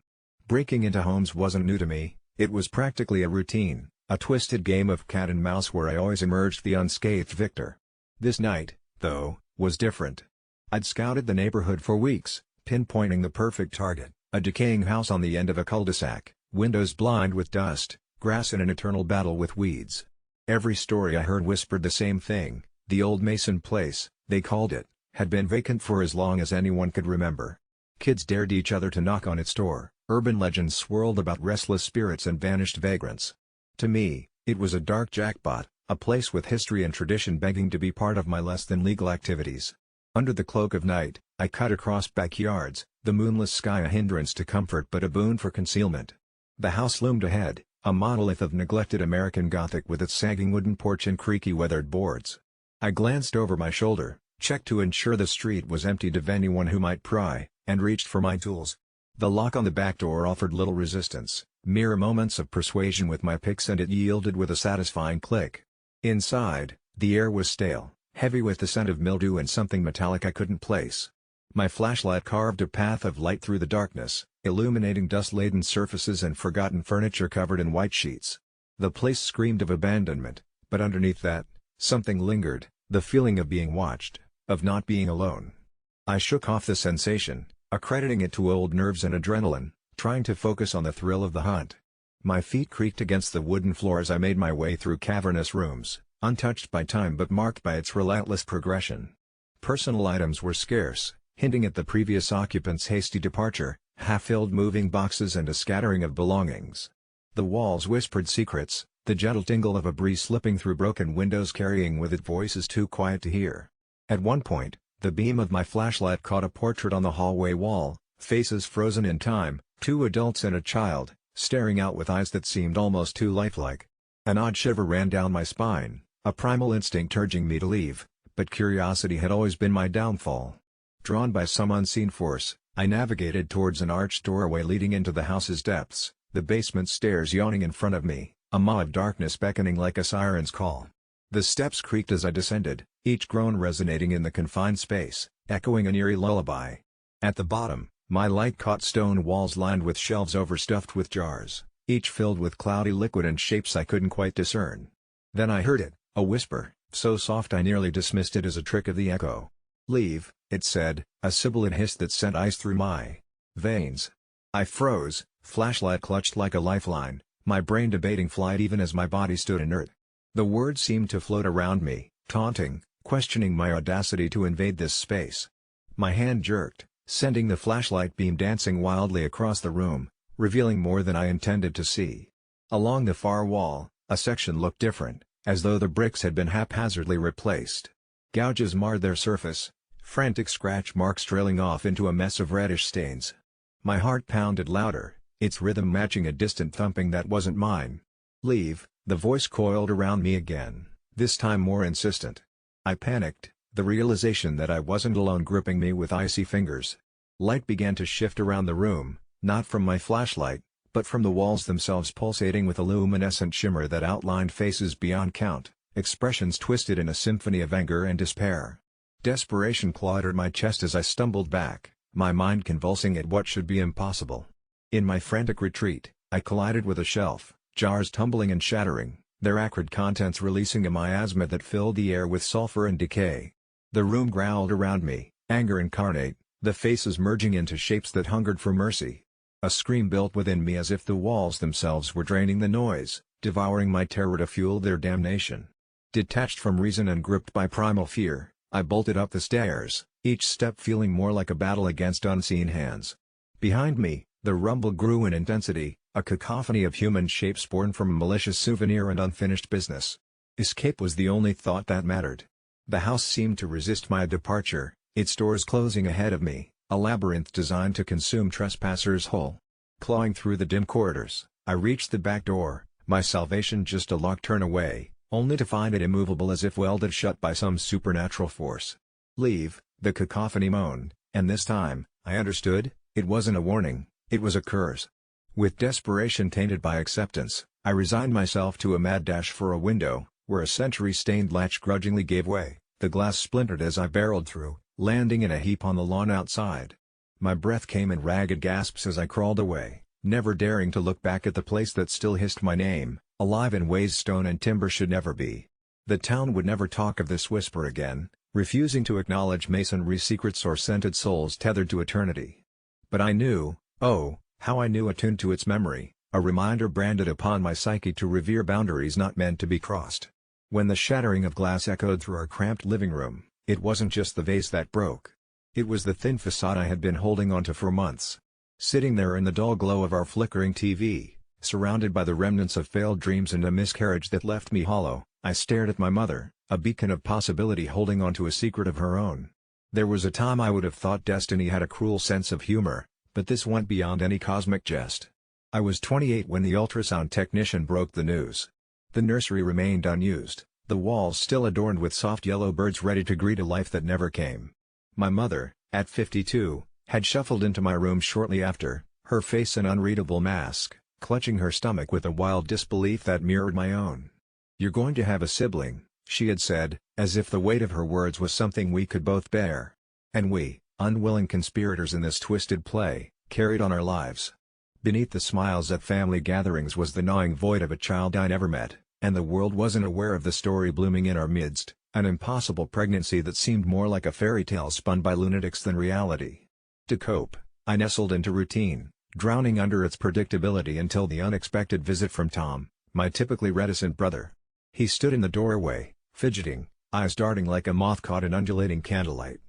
Breaking into homes wasn't new to me, it was practically a routine, a twisted game of cat and mouse where I always emerged the unscathed victor. This night, though, was different. I'd scouted the neighborhood for weeks, pinpointing the perfect target, a decaying house on the end of a cul-de-sac, windows blind with dust, grass in an eternal battle with weeds. Every story I heard whispered the same thing: the old Mason place, they called it, had been vacant for as long as anyone could remember. Kids dared each other to knock on its door, urban legends swirled about restless spirits and vanished vagrants. To me, it was a dark jackpot, a place with history and tradition begging to be part of my less-than-legal activities. Under the cloak of night, I cut across backyards, the moonless sky a hindrance to comfort but a boon for concealment. The house loomed ahead, a monolith of neglected American Gothic with its sagging wooden porch and creaky weathered boards. I glanced over my shoulder, checked to ensure the street was emptied of anyone who might pry, and reached for my tools. The lock on the back door offered little resistance, mere moments of persuasion with my picks and it yielded with a satisfying click. Inside, the air was stale, heavy with the scent of mildew and something metallic I couldn't place. My flashlight carved a path of light through the darkness, illuminating dust-laden surfaces and forgotten furniture covered in white sheets. The place screamed of abandonment, but underneath that, something lingered, the feeling of being watched, of not being alone. I shook off the sensation, accrediting it to old nerves and adrenaline, trying to focus on the thrill of the hunt. My feet creaked against the wooden floor as I made my way through cavernous rooms, untouched by time but marked by its relentless progression. Personal items were scarce, hinting at the previous occupant's hasty departure, half-filled moving boxes and a scattering of belongings. The walls whispered secrets, the gentle tingle of a breeze slipping through broken windows carrying with it voices too quiet to hear. At one point, the beam of my flashlight caught a portrait on the hallway wall, faces frozen in time, two adults and a child, staring out with eyes that seemed almost too lifelike. An odd shiver ran down my spine, a primal instinct urging me to leave, but curiosity had always been my downfall. Drawn by some unseen force, I navigated towards an arched doorway leading into the house's depths, the basement stairs yawning in front of me, a maw of darkness beckoning like a siren's call. The steps creaked as I descended, each groan resonating in the confined space, echoing an eerie lullaby. At the bottom, my light caught stone walls lined with shelves overstuffed with jars, each filled with cloudy liquid and shapes I couldn't quite discern. Then I heard it, a whisper, so soft I nearly dismissed it as a trick of the echo. "Leave," it said, a sibilant hiss that sent ice through my veins. I froze, flashlight clutched like a lifeline, my brain debating flight even as my body stood inert. The words seemed to float around me, taunting, questioning my audacity to invade this space. My hand jerked, sending the flashlight beam dancing wildly across the room, revealing more than I intended to see. Along the far wall, a section looked different, as though the bricks had been haphazardly replaced. Gouges marred their surface, frantic scratch marks trailing off into a mess of reddish stains. My heart pounded louder, its rhythm matching a distant thumping that wasn't mine. "Leave," the voice coiled around me again, this time more insistent. I panicked, the realization that I wasn't alone gripping me with icy fingers. Light began to shift around the room, not from my flashlight, but from the walls themselves pulsating with a luminescent shimmer that outlined faces beyond count, expressions twisted in a symphony of anger and despair. Desperation clawed at my chest as I stumbled back, my mind convulsing at what should be impossible. In my frantic retreat, I collided with a shelf, jars tumbling and shattering, their acrid contents releasing a miasma that filled the air with sulfur and decay. The room growled around me, Anger incarnate, the faces merging into shapes that hungered for mercy. A scream built within me as if the walls themselves were draining the noise, devouring my terror to fuel their damnation. Detached from reason and gripped by primal fear, I bolted up the stairs, each step feeling more like a battle against unseen hands. Behind me, the rumble grew in intensity, a cacophony of human shapes born from a malicious souvenir and unfinished business. Escape was the only thought that mattered. The house seemed to resist my departure, its doors closing ahead of me, a labyrinth designed to consume trespassers whole. Clawing through the dim corridors, I reached the back door, my salvation just a lock turn away, only to find it immovable as if welded shut by some supernatural force. "Leave," the cacophony moaned, and this time, I understood, it wasn't a warning, it was a curse. With desperation tainted by acceptance, I resigned myself to a mad dash for a window, where a century-stained latch grudgingly gave way, the glass splintered as I barreled through, landing in a heap on the lawn outside. My breath came in ragged gasps as I crawled away, never daring to look back at the place that still hissed my name, alive in ways stone and timber should never be. The town would never talk of this whisper again, refusing to acknowledge masonry's secrets or scented souls tethered to eternity. But I knew, oh, how I knew, attuned to its memory, a reminder branded upon my psyche to revere boundaries not meant to be crossed. When the shattering of glass echoed through our cramped living room, it wasn't just the vase that broke. It was the thin facade I had been holding onto for months. Sitting there in the dull glow of our flickering TV, surrounded by the remnants of failed dreams and a miscarriage that left me hollow, I stared at my mother, a beacon of possibility holding onto a secret of her own. There was a time I would have thought destiny had a cruel sense of humor, but this went beyond any cosmic jest. I was 28 when the ultrasound technician broke the news. The nursery remained unused, the walls still adorned with soft yellow birds ready to greet a life that never came. My mother, at 52, had shuffled into my room shortly after, her face an unreadable mask, clutching her stomach with a wild disbelief that mirrored my own. "You're going to have a sibling," she had said, as if the weight of her words was something we could both bear. And we, unwilling conspirators in this twisted play, carried on our lives. Beneath the smiles at family gatherings was the gnawing void of a child I never met, and the world wasn't aware of the story blooming in our midst, an impossible pregnancy that seemed more like a fairy tale spun by lunatics than reality. To cope, I nestled into routine, drowning under its predictability until the unexpected visit from Tom, my typically reticent brother. He stood in the doorway, fidgeting, eyes darting like a moth caught in undulating candlelight.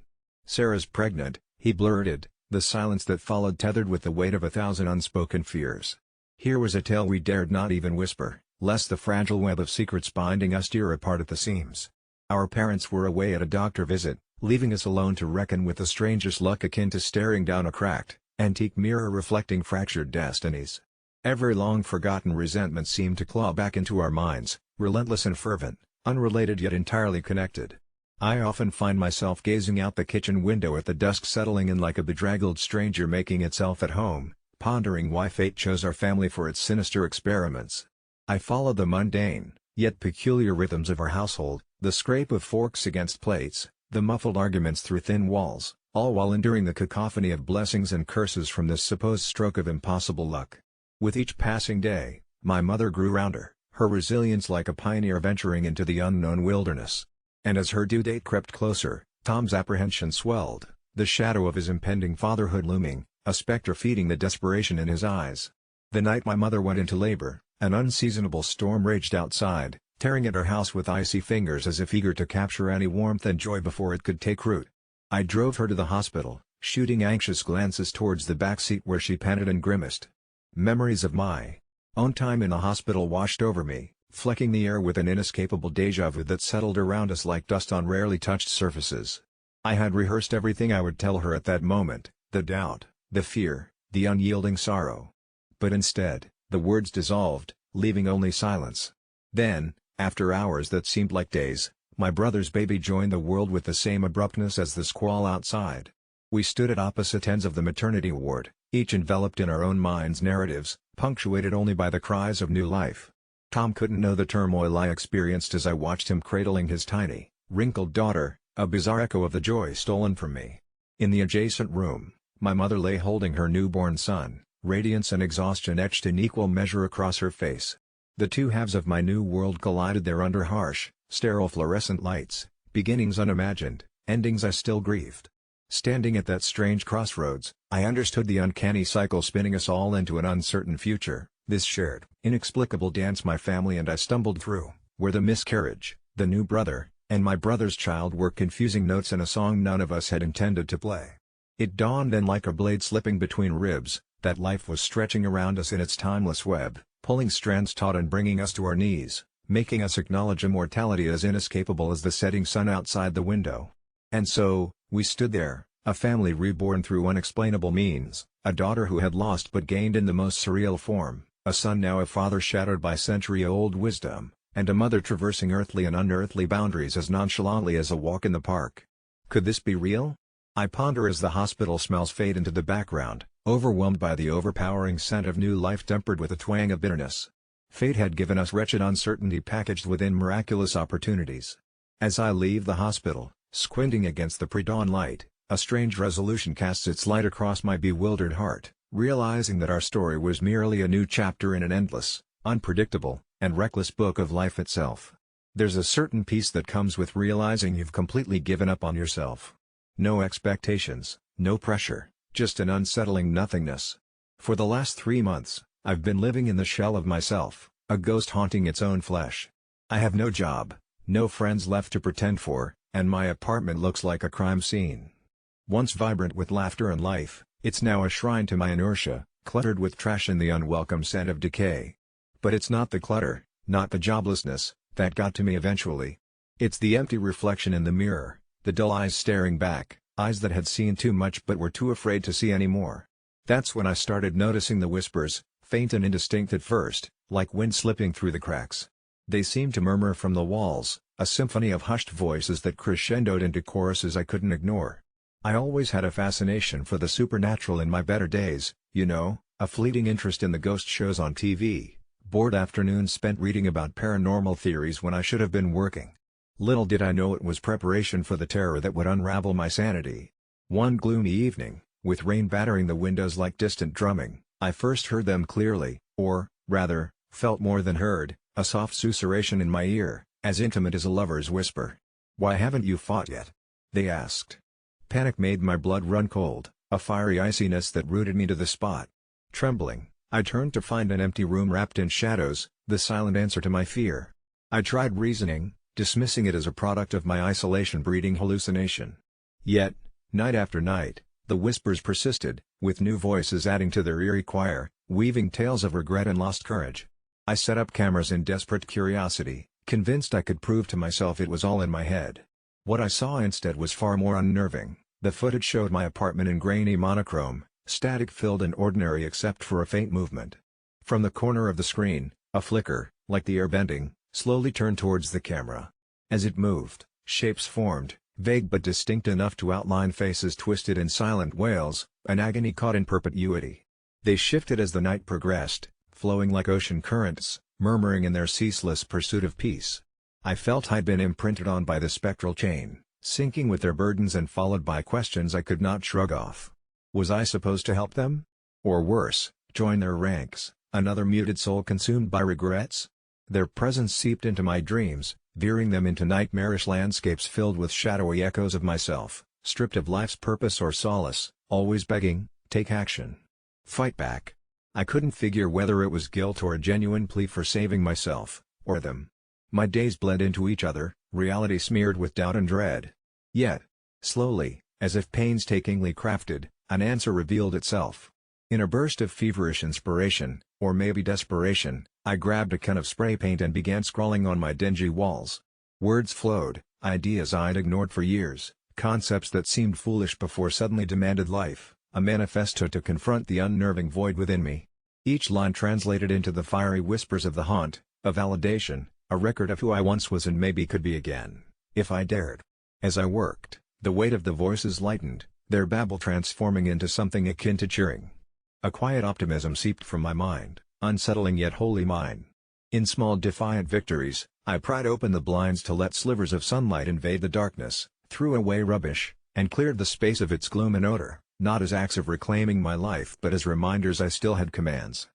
"Sarah's pregnant," he blurted, the silence that followed tethered with the weight of 1,000 unspoken fears. Here was a tale we dared not even whisper, lest the fragile web of secrets binding us tear apart at the seams. Our parents were away at a doctor visit, leaving us alone to reckon with the strangest luck akin to staring down a cracked, antique mirror reflecting fractured destinies. Every long-forgotten resentment seemed to claw back into our minds, relentless and fervent, unrelated yet entirely connected. I often find myself gazing out the kitchen window at the dusk settling in like a bedraggled stranger making itself at home, pondering why fate chose our family for its sinister experiments. I follow the mundane, yet peculiar rhythms of our household, the scrape of forks against plates, the muffled arguments through thin walls, all while enduring the cacophony of blessings and curses from this supposed stroke of impossible luck. With each passing day, my mother grew rounder, her resilience like a pioneer venturing into the unknown wilderness. And as her due date crept closer, Tom's apprehension swelled, the shadow of his impending fatherhood looming, a specter feeding the desperation in his eyes. The night my mother went into labor, an unseasonable storm raged outside, tearing at her house with icy fingers as if eager to capture any warmth and joy before it could take root. I drove her to the hospital, shooting anxious glances towards the back seat where she panted and grimaced. Memories of my own time in a hospital washed over me, flecking the air with an inescapable déjà vu that settled around us like dust on rarely touched surfaces. I had rehearsed everything I would tell her at that moment, the doubt, the fear, the unyielding sorrow. But instead, the words dissolved, leaving only silence. Then, after hours that seemed like days, my brother's baby joined the world with the same abruptness as the squall outside. We stood at opposite ends of the maternity ward, each enveloped in our own minds' narratives, punctuated only by the cries of new life. Tom couldn't know the turmoil I experienced as I watched him cradling his tiny, wrinkled daughter, a bizarre echo of the joy stolen from me. In the adjacent room, my mother lay holding her newborn son, radiance and exhaustion etched in equal measure across her face. The two halves of my new world collided there under harsh, sterile fluorescent lights, beginnings unimagined, endings I still grieved. Standing at that strange crossroads, I understood the uncanny cycle spinning us all into an uncertain future, this shared, inexplicable dance my family and I stumbled through, where the miscarriage, the new brother, and my brother's child were confusing notes in a song none of us had intended to play. It dawned then like a blade slipping between ribs, that life was stretching around us in its timeless web, pulling strands taut and bringing us to our knees, making us acknowledge immortality as inescapable as the setting sun outside the window. And so, we stood there, a family reborn through unexplainable means, a daughter who had lost but gained in the most surreal form, a son now a father shadowed by century-old wisdom, and a mother traversing earthly and unearthly boundaries as nonchalantly as a walk in the park. Could this be real? I ponder as the hospital smells fade into the background, overwhelmed by the overpowering scent of new life tempered with a twang of bitterness. Fate had given us wretched uncertainty packaged within miraculous opportunities. As I leave the hospital, squinting against the pre-dawn light, a strange resolution casts its light across my bewildered heart, realizing that our story was merely a new chapter in an endless, unpredictable, and reckless book of life itself. There's a certain peace that comes with realizing you've completely given up on yourself. No expectations, no pressure, just an unsettling nothingness. For the last 3 months, I've been living in the shell of myself, a ghost haunting its own flesh. I have no job, no friends left to pretend for, and my apartment looks like a crime scene. Once vibrant with laughter and life, it's now a shrine to my inertia, cluttered with trash and the unwelcome scent of decay. But it's not the clutter, not the joblessness, that got to me eventually. It's the empty reflection in the mirror, the dull eyes staring back, eyes that had seen too much but were too afraid to see any more. That's when I started noticing the whispers, faint and indistinct at first, like wind slipping through the cracks. They seemed to murmur from the walls, a symphony of hushed voices that crescendoed into choruses I couldn't ignore. I always had a fascination for the supernatural in my better days, you know, a fleeting interest in the ghost shows on TV, bored afternoons spent reading about paranormal theories when I should have been working. Little did I know it was preparation for the terror that would unravel my sanity. One gloomy evening, with rain battering the windows like distant drumming, I first heard them clearly, or, rather, felt more than heard, a soft susurration in my ear, as intimate as a lover's whisper. "Why haven't you fought yet?" they asked. Panic made my blood run cold, a fiery iciness that rooted me to the spot. Trembling, I turned to find an empty room wrapped in shadows, the silent answer to my fear. I tried reasoning, dismissing it as a product of my isolation breeding hallucination. Yet, night after night, the whispers persisted, with new voices adding to their eerie choir, weaving tales of regret and lost courage. I set up cameras in desperate curiosity, convinced I could prove to myself it was all in my head. What I saw instead was far more unnerving. The footage showed my apartment in grainy monochrome, static-filled and ordinary except for a faint movement. From the corner of the screen, a flicker, like the air bending, slowly turned towards the camera. As it moved, shapes formed, vague but distinct enough to outline faces twisted in silent wails, an agony caught in perpetuity. They shifted as the night progressed, flowing like ocean currents, murmuring in their ceaseless pursuit of peace. I felt I'd been imprinted on by the spectral chain, sinking with their burdens and followed by questions I could not shrug off. Was I supposed to help them? Or worse, join their ranks, another muted soul consumed by regrets? Their presence seeped into my dreams, veering them into nightmarish landscapes filled with shadowy echoes of myself, stripped of life's purpose or solace, always begging, "Take action. Fight back." I couldn't figure whether it was guilt or a genuine plea for saving myself, or them. My days bled into each other, reality smeared with doubt and dread. Yet, slowly, as if painstakingly crafted, an answer revealed itself. In a burst of feverish inspiration, or maybe desperation, I grabbed a can of spray paint and began scrawling on my dingy walls. Words flowed, ideas I'd ignored for years, concepts that seemed foolish before suddenly demanded life, a manifesto to confront the unnerving void within me. Each line translated into the fiery whispers of the haunt, a validation, a record of who I once was and maybe could be again, if I dared. As I worked, the weight of the voices lightened, their babble transforming into something akin to cheering. A quiet optimism seeped from my mind, unsettling yet wholly mine. In small defiant victories, I pried open the blinds to let slivers of sunlight invade the darkness, threw away rubbish, and cleared the space of its gloom and odor, not as acts of reclaiming my life but as reminders I still had commands.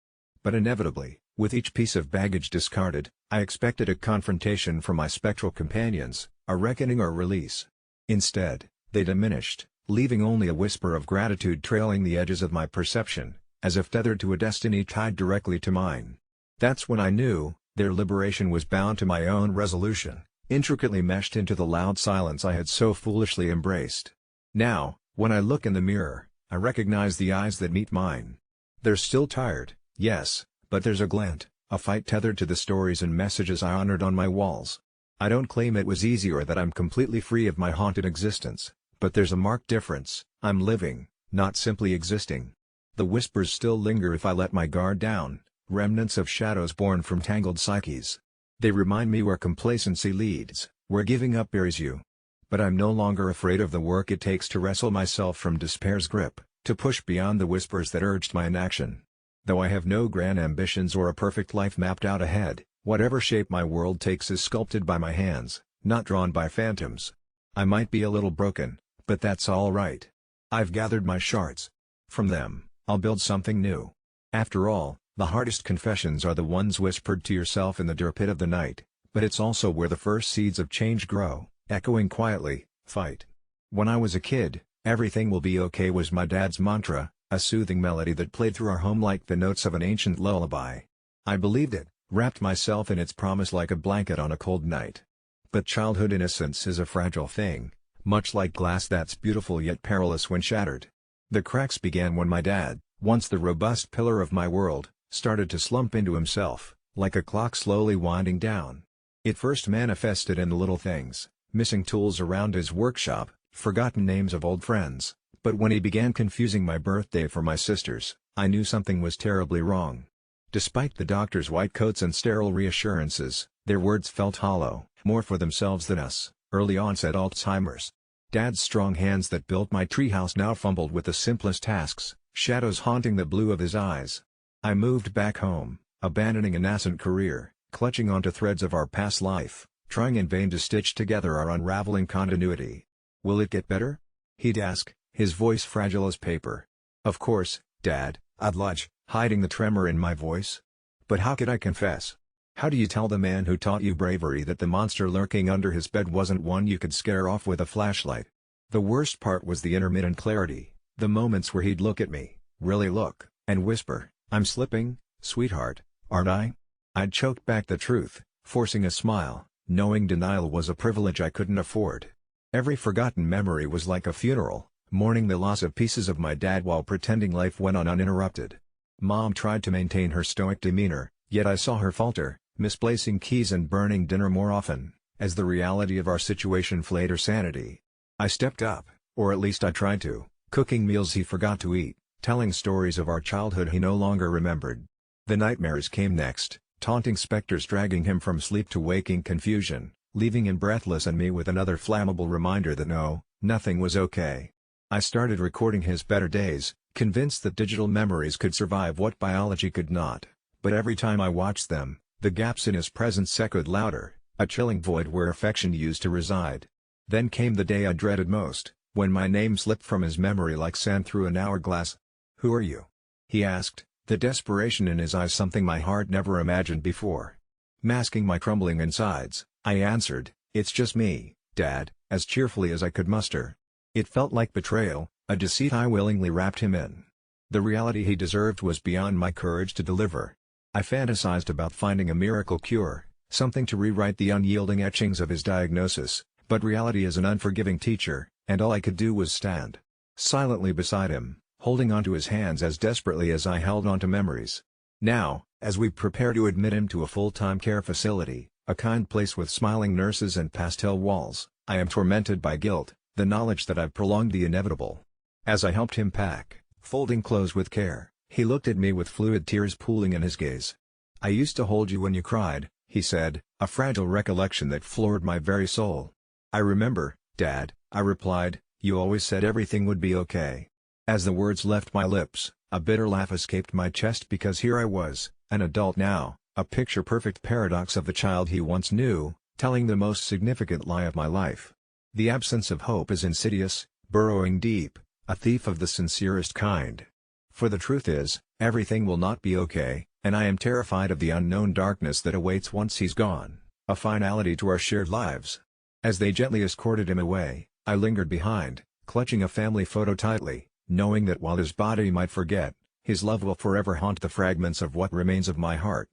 But inevitably, with each piece of baggage discarded, I expected a confrontation from my spectral companions, a reckoning or release. Instead, they diminished, leaving only a whisper of gratitude trailing the edges of my perception, as if tethered to a destiny tied directly to mine. That's when I knew, their liberation was bound to my own resolution, intricately meshed into the loud silence I had so foolishly embraced. Now, when I look in the mirror, I recognize the eyes that meet mine. They're still tired, yes, but there's a glint, a fight tethered to the stories and messages I honored on my walls. I don't claim it was easy or that I'm completely free of my haunted existence, but there's a marked difference. I'm living, not simply existing. The whispers still linger if I let my guard down, remnants of shadows born from tangled psyches. They remind me where complacency leads, where giving up buries you. But I'm no longer afraid of the work it takes to wrestle myself from despair's grip, to push beyond the whispers that urged my inaction. Though I have no grand ambitions or a perfect life mapped out ahead, whatever shape my world takes is sculpted by my hands, not drawn by phantoms. I might be a little broken, but that's all right. I've gathered my shards. From them, I'll build something new. After all, the hardest confessions are the ones whispered to yourself in the dur pit of the night, but it's also where the first seeds of change grow, echoing quietly, "Fight." When I was a kid, "Everything will be okay" was my dad's mantra, a soothing melody that played through our home like the notes of an ancient lullaby. I believed it, wrapped myself in its promise like a blanket on a cold night. But childhood innocence is a fragile thing, much like glass that's beautiful yet perilous when shattered. The cracks began when my dad, once the robust pillar of my world, started to slump into himself, like a clock slowly winding down. It first manifested in the little things, missing tools around his workshop, forgotten names of old friends, but when he began confusing my birthday for my sister's, I knew something was terribly wrong. Despite the doctor's white coats and sterile reassurances, their words felt hollow, more for themselves than us. Early onset Alzheimer's. Dad's strong hands that built my treehouse now fumbled with the simplest tasks, shadows haunting the blue of his eyes. I moved back home, abandoning a nascent career, clutching onto threads of our past life, trying in vain to stitch together our unraveling continuity. "Will it get better?" he'd ask, his voice fragile as paper. "Of course, Dad," I'd lodge, hiding the tremor in my voice. But how could I confess? How do you tell the man who taught you bravery that the monster lurking under his bed wasn't one you could scare off with a flashlight? The worst part was the intermittent clarity, the moments where he'd look at me, really look, and whisper, "I'm slipping, sweetheart, aren't I?" I'd choke back the truth, forcing a smile, knowing denial was a privilege I couldn't afford. Every forgotten memory was like a funeral, mourning the loss of pieces of my dad while pretending life went on uninterrupted. Mom tried to maintain her stoic demeanor, yet I saw her falter, misplacing keys and burning dinner more often, as the reality of our situation flayed her sanity. I stepped up, or at least I tried to, cooking meals he forgot to eat, telling stories of our childhood he no longer remembered. The nightmares came next, taunting specters dragging him from sleep to waking confusion, leaving him breathless and me with another flammable reminder that no, nothing was okay. I started recording his better days, convinced that digital memories could survive what biology could not, but every time I watched them, the gaps in his presence echoed louder, a chilling void where affection used to reside. Then came the day I dreaded most, when my name slipped from his memory like sand through an hourglass. "Who are you?" he asked, the desperation in his eyes something my heart never imagined before. Masking my crumbling insides, I answered, "It's just me, Dad," as cheerfully as I could muster. It felt like betrayal, a deceit I willingly wrapped him in. The reality he deserved was beyond my courage to deliver. I fantasized about finding a miracle cure, something to rewrite the unyielding etchings of his diagnosis, but reality is an unforgiving teacher, and all I could do was stand silently beside him, holding onto his hands as desperately as I held onto memories. Now, as we prepare to admit him to a full-time care facility, a kind place with smiling nurses and pastel walls, I am tormented by guilt, the knowledge that I've prolonged the inevitable. As I helped him pack, folding clothes with care, he looked at me with fluid tears pooling in his gaze. "I used to hold you when you cried," he said, a fragile recollection that floored my very soul. "I remember, Dad," I replied, "you always said everything would be okay." As the words left my lips, a bitter laugh escaped my chest because here I was, an adult now, a picture-perfect paradox of the child he once knew, telling the most significant lie of my life. The absence of hope is insidious, burrowing deep, a thief of the sincerest kind. For the truth is, everything will not be okay, and I am terrified of the unknown darkness that awaits once he's gone, a finality to our shared lives. As they gently escorted him away, I lingered behind, clutching a family photo tightly, knowing that while his body might forget, his love will forever haunt the fragments of what remains of my heart.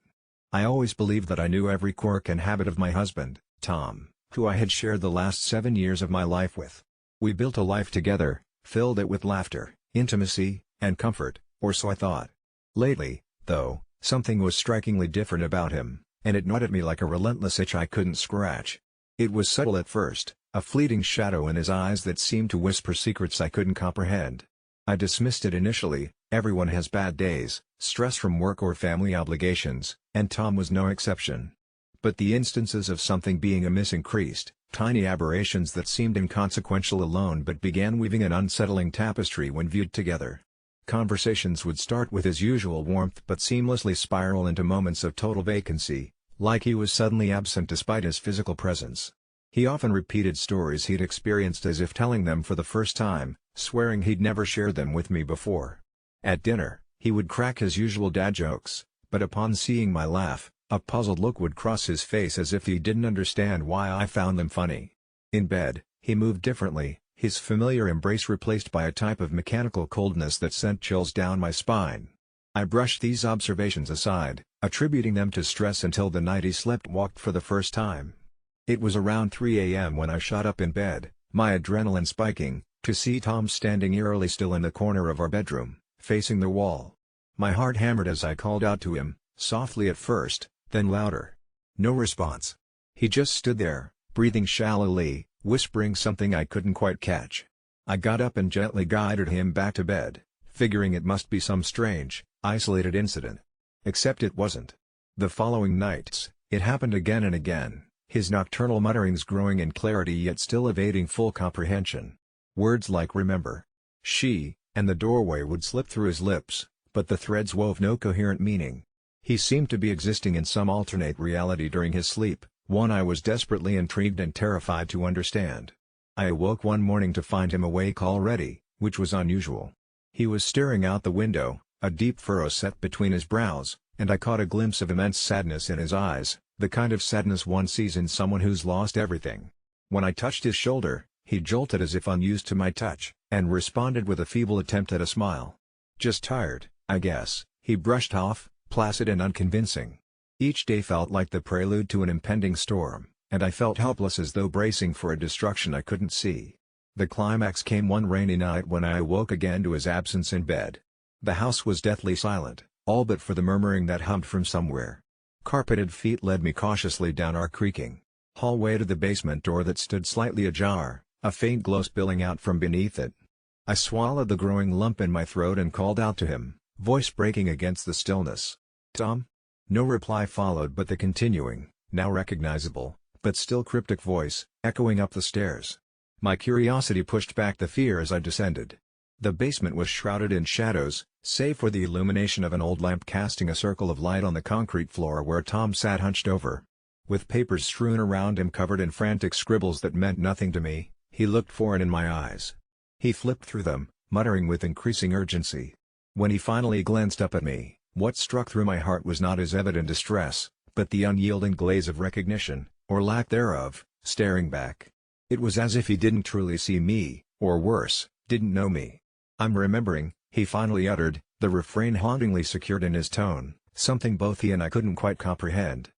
I always believed that I knew every quirk and habit of my husband, Tom, who I had shared the last 7 years of my life with. We built a life together, filled it with laughter, intimacy, and comfort, or so I thought. Lately, though, something was strikingly different about him, and it gnawed at me like a relentless itch I couldn't scratch. It was subtle at first, a fleeting shadow in his eyes that seemed to whisper secrets I couldn't comprehend. I dismissed it initially. Everyone has bad days, stress from work or family obligations, and Tom was no exception. But the instances of something being amiss increased, tiny aberrations that seemed inconsequential alone but began weaving an unsettling tapestry when viewed together. Conversations would start with his usual warmth but seamlessly spiral into moments of total vacancy, like he was suddenly absent despite his physical presence. He often repeated stories he'd experienced as if telling them for the first time, swearing he'd never shared them with me before. At dinner, he would crack his usual dad jokes, but upon seeing my laugh, a puzzled look would cross his face as if he didn't understand why I found them funny. In bed, he moved differently, his familiar embrace replaced by a type of mechanical coldness that sent chills down my spine. I brushed these observations aside, attributing them to stress until the night he slept-walked for the first time. It was around 3 a.m. when I shot up in bed, my adrenaline spiking, to see Tom standing eerily still in the corner of our bedroom, facing the wall. My heart hammered as I called out to him, softly at first, then louder. No response. He just stood there, breathing shallowly, whispering something I couldn't quite catch. I got up and gently guided him back to bed, figuring it must be some strange, isolated incident. Except it wasn't. The following nights, it happened again and again, his nocturnal mutterings growing in clarity yet still evading full comprehension. Words like remember, she, and the doorway would slip through his lips, but the threads wove no coherent meaning. He seemed to be existing in some alternate reality during his sleep, one I was desperately intrigued and terrified to understand. I awoke one morning to find him awake already, which was unusual. He was staring out the window, a deep furrow set between his brows, and I caught a glimpse of immense sadness in his eyes, the kind of sadness one sees in someone who's lost everything. When I touched his shoulder, he jolted as if unused to my touch, and responded with a feeble attempt at a smile. Just tired, I guess, he brushed off, placid and unconvincing. Each day felt like the prelude to an impending storm, and I felt helpless as though bracing for a destruction I couldn't see. The climax came one rainy night when I awoke again to his absence in bed. The house was deathly silent, all but for the murmuring that hummed from somewhere. Carpeted feet led me cautiously down our creaking hallway to the basement door that stood slightly ajar, a faint glow spilling out from beneath it. I swallowed the growing lump in my throat and called out to him, voice breaking against the stillness. Tom? No reply followed but the continuing, now recognizable, but still cryptic voice, echoing up the stairs. My curiosity pushed back the fear as I descended. The basement was shrouded in shadows, save for the illumination of an old lamp casting a circle of light on the concrete floor where Tom sat hunched over. With papers strewn around him covered in frantic scribbles that meant nothing to me, he looked foreign in my eyes. He flipped through them, muttering with increasing urgency. When he finally glanced up at me, what struck through my heart was not his evident distress, but the unyielding glaze of recognition, or lack thereof, staring back. It was as if he didn't truly see me, or worse, didn't know me. I'm remembering, he finally uttered, the refrain hauntingly secured in his tone, something both he and I couldn't quite comprehend.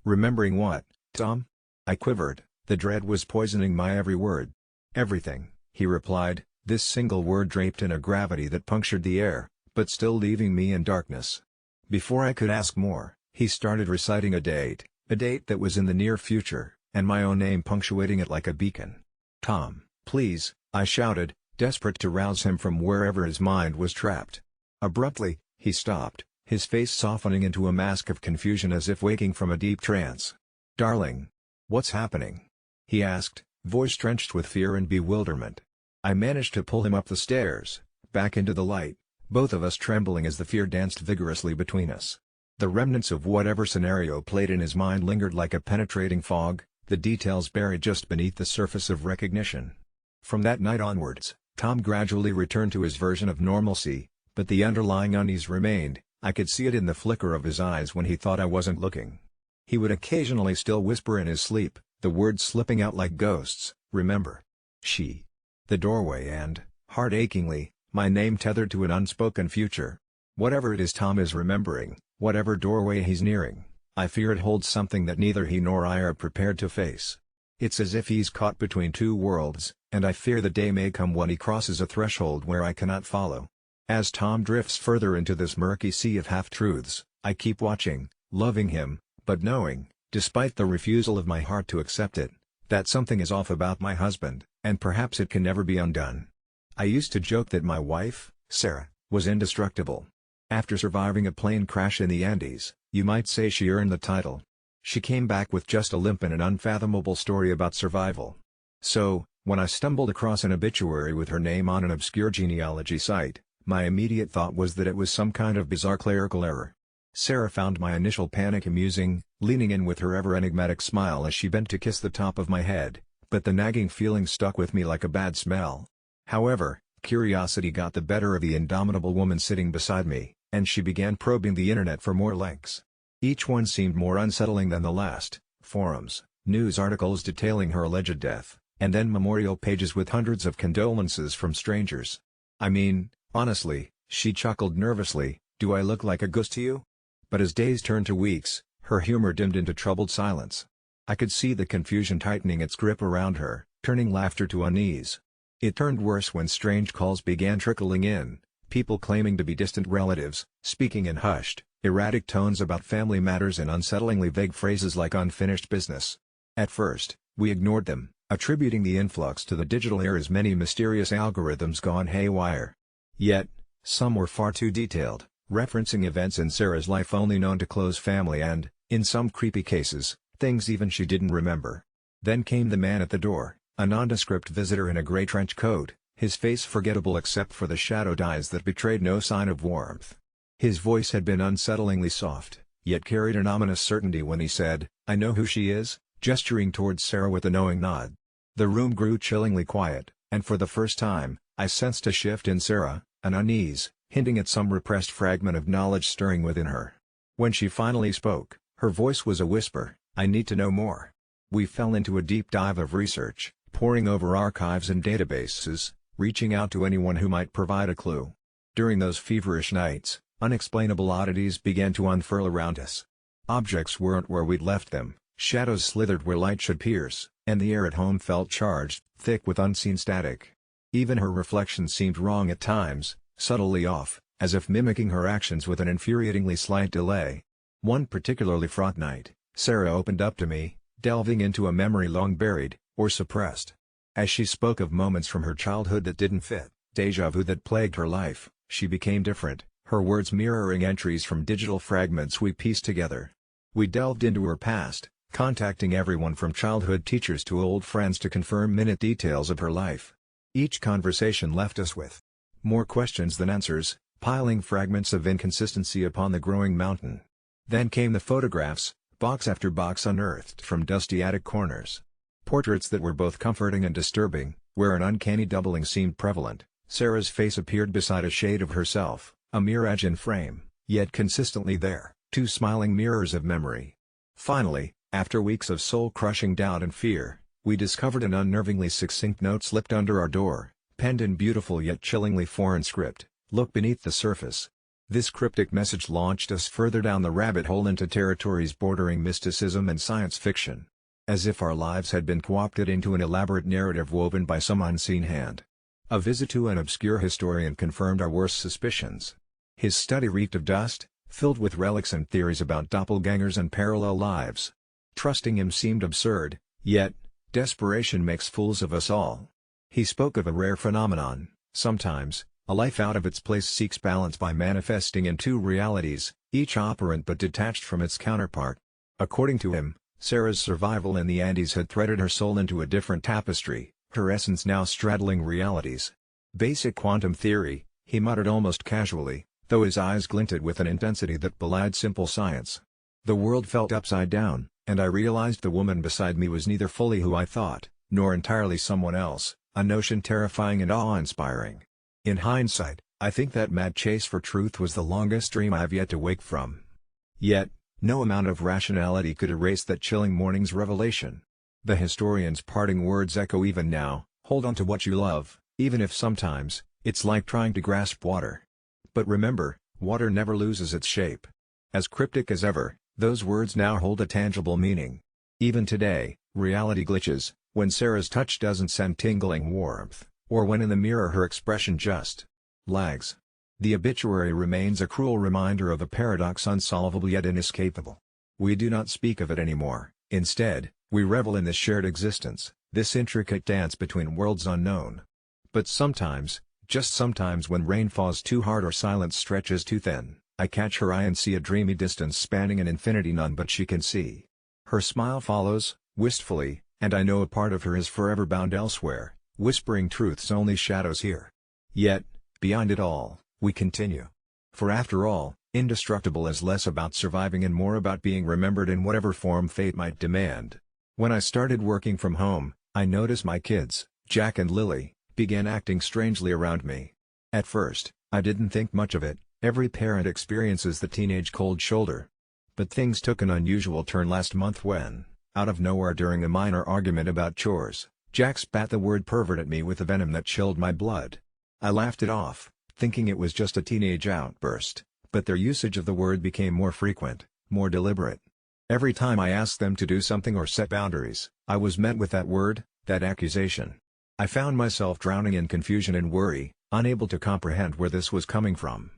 Remembering what, Tom? I quivered, the dread was poisoning my every word. Everything, he replied, this single word draped in a gravity that punctured the air, but still leaving me in darkness. Before I could ask more, he started reciting a date that was in the near future, and my own name punctuating it like a beacon. Tom, please, I shouted, desperate to rouse him from wherever his mind was trapped. Abruptly, he stopped, his face softening into a mask of confusion as if waking from a deep trance. Darling. What's happening? He asked, voice drenched with fear and bewilderment. I managed to pull him up the stairs, back into the light, both of us trembling as the fear danced vigorously between us. The remnants of whatever scenario played in his mind lingered like a penetrating fog, the details buried just beneath the surface of recognition. From that night onwards, Tom gradually returned to his version of normalcy, but the underlying unease remained. I could see it in the flicker of his eyes when he thought I wasn't looking. He would occasionally still whisper in his sleep, the words slipping out like ghosts, remember. She. the doorway and, heart-achingly, my name tethered to an unspoken future. Whatever it is Tom is remembering, whatever doorway he's nearing, I fear it holds something that neither he nor I are prepared to face. It's as if he's caught between two worlds, and I fear the day may come when he crosses a threshold where I cannot follow. As Tom drifts further into this murky sea of half-truths, I keep watching, loving him, but knowing, despite the refusal of my heart to accept it, that something is off about my husband, and perhaps it can never be undone. I used to joke that my wife, Sarah, was indestructible. After surviving a plane crash in the Andes, you might say she earned the title. She came back with just a limp and an unfathomable story about survival. So, when I stumbled across an obituary with her name on an obscure genealogy site, my immediate thought was that it was some kind of bizarre clerical error. Sarah found my initial panic amusing, leaning in with her ever-enigmatic smile as she bent to kiss the top of my head, but the nagging feeling stuck with me like a bad smell. However, curiosity got the better of the indomitable woman sitting beside me, and she began probing the internet for more links. Each one seemed more unsettling than the last: forums, news articles detailing her alleged death, and then memorial pages with hundreds of condolences from strangers. I mean, honestly, she chuckled nervously, "Do I look like a ghost to you?" But as days turned to weeks, her humor dimmed into troubled silence. I could see the confusion tightening its grip around her, turning laughter to unease. It turned worse when strange calls began trickling in, people claiming to be distant relatives, speaking in hushed, erratic tones about family matters and unsettlingly vague phrases like unfinished business. At first, we ignored them, attributing the influx to the digital era's many mysterious algorithms gone haywire. Yet, some were far too detailed, referencing events in Sarah's life only known to close family and, in some creepy cases, things even she didn't remember. Then came the man at the door, a nondescript visitor in a gray trench coat, his face forgettable except for the shadowed eyes that betrayed no sign of warmth. His voice had been unsettlingly soft, yet carried an ominous certainty when he said, "I know who she is," gesturing towards Sarah with a knowing nod. The room grew chillingly quiet, and for the first time, I sensed a shift in Sarah, an unease, hinting at some repressed fragment of knowledge stirring within her. When she finally spoke, her voice was a whisper, "I need to know more." We fell into a deep dive of research, poring over archives and databases, reaching out to anyone who might provide a clue. During those feverish nights, unexplainable oddities began to unfurl around us. Objects weren't where we'd left them, shadows slithered where light should pierce, and the air at home felt charged, thick with unseen static. Even her reflection seemed wrong at times, subtly off, as if mimicking her actions with an infuriatingly slight delay. One particularly fraught night, Sarah opened up to me, delving into a memory long buried, or suppressed. As she spoke of moments from her childhood that didn't fit, déjà vu that plagued her life, she became different, her words mirroring entries from digital fragments we pieced together. We delved into her past, contacting everyone from childhood teachers to old friends to confirm minute details of her life. Each conversation left us with more questions than answers, piling fragments of inconsistency upon the growing mountain. Then came the photographs, box after box unearthed from dusty attic corners. Portraits that were both comforting and disturbing, where an uncanny doubling seemed prevalent. Sarah's face appeared beside a shade of herself, a mere edge in frame, yet consistently there, two smiling mirrors of memory. Finally, after weeks of soul-crushing doubt and fear, we discovered an unnervingly succinct note slipped under our door, penned in beautiful yet chillingly foreign script. "Look beneath the surface." This cryptic message launched us further down the rabbit hole into territories bordering mysticism and science fiction. As if our lives had been co-opted into an elaborate narrative woven by some unseen hand. A visit to an obscure historian confirmed our worst suspicions. His study reeked of dust, filled with relics and theories about doppelgangers and parallel lives. Trusting him seemed absurd, yet, desperation makes fools of us all. He spoke of a rare phenomenon: sometimes, a life out of its place seeks balance by manifesting in two realities, each operant but detached from its counterpart. According to him, Sarah's survival in the Andes had threaded her soul into a different tapestry, her essence now straddling realities. "Basic quantum theory," he muttered almost casually, though his eyes glinted with an intensity that belied simple science. The world felt upside down, and I realized the woman beside me was neither fully who I thought, nor entirely someone else, a notion terrifying and awe-inspiring. In hindsight, I think that mad chase for truth was the longest dream I have yet to wake from. Yet, no amount of rationality could erase that chilling morning's revelation. The historian's parting words echo even now, Hold on to what you love, even if sometimes, it's like trying to grasp water. But remember, water never loses its shape. As cryptic as ever, those words now hold a tangible meaning. Even today, reality glitches, when Sarah's touch doesn't send tingling warmth, or when in the mirror her expression just lags. The obituary remains a cruel reminder of a paradox unsolvable yet inescapable. We do not speak of it anymore, instead, we revel in this shared existence, this intricate dance between worlds unknown. But sometimes, just sometimes when rain falls too hard or silence stretches too thin, I catch her eye and see a dreamy distance spanning an infinity none but she can see. Her smile follows, wistfully, and I know a part of her is forever bound elsewhere, whispering truths only shadows hear. Yet, beyond it all, we continue. For after all, indestructible is less about surviving and more about being remembered in whatever form fate might demand. When I started working from home, I noticed my kids, Jack and Lily, began acting strangely around me. At first, I didn't think much of it, every parent experiences the teenage cold shoulder. But things took an unusual turn last month when, out of nowhere during a minor argument about chores, Jack spat the word pervert at me with a venom that chilled my blood. I laughed it off, thinking it was just a teenage outburst, but their usage of the word became more frequent, more deliberate. Every time I asked them to do something or set boundaries, I was met with that word, that accusation. I found myself drowning in confusion and worry, unable to comprehend where this was coming from.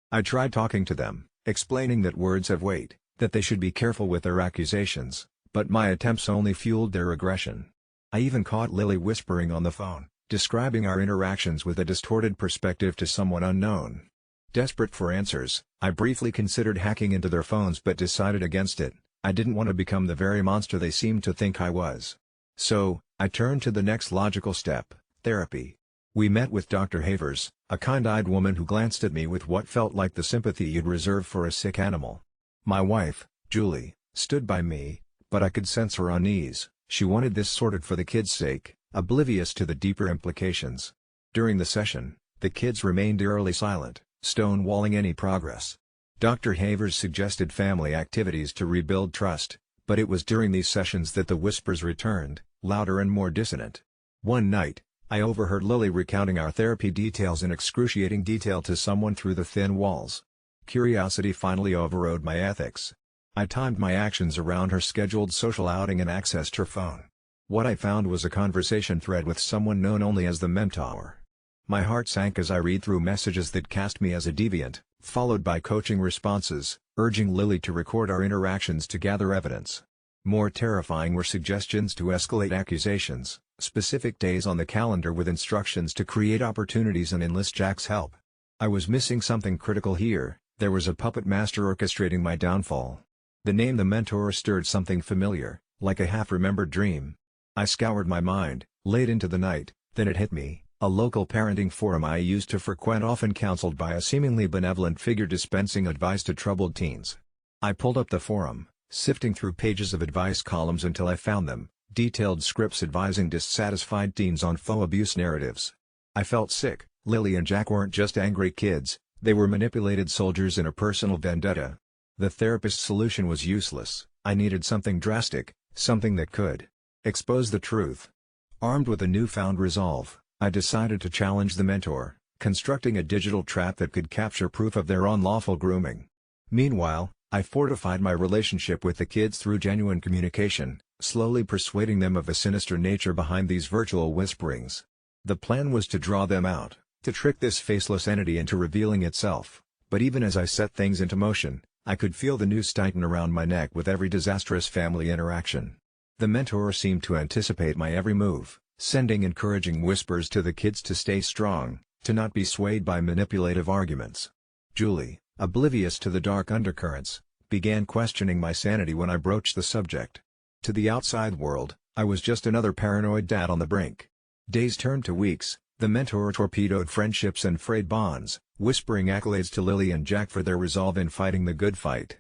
I tried talking to them, explaining that words have weight, that they should be careful with their accusations, but my attempts only fueled their aggression. I even caught Lily whispering on the phone, describing our interactions with a distorted perspective to someone unknown. Desperate for answers, I briefly considered hacking into their phones but decided against it. I didn't want to become the very monster they seemed to think I was. So, I turned to the next logical step, therapy. We met with Dr. Havers, a kind-eyed woman who glanced at me with what felt like the sympathy you'd reserve for a sick animal. My wife, Julie, stood by me, but I could sense her unease. She wanted this sorted for the kids' sake, oblivious to the deeper implications. During the session, the kids remained eerily silent, stonewalling any progress. Dr. Havers suggested family activities to rebuild trust, but it was during these sessions that the whispers returned, louder and more dissonant. One night, I overheard Lily recounting our therapy details in excruciating detail to someone through the thin walls. Curiosity finally overrode my ethics. I timed my actions around her scheduled social outing and accessed her phone. What I found was a conversation thread with someone known only as the mentor. My heart sank as I read through messages that cast me as a deviant, followed by coaching responses, urging Lily to record our interactions to gather evidence. More terrifying were suggestions to escalate accusations, specific days on the calendar with instructions to create opportunities and enlist Jack's help. I was missing something critical here. There was a puppet master orchestrating my downfall. The name the mentor stirred something familiar, like a half-remembered dream. I scoured my mind, late into the night, then it hit me. A local parenting forum I used to frequent often counseled by a seemingly benevolent figure dispensing advice to troubled teens. I pulled up the forum, sifting through pages of advice columns until I found them, detailed scripts advising dissatisfied teens on faux abuse narratives. I felt sick. Lily and Jack weren't just angry kids, they were manipulated soldiers in a personal vendetta. The therapist's solution was useless. I needed something drastic, something that could expose the truth. Armed with a newfound resolve, I decided to challenge the mentor, constructing a digital trap that could capture proof of their unlawful grooming. Meanwhile, I fortified my relationship with the kids through genuine communication, slowly persuading them of the sinister nature behind these virtual whisperings. The plan was to draw them out, to trick this faceless entity into revealing itself, but even as I set things into motion, I could feel the noose tighten around my neck with every disastrous family interaction. The mentor seemed to anticipate my every move, sending encouraging whispers to the kids to stay strong, to not be swayed by manipulative arguments. Julie, oblivious to the dark undercurrents, began questioning my sanity when I broached the subject. To the outside world, I was just another paranoid dad on the brink. Days turned to weeks, the mentor torpedoed friendships and frayed bonds, whispering accolades to Lily and Jack for their resolve in fighting the good fight.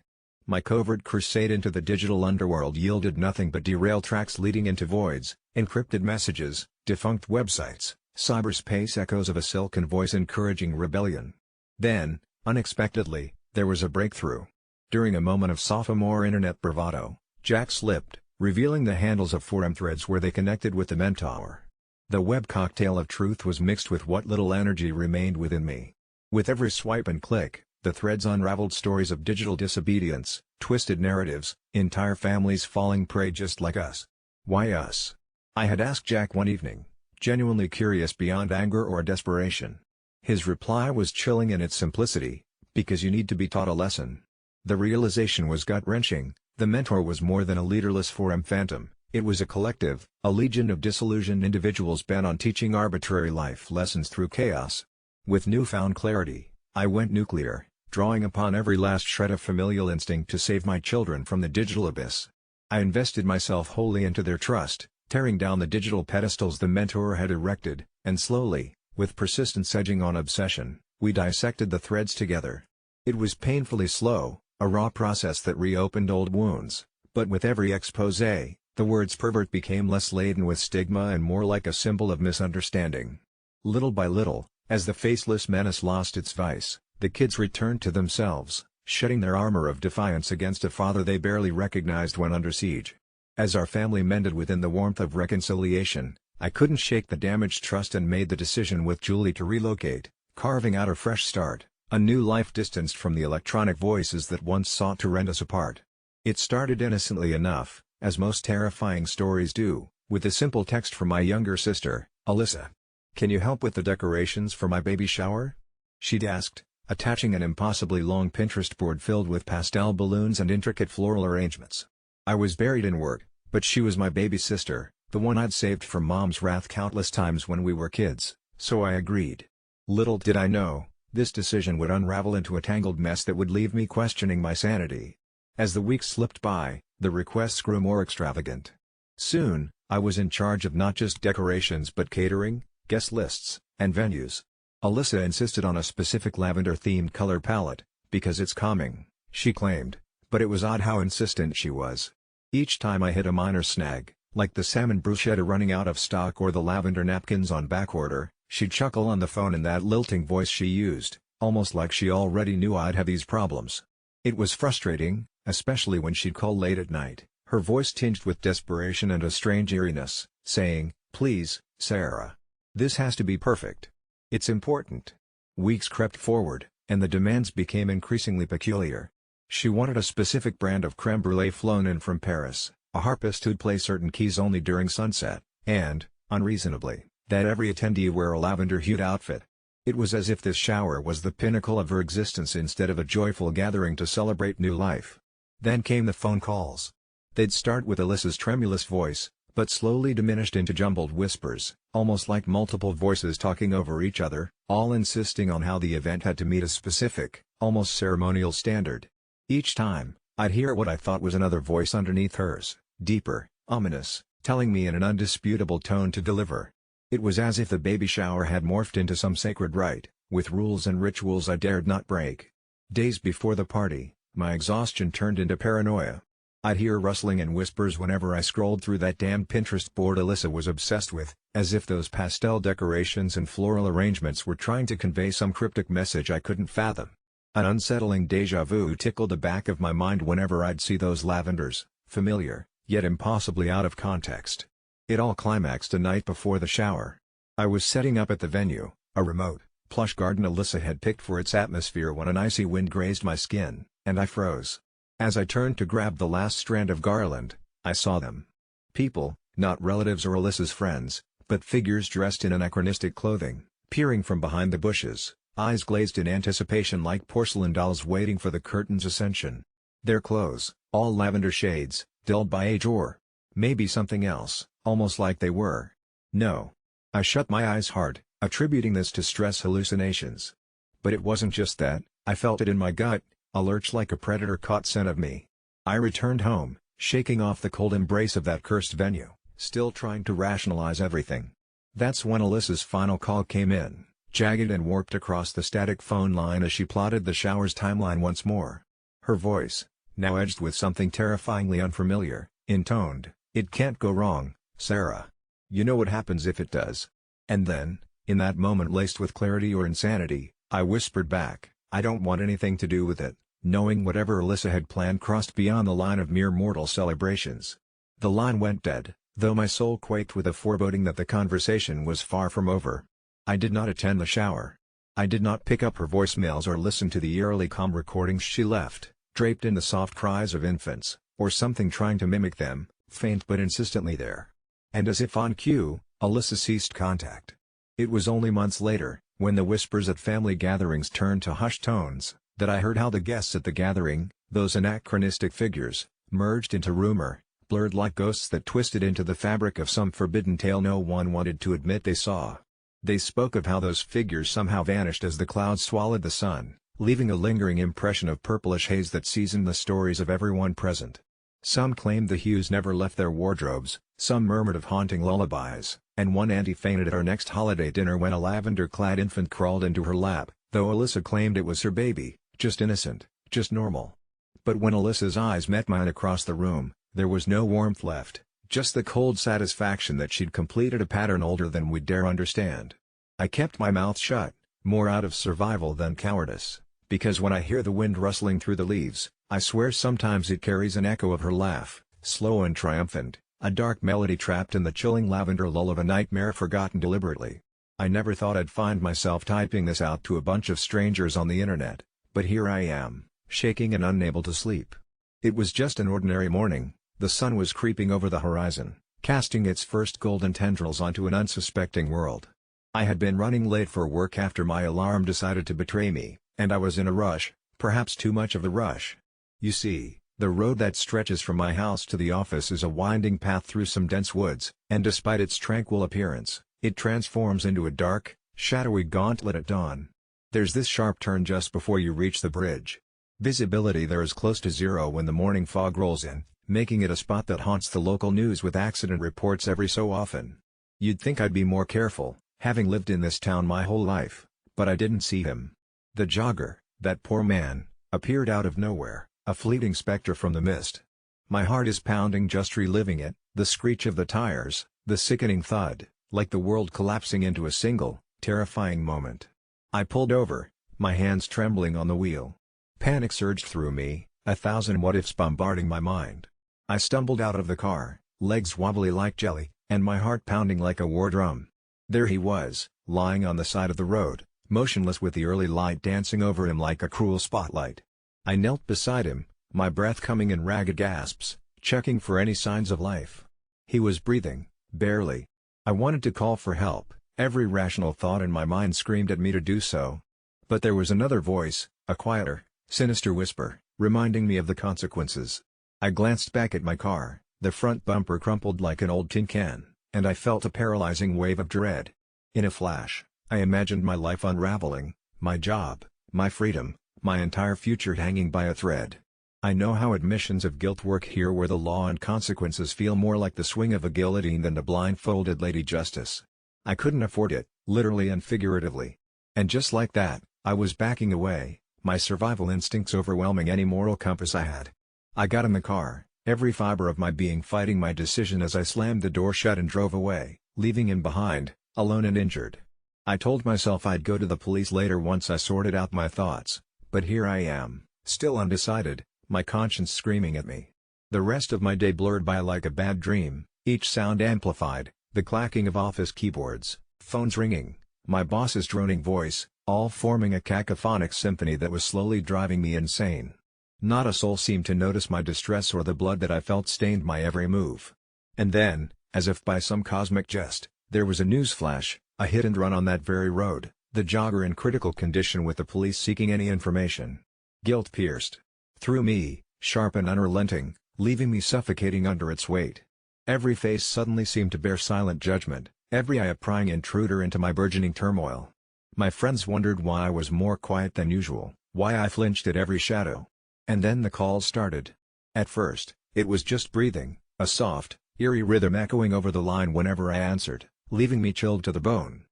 My covert crusade into the digital underworld yielded nothing but derailed tracks leading into voids, encrypted messages, defunct websites, cyberspace echoes of a silken voice encouraging rebellion. Then, unexpectedly, there was a breakthrough. During a moment of sophomore internet bravado, Jack slipped, revealing the handles of forum threads where they connected with the mentor. The web cocktail of truth was mixed with what little energy remained within me. With every swipe and click, the threads unraveled stories of digital disobedience, twisted narratives, entire families falling prey just like us. Why us? I had asked Jack one evening, genuinely curious beyond anger or desperation. His reply was chilling in its simplicity: because you need to be taught a lesson. The realization was gut-wrenching. The mentor was more than a leaderless 4M phantom, it was a collective, a legion of disillusioned individuals bent on teaching arbitrary life lessons through chaos. With newfound clarity, I went nuclear, drawing upon every last shred of familial instinct to save my children from the digital abyss. I invested myself wholly into their trust, tearing down the digital pedestals the mentor had erected, and slowly, with persistence edging on obsession, we dissected the threads together. It was painfully slow, a raw process that reopened old wounds, but with every exposé, the words pervert became less laden with stigma and more like a symbol of misunderstanding. Little by little, as the faceless menace lost its vice, the kids returned to themselves, shedding their armor of defiance against a father they barely recognized when under siege. As our family mended within the warmth of reconciliation, I couldn't shake the damaged trust and made the decision with Julie to relocate, carving out a fresh start, a new life distanced from the electronic voices that once sought to rend us apart. It started innocently enough, as most terrifying stories do, with a simple text from my younger sister, Alyssa. "Can you help with the decorations for my baby shower?" she'd asked, attaching an impossibly long Pinterest board filled with pastel balloons and intricate floral arrangements. I was buried in work, but she was my baby sister, the one I'd saved from Mom's wrath countless times when we were kids, so I agreed. Little did I know, this decision would unravel into a tangled mess that would leave me questioning my sanity. As the weeks slipped by, the requests grew more extravagant. Soon, I was in charge of not just decorations but catering, guest lists, and venues. Alyssa insisted on a specific lavender-themed color palette, because it's calming, she claimed, but it was odd how insistent she was. Each time I hit a minor snag, like the salmon bruschetta running out of stock or the lavender napkins on backorder, she'd chuckle on the phone in that lilting voice she used, almost like she already knew I'd have these problems. It was frustrating, especially when she'd call late at night, her voice tinged with desperation and a strange eeriness, saying, "Please, Sarah. This has to be perfect. It's important." Weeks crept forward, and the demands became increasingly peculiar. She wanted a specific brand of crème brûlée flown in from Paris, a harpist who'd play certain keys only during sunset, and, unreasonably, that every attendee wear a lavender-hued outfit. It was as if this shower was the pinnacle of her existence instead of a joyful gathering to celebrate new life. Then came the phone calls. They'd start with Alyssa's tremulous voice, but slowly diminished into jumbled whispers, almost like multiple voices talking over each other, all insisting on how the event had to meet a specific, almost ceremonial standard. Each time, I'd hear what I thought was another voice underneath hers, deeper, ominous, telling me in an undisputable tone to deliver. It was as if the baby shower had morphed into some sacred rite, with rules and rituals I dared not break. Days before the party, my exhaustion turned into paranoia. I'd hear rustling and whispers whenever I scrolled through that damned Pinterest board Alyssa was obsessed with, as if those pastel decorations and floral arrangements were trying to convey some cryptic message I couldn't fathom. An unsettling déjà vu tickled the back of my mind whenever I'd see those lavenders, familiar, yet impossibly out of context. It all climaxed a night before the shower. I was setting up at the venue, a remote, plush garden Alyssa had picked for its atmosphere, when an icy wind grazed my skin, and I froze. As I turned to grab the last strand of garland, I saw them. People, not relatives or Alyssa's friends, but figures dressed in anachronistic clothing, peering from behind the bushes, eyes glazed in anticipation like porcelain dolls waiting for the curtain's ascension. Their clothes, all lavender shades, dulled by age or maybe something else, almost like they were. No. I shut my eyes hard, attributing this to stress hallucinations. But it wasn't just that, I felt it in my gut, a lurch like a predator caught scent of me. I returned home, shaking off the cold embrace of that cursed venue, still trying to rationalize everything. That's when Alyssa's final call came in, jagged and warped across the static phone line as she plotted the shower's timeline once more. Her voice, now edged with something terrifyingly unfamiliar, intoned, "It can't go wrong, Sarah. You know what happens if it does." And then, in that moment laced with clarity or insanity, I whispered back, "I don't want anything to do with it," knowing whatever Alyssa had planned crossed beyond the line of mere mortal celebrations. The line went dead, though my soul quaked with a foreboding that the conversation was far from over. I did not attend the shower. I did not pick up her voicemails or listen to the eerily calm recordings she left, draped in the soft cries of infants, or something trying to mimic them, faint but insistently there. And as if on cue, Alyssa ceased contact. It was only months later, when the whispers at family gatherings turned to hushed tones, that I heard how the guests at the gathering, those anachronistic figures, merged into rumor, blurred like ghosts that twisted into the fabric of some forbidden tale no one wanted to admit they saw. They spoke of how those figures somehow vanished as the clouds swallowed the sun, leaving a lingering impression of purplish haze that seasoned the stories of everyone present. Some claimed the hues never left their wardrobes, some murmured of haunting lullabies, and one auntie fainted at our next holiday dinner when a lavender-clad infant crawled into her lap, though Alyssa claimed it was her baby, just innocent, just normal. But when Alyssa's eyes met mine across the room, there was no warmth left, just the cold satisfaction that she'd completed a pattern older than we'd dare understand. I kept my mouth shut, more out of survival than cowardice, because when I hear the wind rustling through the leaves, I swear sometimes it carries an echo of her laugh, slow and triumphant, a dark melody trapped in the chilling lavender lull of a nightmare forgotten deliberately. I never thought I'd find myself typing this out to a bunch of strangers on the internet, but here I am, shaking and unable to sleep. It was just an ordinary morning. The sun was creeping over the horizon, casting its first golden tendrils onto an unsuspecting world. I had been running late for work after my alarm decided to betray me, and I was in a rush, perhaps too much of a rush. You see, the road that stretches from my house to the office is a winding path through some dense woods, and despite its tranquil appearance, it transforms into a dark, shadowy gauntlet at dawn. There's this sharp turn just before you reach the bridge. Visibility there is close to zero when the morning fog rolls in, making it a spot that haunts the local news with accident reports every so often. You'd think I'd be more careful, having lived in this town my whole life, but I didn't see him. The jogger, that poor man, appeared out of nowhere, a fleeting specter from the mist. My heart is pounding just reliving it, the screech of the tires, the sickening thud, like the world collapsing into a single, terrifying moment. I pulled over, my hands trembling on the wheel. Panic surged through me, 1,000 what-ifs bombarding my mind. I stumbled out of the car, legs wobbly like jelly, and my heart pounding like a war drum. There he was, lying on the side of the road, motionless with the early light dancing over him like a cruel spotlight. I knelt beside him, my breath coming in ragged gasps, checking for any signs of life. He was breathing, barely. I wanted to call for help, every rational thought in my mind screamed at me to do so. But there was another voice, a quieter, sinister whisper, reminding me of the consequences. I glanced back at my car, the front bumper crumpled like an old tin can, and I felt a paralyzing wave of dread. In a flash, I imagined my life unraveling, my job, my freedom, my entire future hanging by a thread. I know how admissions of guilt work here, where the law and consequences feel more like the swing of a guillotine than the blindfolded Lady Justice. I couldn't afford it, literally and figuratively. And just like that, I was backing away, my survival instincts overwhelming any moral compass I had. I got in the car, every fiber of my being fighting my decision as I slammed the door shut and drove away, leaving him behind, alone and injured. I told myself I'd go to the police later once I sorted out my thoughts, but here I am, still undecided, my conscience screaming at me. The rest of my day blurred by like a bad dream, each sound amplified, the clacking of office keyboards, phones ringing, my boss's droning voice, all forming a cacophonic symphony that was slowly driving me insane. Not a soul seemed to notice my distress or the blood that I felt stained my every move. And then, as if by some cosmic jest, there was a newsflash, a hit and run on that very road, the jogger in critical condition with the police seeking any information. Guilt pierced through me, sharp and unrelenting, leaving me suffocating under its weight. Every face suddenly seemed to bear silent judgment, every eye a prying intruder into my burgeoning turmoil. My friends wondered why I was more quiet than usual, why I flinched at every shadow. And then the call started. At first, it was just breathing, a soft, eerie rhythm echoing over the line whenever I answered, leaving me chilled to the bone.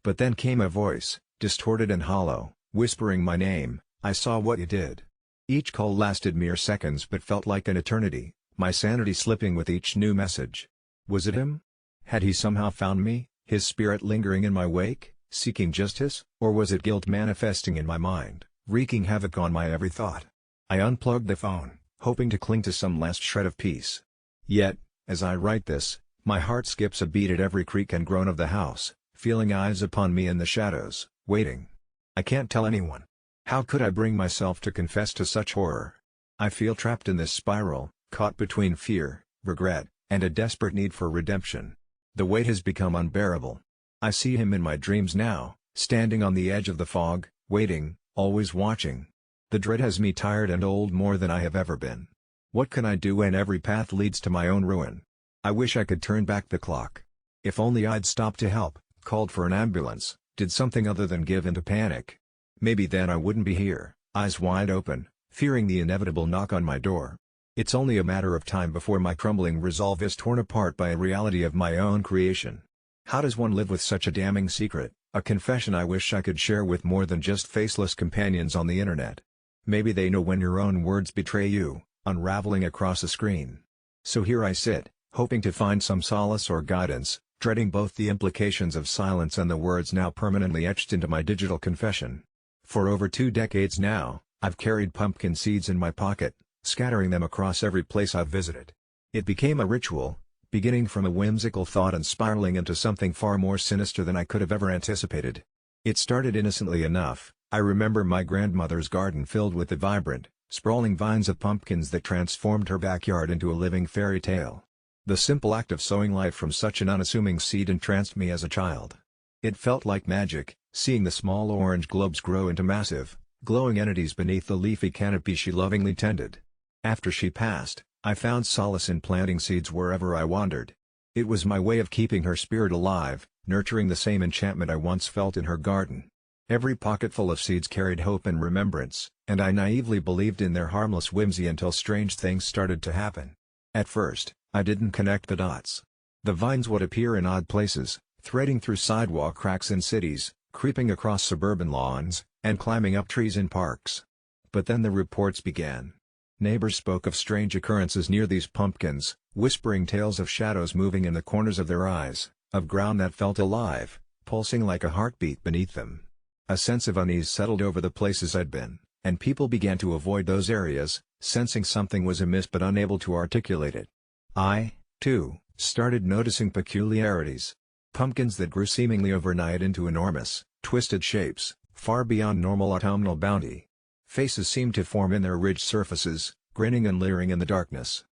But then came a voice, distorted and hollow, whispering my name. I saw what you did. Each call lasted mere seconds but felt like an eternity, my sanity slipping with each new message. Was it him? Had he somehow found me, his spirit lingering in my wake, seeking justice, or was it guilt manifesting in my mind, wreaking havoc on my every thought? I unplugged the phone, hoping to cling to some last shred of peace. Yet, as I write this, My heart skips a beat at every creak and groan of the house, feeling eyes upon me in the shadows, waiting. I can't tell anyone. How could I bring myself to confess to such horror? I feel trapped in this spiral, caught between fear, regret, and a desperate need for redemption. The weight has become unbearable. I see him in my dreams now, standing on the edge of the fog, waiting, always watching. The dread has me tired and old more than I have ever been. What can I do when every path leads to my own ruin? I wish I could turn back the clock. If only I'd stopped to help, called for an ambulance, did something other than give into panic. Maybe then I wouldn't be here, eyes wide open, fearing the inevitable knock on my door. It's only a matter of time before my crumbling resolve is torn apart by a reality of my own creation. How does one live with such a damning secret, a confession I wish I could share with more than just faceless companions on the internet? Maybe they know when your own words betray you, unraveling across a screen. So here I sit, hoping to find some solace or guidance, dreading both the implications of silence and the words now permanently etched into my digital confession. For over 2 decades now, I've carried pumpkin seeds in my pocket, scattering them across every place I've visited. It became a ritual, beginning from a whimsical thought and spiraling into something far more sinister than I could have ever anticipated. It started innocently enough. I remember my grandmother's garden filled with the vibrant, sprawling vines of pumpkins that transformed her backyard into a living fairy tale. The simple act of sowing life from such an unassuming seed entranced me as a child. It felt like magic, seeing the small orange globes grow into massive, glowing entities beneath the leafy canopy she lovingly tended. After she passed, I found solace in planting seeds wherever I wandered. It was my way of keeping her spirit alive, nurturing the same enchantment I once felt in her garden. Every pocketful of seeds carried hope and remembrance, and I naively believed in their harmless whimsy until strange things started to happen. At first, I didn't connect the dots. The vines would appear in odd places, threading through sidewalk cracks in cities, creeping across suburban lawns, and climbing up trees in parks. But then the reports began. Neighbors spoke of strange occurrences near these pumpkins, whispering tales of shadows moving in the corners of their eyes, of ground that felt alive, pulsing like a heartbeat beneath them. A sense of unease settled over the places I'd been, and people began to avoid those areas, sensing something was amiss but unable to articulate it. I, too, started noticing peculiarities. Pumpkins that grew seemingly overnight into enormous, twisted shapes, far beyond normal autumnal bounty. Faces seemed to form in their ridged surfaces, grinning and leering in the darkness.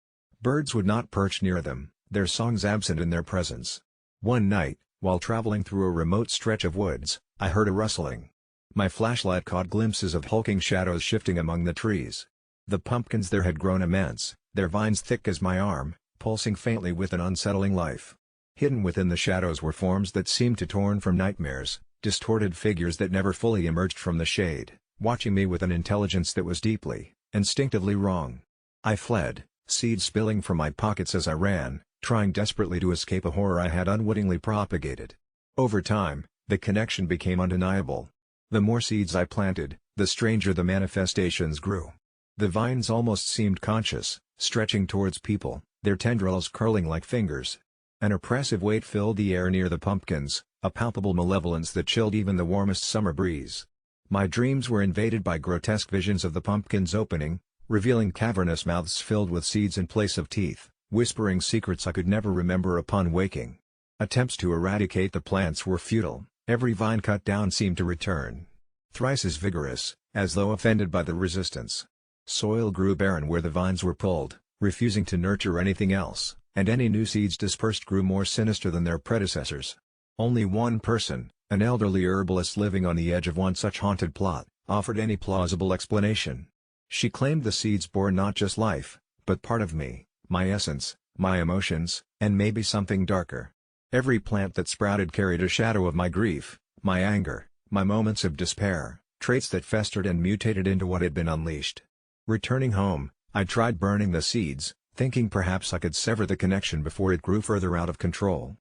Birds would not perch near them, their songs absent in their presence. One night, while traveling through a remote stretch of woods, I heard a rustling. My flashlight caught glimpses of hulking shadows shifting among the trees. The pumpkins there had grown immense, their vines thick as my arm, pulsing faintly with an unsettling life. Hidden within the shadows were forms that seemed to torn from nightmares, distorted figures that never fully emerged from the shade, watching me with an intelligence that was deeply, instinctively wrong. I fled, seeds spilling from my pockets as I ran, trying desperately to escape a horror I had unwittingly propagated. Over time, the connection became undeniable. The more seeds I planted, the stranger the manifestations grew. The vines almost seemed conscious, stretching towards people, their tendrils curling like fingers. An oppressive weight filled the air near the pumpkins, a palpable malevolence that chilled even the warmest summer breeze. My dreams were invaded by grotesque visions of the pumpkins opening, revealing cavernous mouths filled with seeds in place of teeth, whispering secrets I could never remember upon waking. Attempts to eradicate the plants were futile, every vine cut down seemed to return thrice as vigorous, as though offended by the resistance. Soil grew barren where the vines were pulled, refusing to nurture anything else, and any new seeds dispersed grew more sinister than their predecessors. Only one person, an elderly herbalist living on the edge of one such haunted plot, offered any plausible explanation. She claimed the seeds bore not just life, but part of me, my essence, my emotions, and maybe something darker. Every plant that sprouted carried a shadow of my grief, my anger, my moments of despair, traits that festered and mutated into what had been unleashed. Returning home, I tried burning the seeds, thinking perhaps I could sever the connection before it grew further out of control.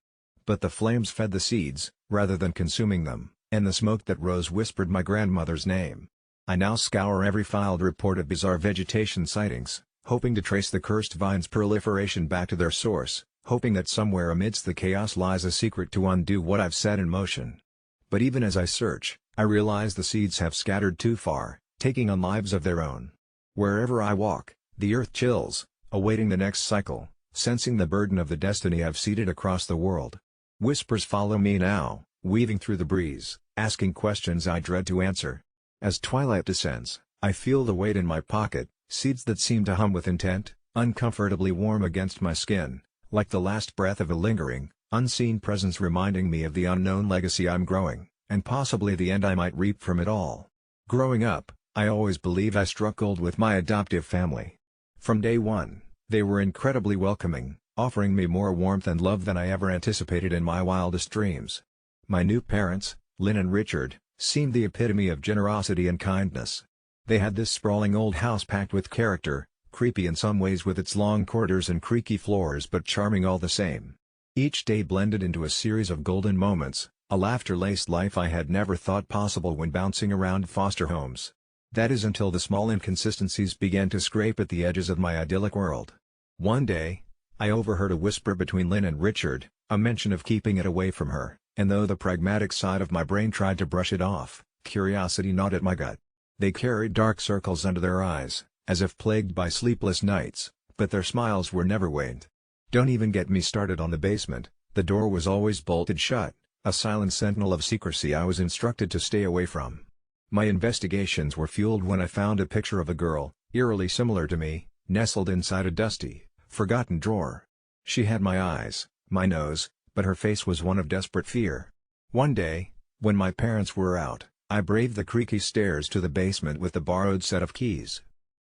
But the flames fed the seeds, rather than consuming them, and the smoke that rose whispered my grandmother's name. I now scour every filed report of bizarre vegetation sightings, hoping to trace the cursed vine's proliferation back to their source, hoping that somewhere amidst the chaos lies a secret to undo what I've set in motion. But even as I search, I realize the seeds have scattered too far, taking on lives of their own. Wherever I walk, the earth chills, awaiting the next cycle, sensing the burden of the destiny I've seeded across the world. Whispers follow me now, weaving through the breeze, asking questions I dread to answer. As twilight descends, I feel the weight in my pocket, seeds that seem to hum with intent, uncomfortably warm against my skin, like the last breath of a lingering, unseen presence reminding me of the unknown legacy I'm growing, and possibly the end I might reap from it all. Growing up, I always believed I struck gold with my adoptive family. From day one, they were incredibly welcoming, offering me more warmth and love than I ever anticipated in my wildest dreams. My new parents, Lynn and Richard, seemed the epitome of generosity and kindness. They had this sprawling old house packed with character, creepy in some ways with its long corridors and creaky floors but charming all the same. Each day blended into a series of golden moments, a laughter-laced life I had never thought possible when bouncing around foster homes. That is until the small inconsistencies began to scrape at the edges of my idyllic world. One day, I overheard a whisper between Lynn and Richard, a mention of keeping it away from her, and though the pragmatic side of my brain tried to brush it off, curiosity gnawed at my gut. They carried dark circles under their eyes, as if plagued by sleepless nights, but their smiles were never waned. Don't even get me started on the basement. The door was always bolted shut, a silent sentinel of secrecy I was instructed to stay away from. My investigations were fueled when I found a picture of a girl, eerily similar to me, nestled inside a dusty, forgotten drawer. She had my eyes, my nose, but her face was one of desperate fear. One day, when my parents were out, I braved the creaky stairs to the basement with the borrowed set of keys.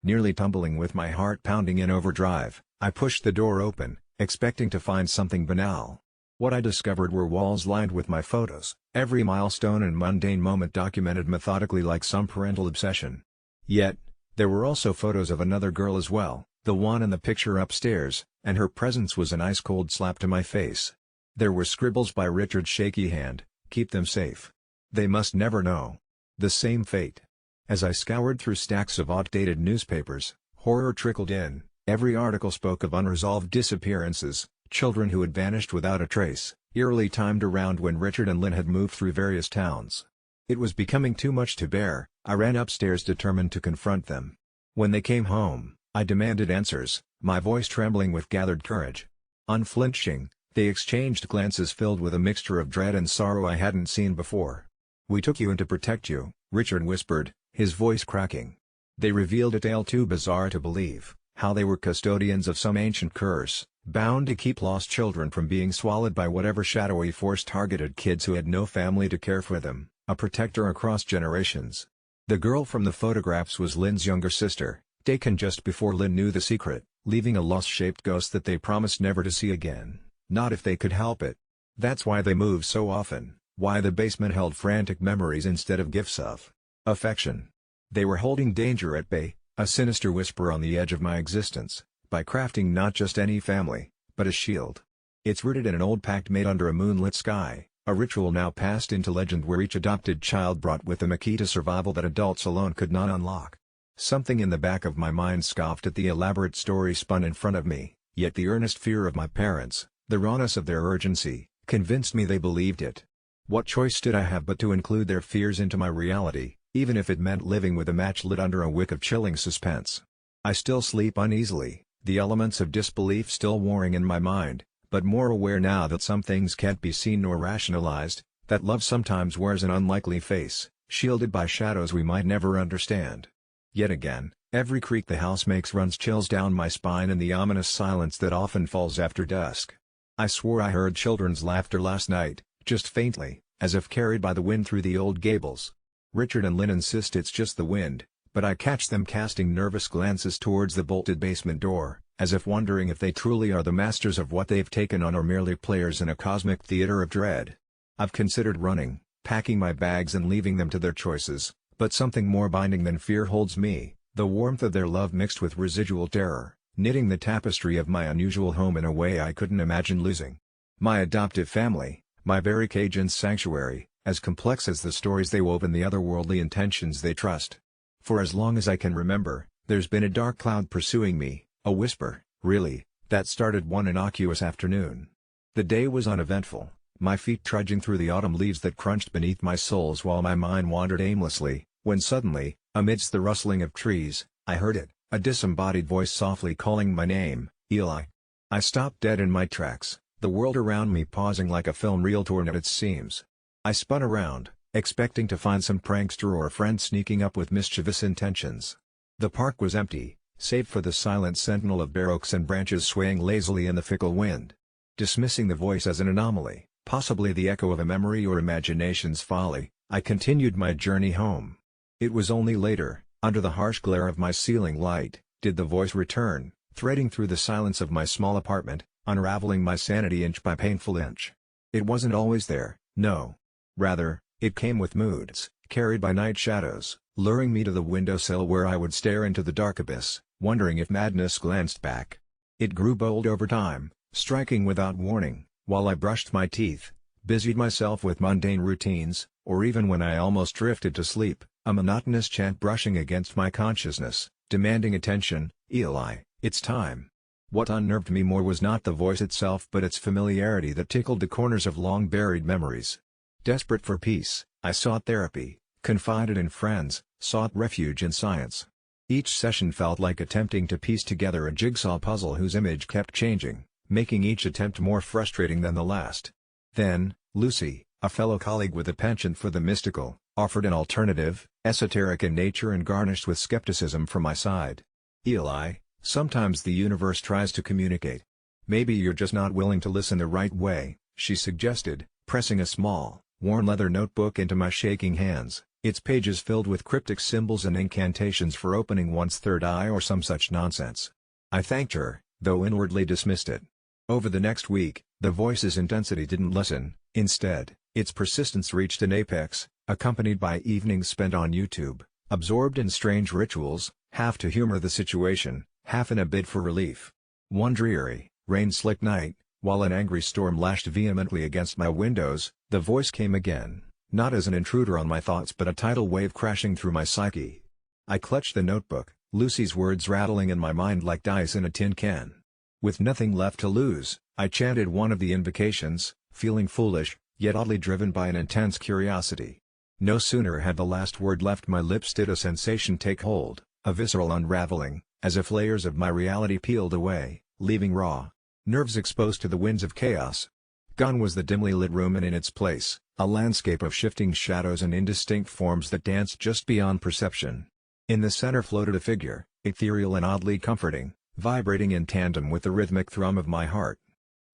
Nearly tumbling with my heart pounding in overdrive, I pushed the door open, expecting to find something banal. What I discovered were walls lined with my photos, every milestone and mundane moment documented methodically like some parental obsession. Yet, there were also photos of another girl as well, the one in the picture upstairs, and her presence was an ice-cold slap to my face. There were scribbles by Richard's shaky hand, "Keep them safe. They must never know." The same fate. As I scoured through stacks of outdated newspapers, horror trickled in. Every article spoke of unresolved disappearances, children who had vanished without a trace, eerily timed around when Richard and Lynn had moved through various towns. It was becoming too much to bear. I ran upstairs determined to confront them. When they came home, I demanded answers, my voice trembling with gathered courage. Unflinching, they exchanged glances filled with a mixture of dread and sorrow I hadn't seen before. "We took you in to protect you," Richard whispered, his voice cracking. They revealed a tale too bizarre to believe, how they were custodians of some ancient curse, bound to keep lost children from being swallowed by whatever shadowy force targeted kids who had no family to care for them, a protector across generations. The girl from the photographs was Lynn's younger sister, taken just before Lynn knew the secret, leaving a lost-shaped ghost that they promised never to see again, not if they could help it. That's why they moved so often, why the basement held frantic memories instead of gifts of affection. They were holding danger at bay, a sinister whisper on the edge of my existence, by crafting not just any family, but a shield. It's rooted in an old pact made under a moonlit sky, a ritual now passed into legend where each adopted child brought with them a key to survival that adults alone could not unlock. Something in the back of my mind scoffed at the elaborate story spun in front of me, yet the earnest fear of my parents, the rawness of their urgency, convinced me they believed it. What choice did I have but to include their fears into my reality, even if it meant living with a match lit under a wick of chilling suspense? I still sleep uneasily, the elements of disbelief still warring in my mind, but more aware now that some things can't be seen nor rationalized, that love sometimes wears an unlikely face, shielded by shadows we might never understand. Yet again, every creak the house makes runs chills down my spine in the ominous silence that often falls after dusk. I swore I heard children's laughter last night, just faintly, as if carried by the wind through the old gables. Richard and Lynn insist it's just the wind, but I catch them casting nervous glances towards the bolted basement door, as if wondering if they truly are the masters of what they've taken on or merely players in a cosmic theater of dread. I've considered running, packing my bags and leaving them to their choices, but something more binding than fear holds me, the warmth of their love mixed with residual terror, knitting the tapestry of my unusual home in a way I couldn't imagine losing. My adoptive family, my very cage and sanctuary, as complex as the stories they wove and the otherworldly intentions they trust. For as long as I can remember, there's been a dark cloud pursuing me, a whisper, really, that started one innocuous afternoon. The day was uneventful, my feet trudging through the autumn leaves that crunched beneath my soles while my mind wandered aimlessly, when suddenly, amidst the rustling of trees, I heard it, a disembodied voice softly calling my name, "Eli." I stopped dead in my tracks, the world around me pausing like a film reel torn at its seams. I spun around, expecting to find some prankster or friend sneaking up with mischievous intentions. The park was empty, save for the silent sentinel of bare oaks and branches swaying lazily in the fickle wind. Dismissing the voice as an anomaly, possibly the echo of a memory or imagination's folly, I continued my journey home. It was only later, under the harsh glare of my ceiling light, did the voice return, threading through the silence of my small apartment, unraveling my sanity inch by painful inch. It wasn't always there, no. Rather, it came with moods, carried by night shadows, luring me to the windowsill where I would stare into the dark abyss, wondering if madness glanced back. It grew bold over time, striking without warning, while I brushed my teeth, busied myself with mundane routines, or even when I almost drifted to sleep, a monotonous chant brushing against my consciousness, demanding attention. Eli, it's time. What unnerved me more was not the voice itself but its familiarity that tickled the corners of long-buried memories. Desperate for peace, I sought therapy, confided in friends, sought refuge in science. Each session felt like attempting to piece together a jigsaw puzzle whose image kept changing, making each attempt more frustrating than the last. Then, Lucy, a fellow colleague with a penchant for the mystical, offered an alternative, esoteric in nature and garnished with skepticism from my side. Eli, sometimes the universe tries to communicate. Maybe you're just not willing to listen the right way, she suggested, pressing a small, worn leather notebook into my shaking hands, its pages filled with cryptic symbols and incantations for opening one's third eye or some such nonsense. I thanked her, though inwardly dismissed it. Over the next week, the voice's intensity didn't lessen. Instead, its persistence reached an apex, accompanied by evenings spent on YouTube, absorbed in strange rituals, half to humor the situation, half in a bid for relief. One dreary, rain-slicked night, while an angry storm lashed vehemently against my windows, the voice came again, not as an intruder on my thoughts but a tidal wave crashing through my psyche. I clutched the notebook, Lucy's words rattling in my mind like dice in a tin can. With nothing left to lose, I chanted one of the invocations, feeling foolish, yet oddly driven by an intense curiosity. No sooner had the last word left my lips did a sensation take hold, a visceral unraveling, as if layers of my reality peeled away, leaving raw nerves exposed to the winds of chaos. Gone was the dimly lit room and in its place, a landscape of shifting shadows and indistinct forms that danced just beyond perception. In the center floated a figure, ethereal and oddly comforting, vibrating in tandem with the rhythmic thrum of my heart.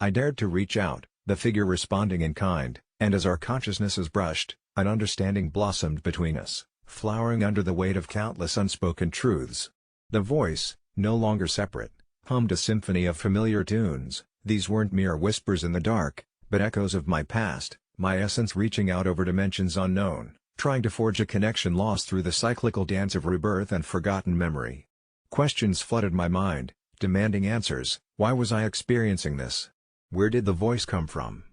I dared to reach out, the figure responding in kind, and as our consciousnesses brushed, an understanding blossomed between us, flowering under the weight of countless unspoken truths. The voice, no longer separate, hummed a symphony of familiar tunes. These weren't mere whispers in the dark, but echoes of my past, my essence reaching out over dimensions unknown, trying to forge a connection lost through the cyclical dance of rebirth and forgotten memory. Questions flooded my mind, demanding answers. Why was I experiencing this? Where did the voice come from?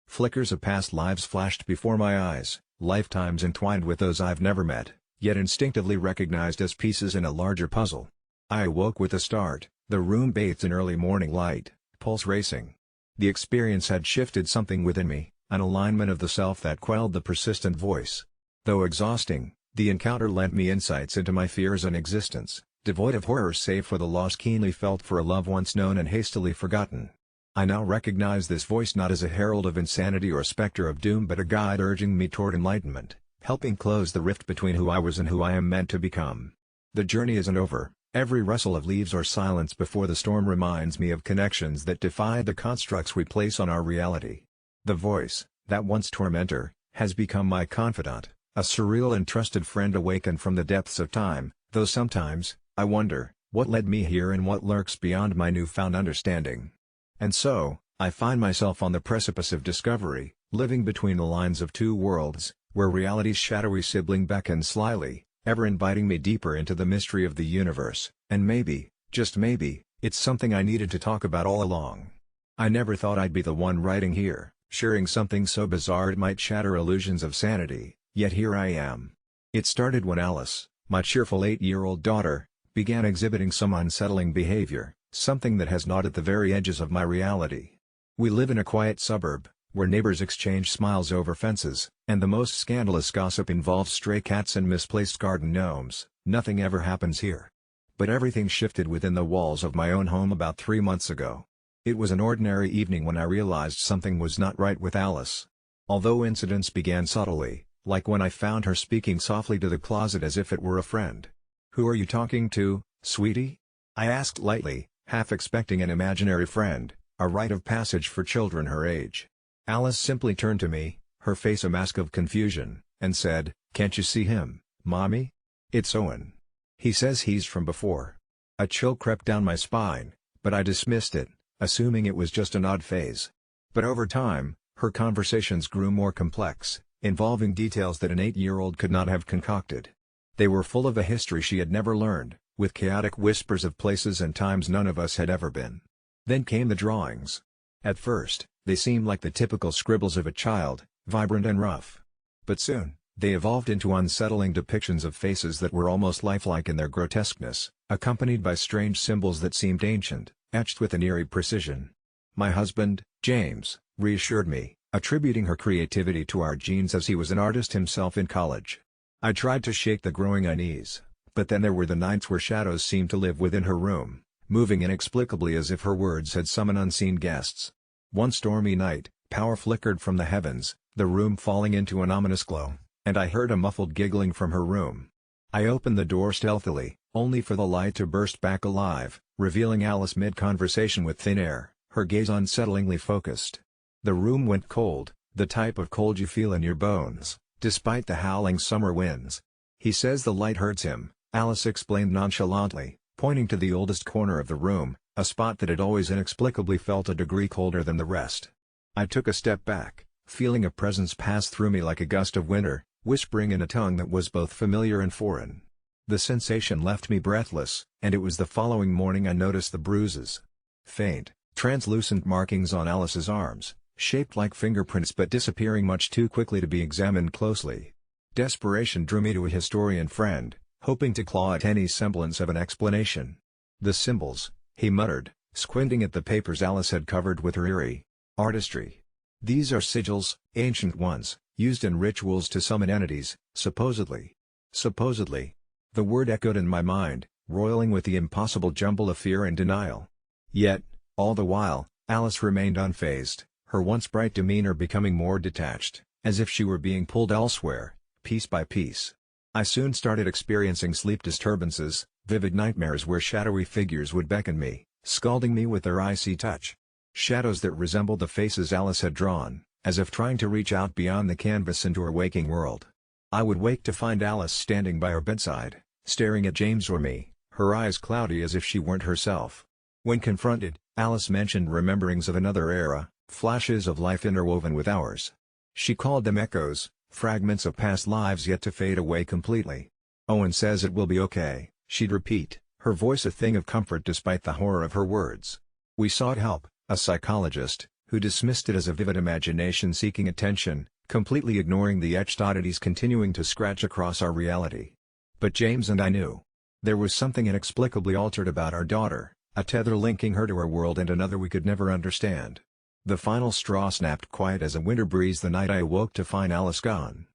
Flickers of past lives flashed before my eyes, lifetimes entwined with those I've never met, yet instinctively recognized as pieces in a larger puzzle. I awoke with a start, the room bathed in early morning light, pulse racing. The experience had shifted something within me, an alignment of the self that quelled the persistent voice. Though exhausting, the encounter lent me insights into my fears and existence, devoid of horror save for the loss keenly felt for a love once known and hastily forgotten. I now recognize this voice not as a herald of insanity or specter of doom but a guide urging me toward enlightenment, helping close the rift between who I was and who I am meant to become. The journey isn't over. Every rustle of leaves or silence before the storm reminds me of connections that defy the constructs we place on our reality. The voice, that once tormentor, has become my confidant, a surreal and trusted friend awakened from the depths of time, though sometimes, I wonder, what led me here and what lurks beyond my newfound understanding. And so, I find myself on the precipice of discovery, living between the lines of two worlds, where reality's shadowy sibling beckons slyly, ever inviting me deeper into the mystery of the universe, and maybe, just maybe, it's something I needed to talk about all along. I never thought I'd be the one writing here, sharing something so bizarre it might shatter illusions of sanity, yet here I am. It started when Alice, my cheerful 8-year-old daughter, began exhibiting some unsettling behavior, something that has gnawed at the very edges of my reality. We live in a quiet suburb, where neighbors exchange smiles over fences, and the most scandalous gossip involves stray cats and misplaced garden gnomes. Nothing ever happens here. But everything shifted within the walls of my own home about 3 months ago. It was an ordinary evening when I realized something was not right with Alice. Although incidents began subtly, like when I found her speaking softly to the closet as if it were a friend. "Who are you talking to, sweetie?" I asked lightly, half expecting an imaginary friend, a rite of passage for children her age. Alice simply turned to me, her face a mask of confusion, and said, "Can't you see him, Mommy? It's Owen. He says he's from before." A chill crept down my spine, but I dismissed it, assuming it was just an odd phase. But over time, her conversations grew more complex, involving details that an 8-year-old could not have concocted. They were full of a history she had never learned, with chaotic whispers of places and times none of us had ever been. Then came the drawings. At first, they seemed like the typical scribbles of a child, vibrant and rough. But soon, they evolved into unsettling depictions of faces that were almost lifelike in their grotesqueness, accompanied by strange symbols that seemed ancient, etched with an eerie precision. My husband, James, reassured me, attributing her creativity to our genes as he was an artist himself in college. I tried to shake the growing unease, but then there were the nights where shadows seemed to live within her room, moving inexplicably as if her words had summoned unseen guests. One stormy night, power flickered from the heavens, the room falling into an ominous glow, and I heard a muffled giggling from her room. I opened the door stealthily, only for the light to burst back alive, revealing Alice mid-conversation with thin air, her gaze unsettlingly focused. The room went cold, the type of cold you feel in your bones, despite the howling summer winds. "He says the light hurts him," Alice explained nonchalantly, pointing to the oldest corner of the room, a spot that had always inexplicably felt a degree colder than the rest. I took a step back, feeling a presence pass through me like a gust of winter, whispering in a tongue that was both familiar and foreign. The sensation left me breathless, and it was the following morning I noticed the bruises. Faint, translucent markings on Alice's arms, shaped like fingerprints but disappearing much too quickly to be examined closely. Desperation drew me to a historian friend, hoping to claw at any semblance of an explanation. "The symbols," he muttered, squinting at the papers Alice had covered with her eerie artistry. "These are sigils, ancient ones, used in rituals to summon entities, supposedly." Supposedly. The word echoed in my mind, roiling with the impossible jumble of fear and denial. Yet, all the while, Alice remained unfazed, her once bright demeanor becoming more detached, as if she were being pulled elsewhere, piece by piece. I soon started experiencing sleep disturbances, vivid nightmares where shadowy figures would beckon me, scalding me with their icy touch. Shadows that resembled the faces Alice had drawn, as if trying to reach out beyond the canvas into her waking world. I would wake to find Alice standing by her bedside, staring at James or me, her eyes cloudy as if she weren't herself. When confronted, Alice mentioned rememberings of another era, flashes of life interwoven with ours. She called them echoes, fragments of past lives yet to fade away completely. "Owen says it will be okay," she'd repeat, her voice a thing of comfort despite the horror of her words. We sought help, a psychologist, who dismissed it as a vivid imagination seeking attention, completely ignoring the etched oddities continuing to scratch across our reality. But James and I knew. There was something inexplicably altered about our daughter, a tether linking her to our world and another we could never understand. The final straw snapped quiet as a winter breeze the night I awoke to find Alice gone.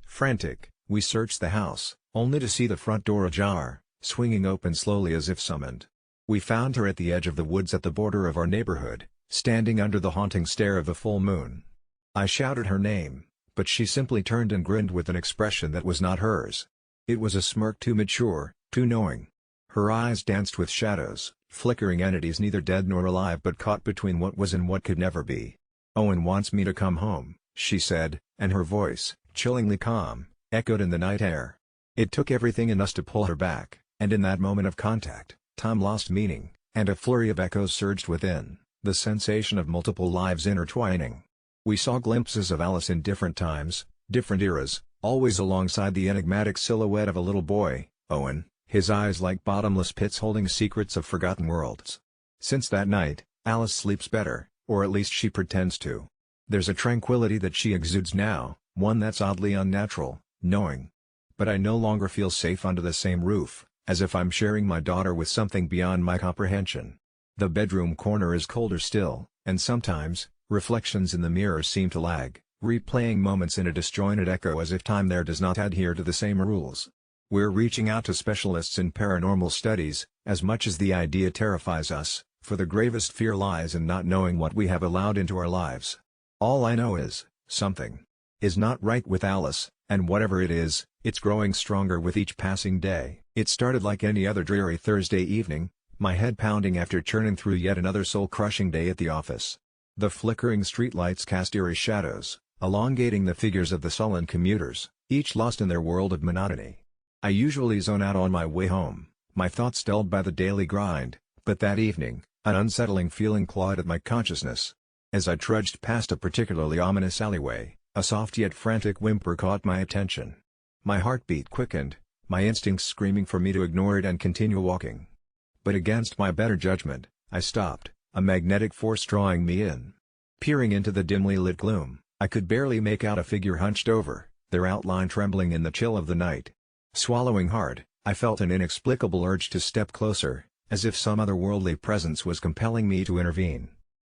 Frantic, we searched the house, only to see the front door ajar, swinging open slowly as if summoned. We found her at the edge of the woods at the border of our neighborhood, standing under the haunting stare of the full moon. I shouted her name, but she simply turned and grinned with an expression that was not hers. It was a smirk too mature, too knowing. Her eyes danced with shadows, flickering entities neither dead nor alive but caught between what was and what could never be. "Owen wants me to come home," she said, and her voice, chillingly calm, echoed in the night air. It took everything in us to pull her back, and in that moment of contact, time lost meaning, and a flurry of echoes surged within, the sensation of multiple lives intertwining. We saw glimpses of Alice in different times, different eras, always alongside the enigmatic silhouette of a little boy, Owen, his eyes like bottomless pits holding secrets of forgotten worlds. Since that night, Alice sleeps better, or at least she pretends to. There's a tranquility that she exudes now, one that's oddly unnatural, knowing. But I no longer feel safe under the same roof, as if I'm sharing my daughter with something beyond my comprehension. The bedroom corner is colder still, and sometimes, reflections in the mirror seem to lag, replaying moments in a disjointed echo as if time there does not adhere to the same rules. We're reaching out to specialists in paranormal studies, as much as the idea terrifies us, For the gravest fear lies in not knowing what we have allowed into our lives. All I know is, something is not right with Alice, and whatever it is, it's growing stronger with each passing day. It started like any other dreary Thursday evening, my head pounding after churning through yet another soul-crushing day at the office. The flickering streetlights cast eerie shadows, elongating the figures of the sullen commuters, each lost in their world of monotony. I usually zone out on my way home, my thoughts dulled by the daily grind, but that evening, an unsettling feeling clawed at my consciousness. As I trudged past a particularly ominous alleyway, a soft yet frantic whimper caught my attention. My heartbeat quickened, my instincts screaming for me to ignore it and continue walking. But against my better judgment, I stopped, a magnetic force drawing me in. Peering into the dimly lit gloom, I could barely make out a figure hunched over, their outline trembling in the chill of the night. Swallowing hard, I felt an inexplicable urge to step closer, as if some otherworldly presence was compelling me to intervene.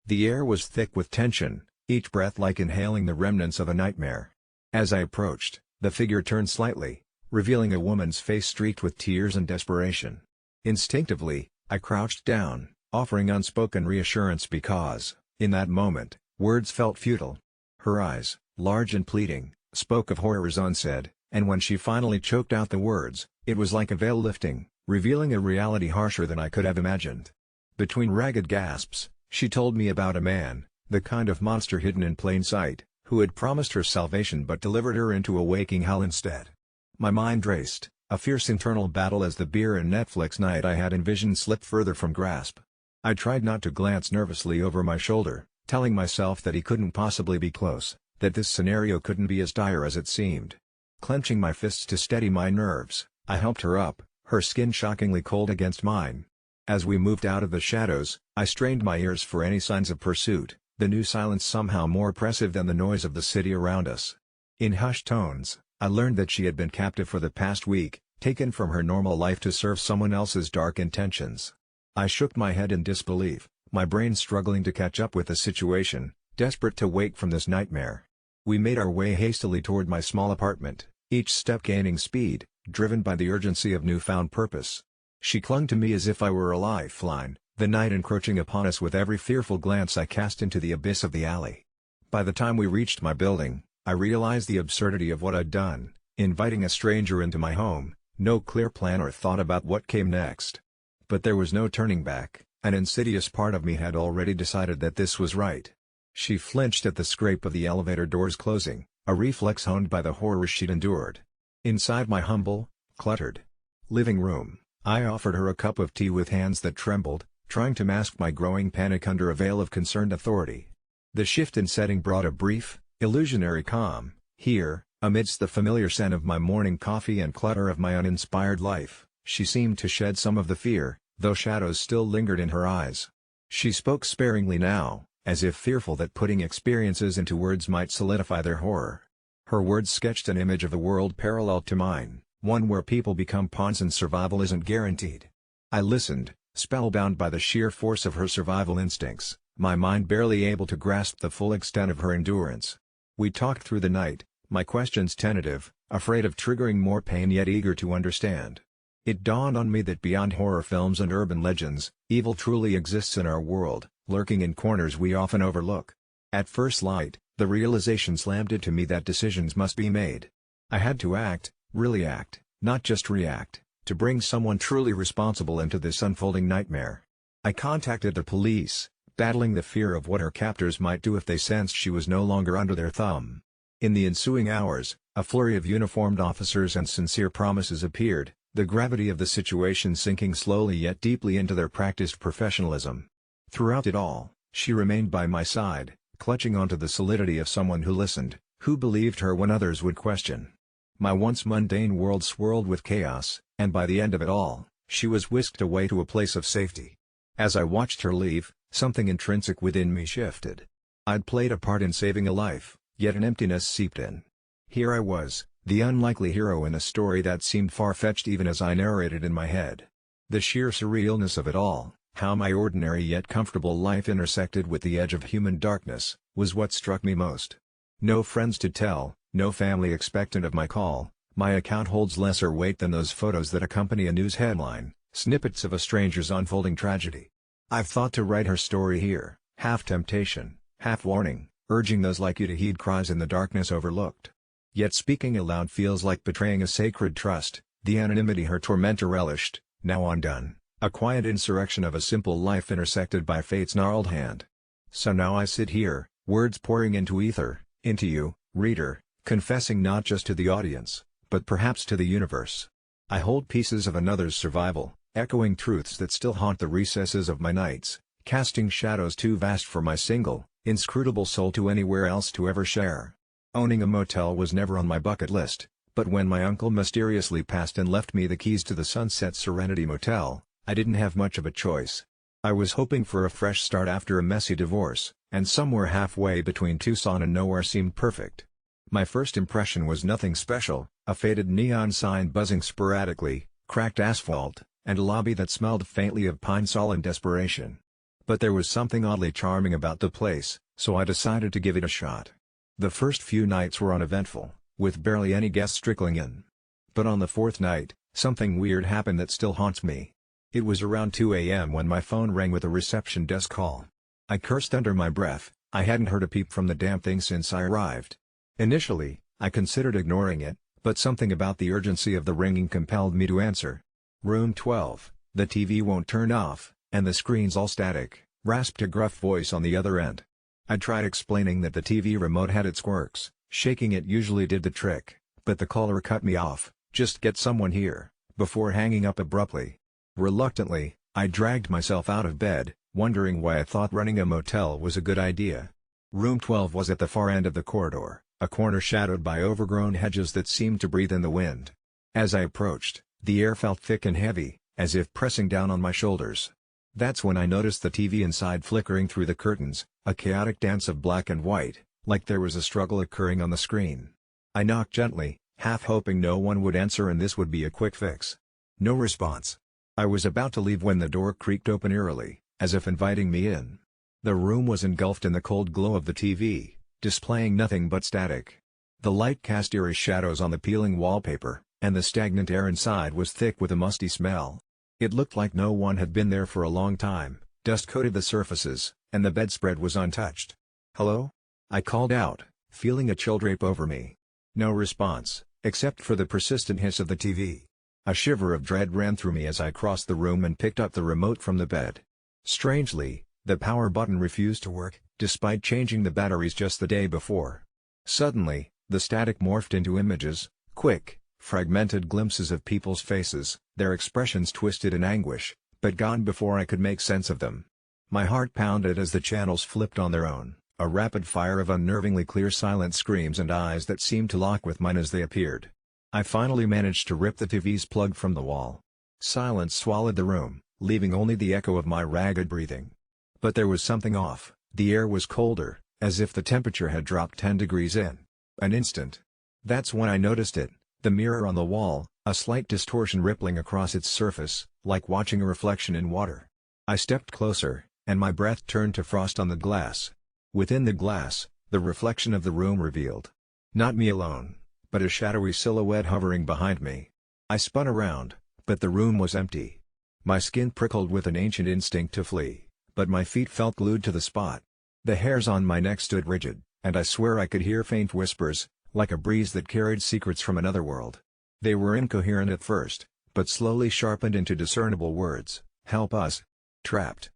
The air was thick with tension, each breath like inhaling the remnants of a nightmare. As I approached, the figure turned slightly, revealing a woman's face streaked with tears and desperation. Instinctively, I crouched down, offering unspoken reassurance because, in that moment, words felt futile. Her eyes, large and pleading, spoke of horrors unsaid, and when she finally choked out the words, it was like a veil lifting, revealing a reality harsher than I could have imagined. Between ragged gasps, she told me about a man, the kind of monster hidden in plain sight, who had promised her salvation but delivered her into a waking hell instead. My mind raced, a fierce internal battle as the beer and Netflix night I had envisioned slipped further from grasp. I tried not to glance nervously over my shoulder, telling myself that he couldn't possibly be close, that this scenario couldn't be as dire as it seemed. Clenching my fists to steady my nerves, I helped her up, her skin shockingly cold against mine. As we moved out of the shadows, I strained my ears for any signs of pursuit, the new silence somehow more oppressive than the noise of the city around us. In hushed tones, I learned that she had been captive for the past week, taken from her normal life to serve someone else's dark intentions. I shook my head in disbelief, my brain struggling to catch up with the situation, desperate to wake from this nightmare. We made our way hastily toward my small apartment, each step gaining speed, driven by the urgency of newfound purpose. She clung to me as if I were a lifeline, the night encroaching upon us with every fearful glance I cast into the abyss of the alley. By the time we reached my building, I realized the absurdity of what I'd done, inviting a stranger into my home, no clear plan or thought about what came next. But there was no turning back, an insidious part of me had already decided that this was right. She flinched at the scrape of the elevator doors closing, a reflex honed by the horror she'd endured. Inside my humble, cluttered living room, I offered her a cup of tea with hands that trembled, trying to mask my growing panic under a veil of concerned authority. The shift in setting brought a brief, illusionary calm. Here, amidst the familiar scent of my morning coffee and clutter of my uninspired life, she seemed to shed some of the fear, though shadows still lingered in her eyes. She spoke sparingly now, as if fearful that putting experiences into words might solidify their horror. Her words sketched an image of a world parallel to mine, one where people become pawns and survival isn't guaranteed. I listened, spellbound by the sheer force of her survival instincts, my mind barely able to grasp the full extent of her endurance. We talked through the night, my questions tentative, afraid of triggering more pain yet eager to understand. It dawned on me that beyond horror films and urban legends, evil truly exists in our world, lurking in corners we often overlook. At first light, the realization slammed into me that decisions must be made. I had to act, really act, not just react, to bring someone truly responsible into this unfolding nightmare. I contacted the police, battling the fear of what her captors might do if they sensed she was no longer under their thumb. In the ensuing hours, a flurry of uniformed officers and sincere promises appeared, the gravity of the situation sinking slowly yet deeply into their practiced professionalism. Throughout it all, she remained by my side, clutching onto the solidity of someone who listened, who believed her when others would question. My once mundane world swirled with chaos, and by the end of it all, she was whisked away to a place of safety. As I watched her leave, something intrinsic within me shifted. I'd played a part in saving a life, yet an emptiness seeped in. Here I was, the unlikely hero in a story that seemed far-fetched even as I narrated in my head. The sheer surrealness of it all, how my ordinary yet comfortable life intersected with the edge of human darkness, was what struck me most. No friends to tell, no family expectant of my call, my account holds lesser weight than those photos that accompany a news headline, snippets of a stranger's unfolding tragedy. I've thought to write her story here, half temptation, half warning, urging those like you to heed cries in the darkness overlooked. Yet speaking aloud feels like betraying a sacred trust, the anonymity her tormentor relished, now undone, a quiet insurrection of a simple life intersected by fate's gnarled hand. So now I sit here, words pouring into ether, into you, reader, confessing not just to the audience, but perhaps to the universe. I hold pieces of another's survival, echoing truths that still haunt the recesses of my nights, casting shadows too vast for my single, inscrutable soul to anywhere else to ever share. Owning a motel was never on my bucket list, but when my uncle mysteriously passed and left me the keys to the Sunset Serenity Motel, I didn't have much of a choice. I was hoping for a fresh start after a messy divorce, and somewhere halfway between Tucson and nowhere seemed perfect. My first impression was nothing special, a faded neon sign buzzing sporadically, cracked asphalt, and a lobby that smelled faintly of pine sol and desperation. But there was something oddly charming about the place, so I decided to give it a shot. The first few nights were uneventful, with barely any guests trickling in. But on the fourth night, something weird happened that still haunts me. It was around 2 a.m. when my phone rang with a reception desk call. I cursed under my breath, I hadn't heard a peep from the damn thing since I arrived. Initially, I considered ignoring it, but something about the urgency of the ringing compelled me to answer. "Room 12, the TV won't turn off, and the screen's all static," rasped a gruff voice on the other end. I tried explaining that the TV remote had its quirks, shaking it usually did the trick, but the caller cut me off, "Just get someone here," before hanging up abruptly. Reluctantly, I dragged myself out of bed, wondering why I thought running a motel was a good idea. Room 12 was at the far end of the corridor, a corner shadowed by overgrown hedges that seemed to breathe in the wind. As I approached, the air felt thick and heavy, as if pressing down on my shoulders. That's when I noticed the TV inside flickering through the curtains, a chaotic dance of black and white, like there was a struggle occurring on the screen. I knocked gently, half hoping no one would answer and this would be a quick fix. No response. I was about to leave when the door creaked open eerily, as if inviting me in. The room was engulfed in the cold glow of the TV, displaying nothing but static. The light cast eerie shadows on the peeling wallpaper, and the stagnant air inside was thick with a musty smell. It looked like no one had been there for a long time, dust coated the surfaces, and the bedspread was untouched. "Hello?" I called out, feeling a chill drape over me. No response, except for the persistent hiss of the TV. A shiver of dread ran through me as I crossed the room and picked up the remote from the bed. Strangely, the power button refused to work, despite changing the batteries just the day before. Suddenly, the static morphed into images, quick, fragmented glimpses of people's faces, their expressions twisted in anguish, but gone before I could make sense of them. My heart pounded as the channels flipped on their own, a rapid fire of unnervingly clear silent screams and eyes that seemed to lock with mine as they appeared. I finally managed to rip the TV's plug from the wall. Silence swallowed the room, leaving only the echo of my ragged breathing. But there was something off, the air was colder, as if the temperature had dropped 10 degrees in an instant. That's when I noticed it, the mirror on the wall, a slight distortion rippling across its surface, like watching a reflection in water. I stepped closer, and my breath turned to frost on the glass. Within the glass, the reflection of the room revealed not me alone, but a shadowy silhouette hovering behind me. I spun around, but the room was empty. My skin prickled with an ancient instinct to flee, but my feet felt glued to the spot. The hairs on my neck stood rigid, and I swear I could hear faint whispers, like a breeze that carried secrets from another world. They were incoherent at first, but slowly sharpened into discernible words. "Help us. Trapped."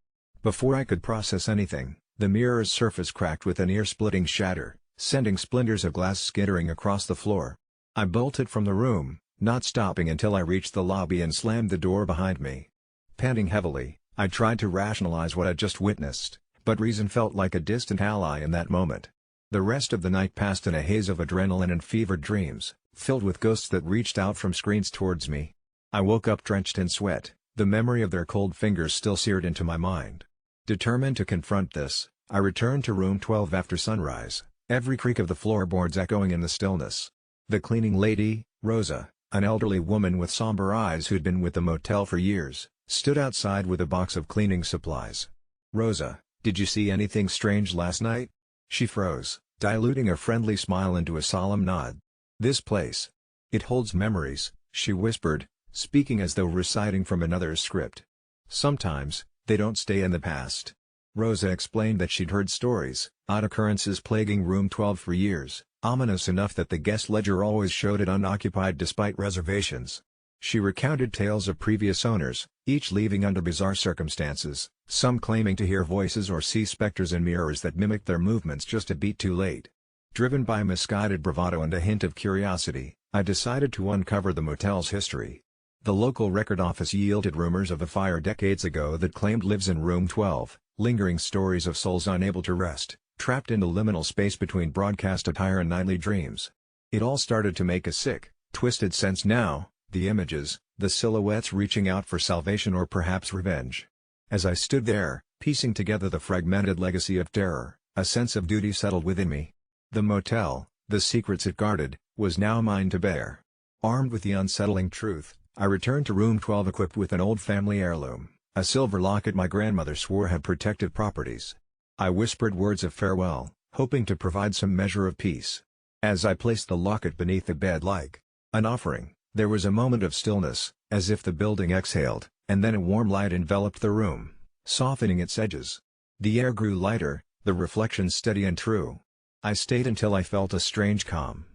Before I could process anything, the mirror's surface cracked with an ear-splitting shatter, sending splinters of glass skittering across the floor. I bolted from the room, not stopping until I reached the lobby and slammed the door behind me. Panting heavily, I tried to rationalize what I'd just witnessed, but reason felt like a distant ally in that moment. The rest of the night passed in a haze of adrenaline and fevered dreams, filled with ghosts that reached out from screens towards me. I woke up drenched in sweat, the memory of their cold fingers still seared into my mind. Determined to confront this, I returned to room 12 after sunrise, every creak of the floorboards echoing in the stillness. The cleaning lady, Rosa, an elderly woman with somber eyes who'd been with the motel for years, stood outside with a box of cleaning supplies. "Rosa, did you see anything strange last night?" She froze, diluting a friendly smile into a solemn nod. "This place. It holds memories," she whispered, speaking as though reciting from another's script. "Sometimes, They don't stay in the past. Rosa explained that she'd heard stories, odd occurrences plaguing room 12 for years, ominous enough that the guest ledger always showed it unoccupied despite reservations. She recounted tales of previous owners, each leaving under bizarre circumstances, some claiming to hear voices or see specters in mirrors that mimicked their movements just a beat too late. Driven by misguided bravado and a hint of curiosity, I decided to uncover the motel's history. The local record office yielded rumors of a fire decades ago that claimed lives in room 12, lingering stories of souls unable to rest, trapped in the liminal space between broadcast attire and nightly dreams. It all started to make a sick, twisted sense now, the images, the silhouettes reaching out for salvation or perhaps revenge. As I stood there, piecing together the fragmented legacy of terror, a sense of duty settled within me. The motel, the secrets it guarded, was now mine to bear. Armed with the unsettling truth, I returned to room 12 equipped with an old family heirloom, a silver locket my grandmother swore had protected properties. I whispered words of farewell, hoping to provide some measure of peace. As I placed the locket beneath the bed like an offering, there was a moment of stillness, as if the building exhaled, and then a warm light enveloped the room, softening its edges. The air grew lighter, the reflections steady and true. I stayed until I felt a strange calm.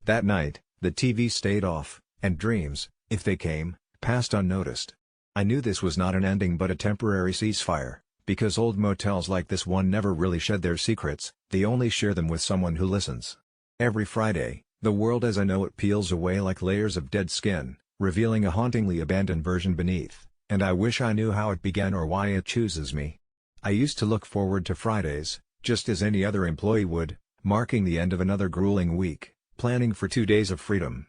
That night, the TV stayed off, and dreams, if they came, passed unnoticed. I knew this was not an ending but a temporary ceasefire, because old motels like this one never really shed their secrets, they only share them with someone who listens. Every Friday, the world as I know it peels away like layers of dead skin, revealing a hauntingly abandoned version beneath, and I wish I knew how it began or why it chooses me. I used to look forward to Fridays, just as any other employee would, marking the end of another grueling week, planning for 2 days of freedom.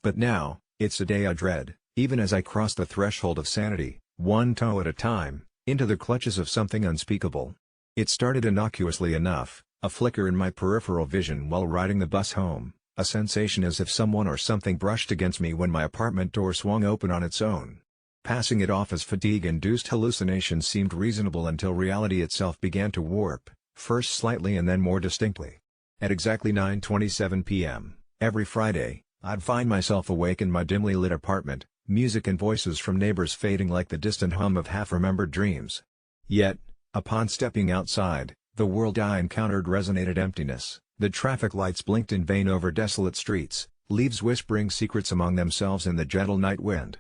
But now, it's a day I dread, even as I cross the threshold of sanity, one toe at a time, into the clutches of something unspeakable. It started innocuously enough, a flicker in my peripheral vision while riding the bus home, a sensation as if someone or something brushed against me when my apartment door swung open on its own. Passing it off as fatigue-induced hallucination seemed reasonable until reality itself began to warp, first slightly and then more distinctly. At exactly 9:27 p.m., every Friday, I'd find myself awake in my dimly lit apartment, music and voices from neighbors fading like the distant hum of half-remembered dreams. Yet, upon stepping outside, the world I encountered resonated emptiness, the traffic lights blinked in vain over desolate streets, leaves whispering secrets among themselves in the gentle night wind.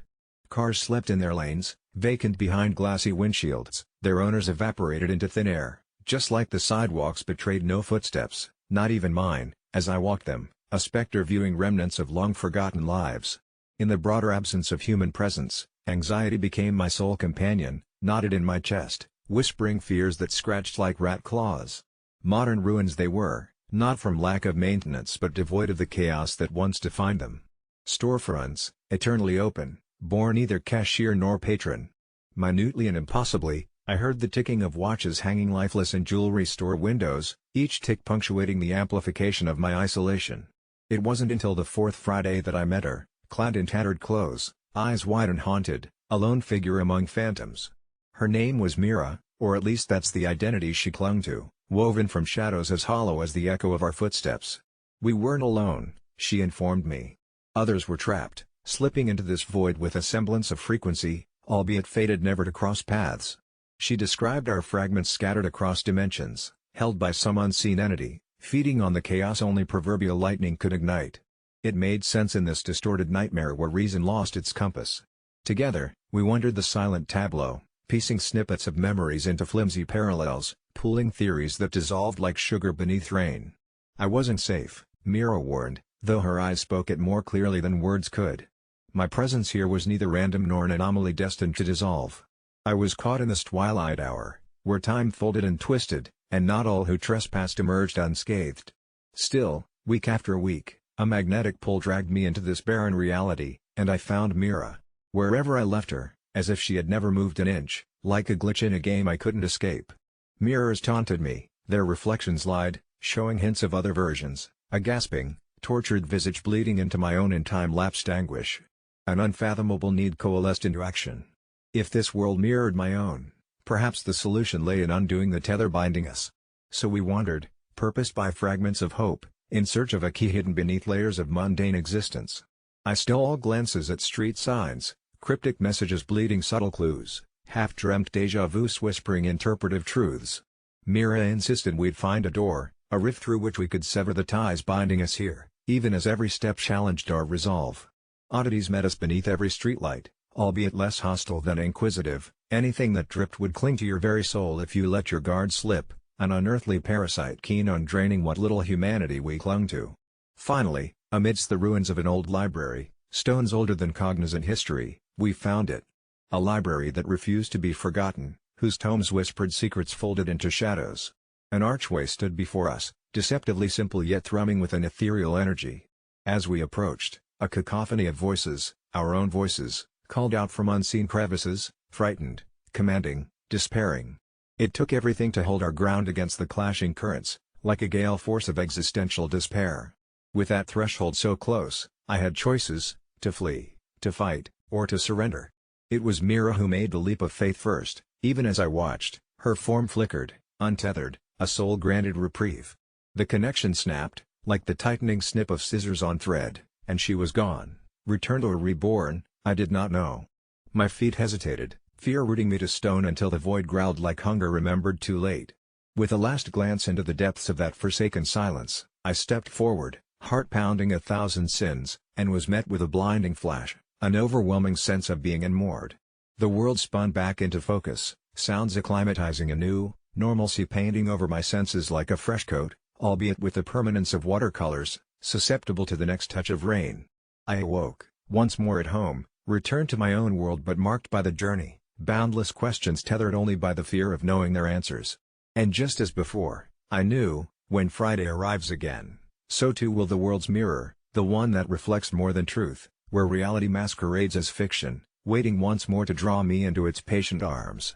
Cars slept in their lanes, vacant behind glassy windshields, their owners evaporated into thin air, just like the sidewalks betrayed no footsteps, not even mine, as I walked them, a specter viewing remnants of long-forgotten lives. In the broader absence of human presence, anxiety became my sole companion, knotted in my chest, whispering fears that scratched like rat claws. Modern ruins they were, not from lack of maintenance but devoid of the chaos that once defined them. Storefronts, eternally open, bore neither cashier nor patron. Minutely and impossibly, I heard the ticking of watches hanging lifeless in jewelry store windows, each tick punctuating the amplification of my isolation. It wasn't until the fourth Friday that I met her, clad in tattered clothes, eyes wide and haunted, a lone figure among phantoms. Her name was Mira, or at least that's the identity she clung to, woven from shadows as hollow as the echo of our footsteps. We weren't alone, she informed me. Others were trapped, slipping into this void with a semblance of frequency, albeit fated never to cross paths. She described our fragments scattered across dimensions, held by some unseen entity, feeding on the chaos only proverbial lightning could ignite. It made sense in this distorted nightmare where reason lost its compass. Together, we wandered the silent tableau, piecing snippets of memories into flimsy parallels, pooling theories that dissolved like sugar beneath rain. I wasn't safe, Mira warned, though her eyes spoke it more clearly than words could. My presence here was neither random nor an anomaly destined to dissolve. I was caught in this twilight hour, where time folded and twisted, and not all who trespassed emerged unscathed. Still, week after week, a magnetic pull dragged me into this barren reality, and I found Mira. Wherever I left her, as if she had never moved an inch, like a glitch in a game I couldn't escape. Mirrors taunted me, their reflections lied, showing hints of other versions, a gasping, tortured visage bleeding into my own in time-lapsed anguish. An unfathomable need coalesced into action. If this world mirrored my own, perhaps the solution lay in undoing the tether binding us. So we wandered, purposed by fragments of hope, in search of a key hidden beneath layers of mundane existence. I stole glances at street signs, cryptic messages bleeding subtle clues, half-dreamt déjà vus whispering interpretive truths. Mira insisted we'd find a door, a rift through which we could sever the ties binding us here, even as every step challenged our resolve. Oddities met us beneath every streetlight, albeit less hostile than inquisitive. Anything that dripped would cling to your very soul if you let your guard slip, an unearthly parasite keen on draining what little humanity we clung to. Finally, amidst the ruins of an old library, stones older than cognizant history, we found it. A library that refused to be forgotten, whose tomes whispered secrets folded into shadows. An archway stood before us, deceptively simple yet thrumming with an ethereal energy. As we approached, a cacophony of voices, our own voices, called out from unseen crevices, frightened, commanding, despairing. It took everything to hold our ground against the clashing currents, like a gale force of existential despair. With that threshold so close, I had choices: to flee, to fight, or to surrender. It was Mira who made the leap of faith first. Even as I watched, her form flickered, untethered, a soul-granted reprieve. The connection snapped, like the tightening snip of scissors on thread, and she was gone. Returned or reborn, I did not know. My feet hesitated, fear rooting me to stone until the void growled like hunger remembered too late. With a last glance into the depths of that forsaken silence, I stepped forward, heart pounding 1,000 sins, and was met with a blinding flash, an overwhelming sense of being unmoored. The world spun back into focus, sounds acclimatizing anew, normalcy painting over my senses like a fresh coat, albeit with the permanence of watercolors, susceptible to the next touch of rain. I awoke, once more at home, returned to my own world but marked by the journey, boundless questions tethered only by the fear of knowing their answers. And just as before, I knew, when Friday arrives again, so too will the world's mirror, the one that reflects more than truth, where reality masquerades as fiction, waiting once more to draw me into its patient arms.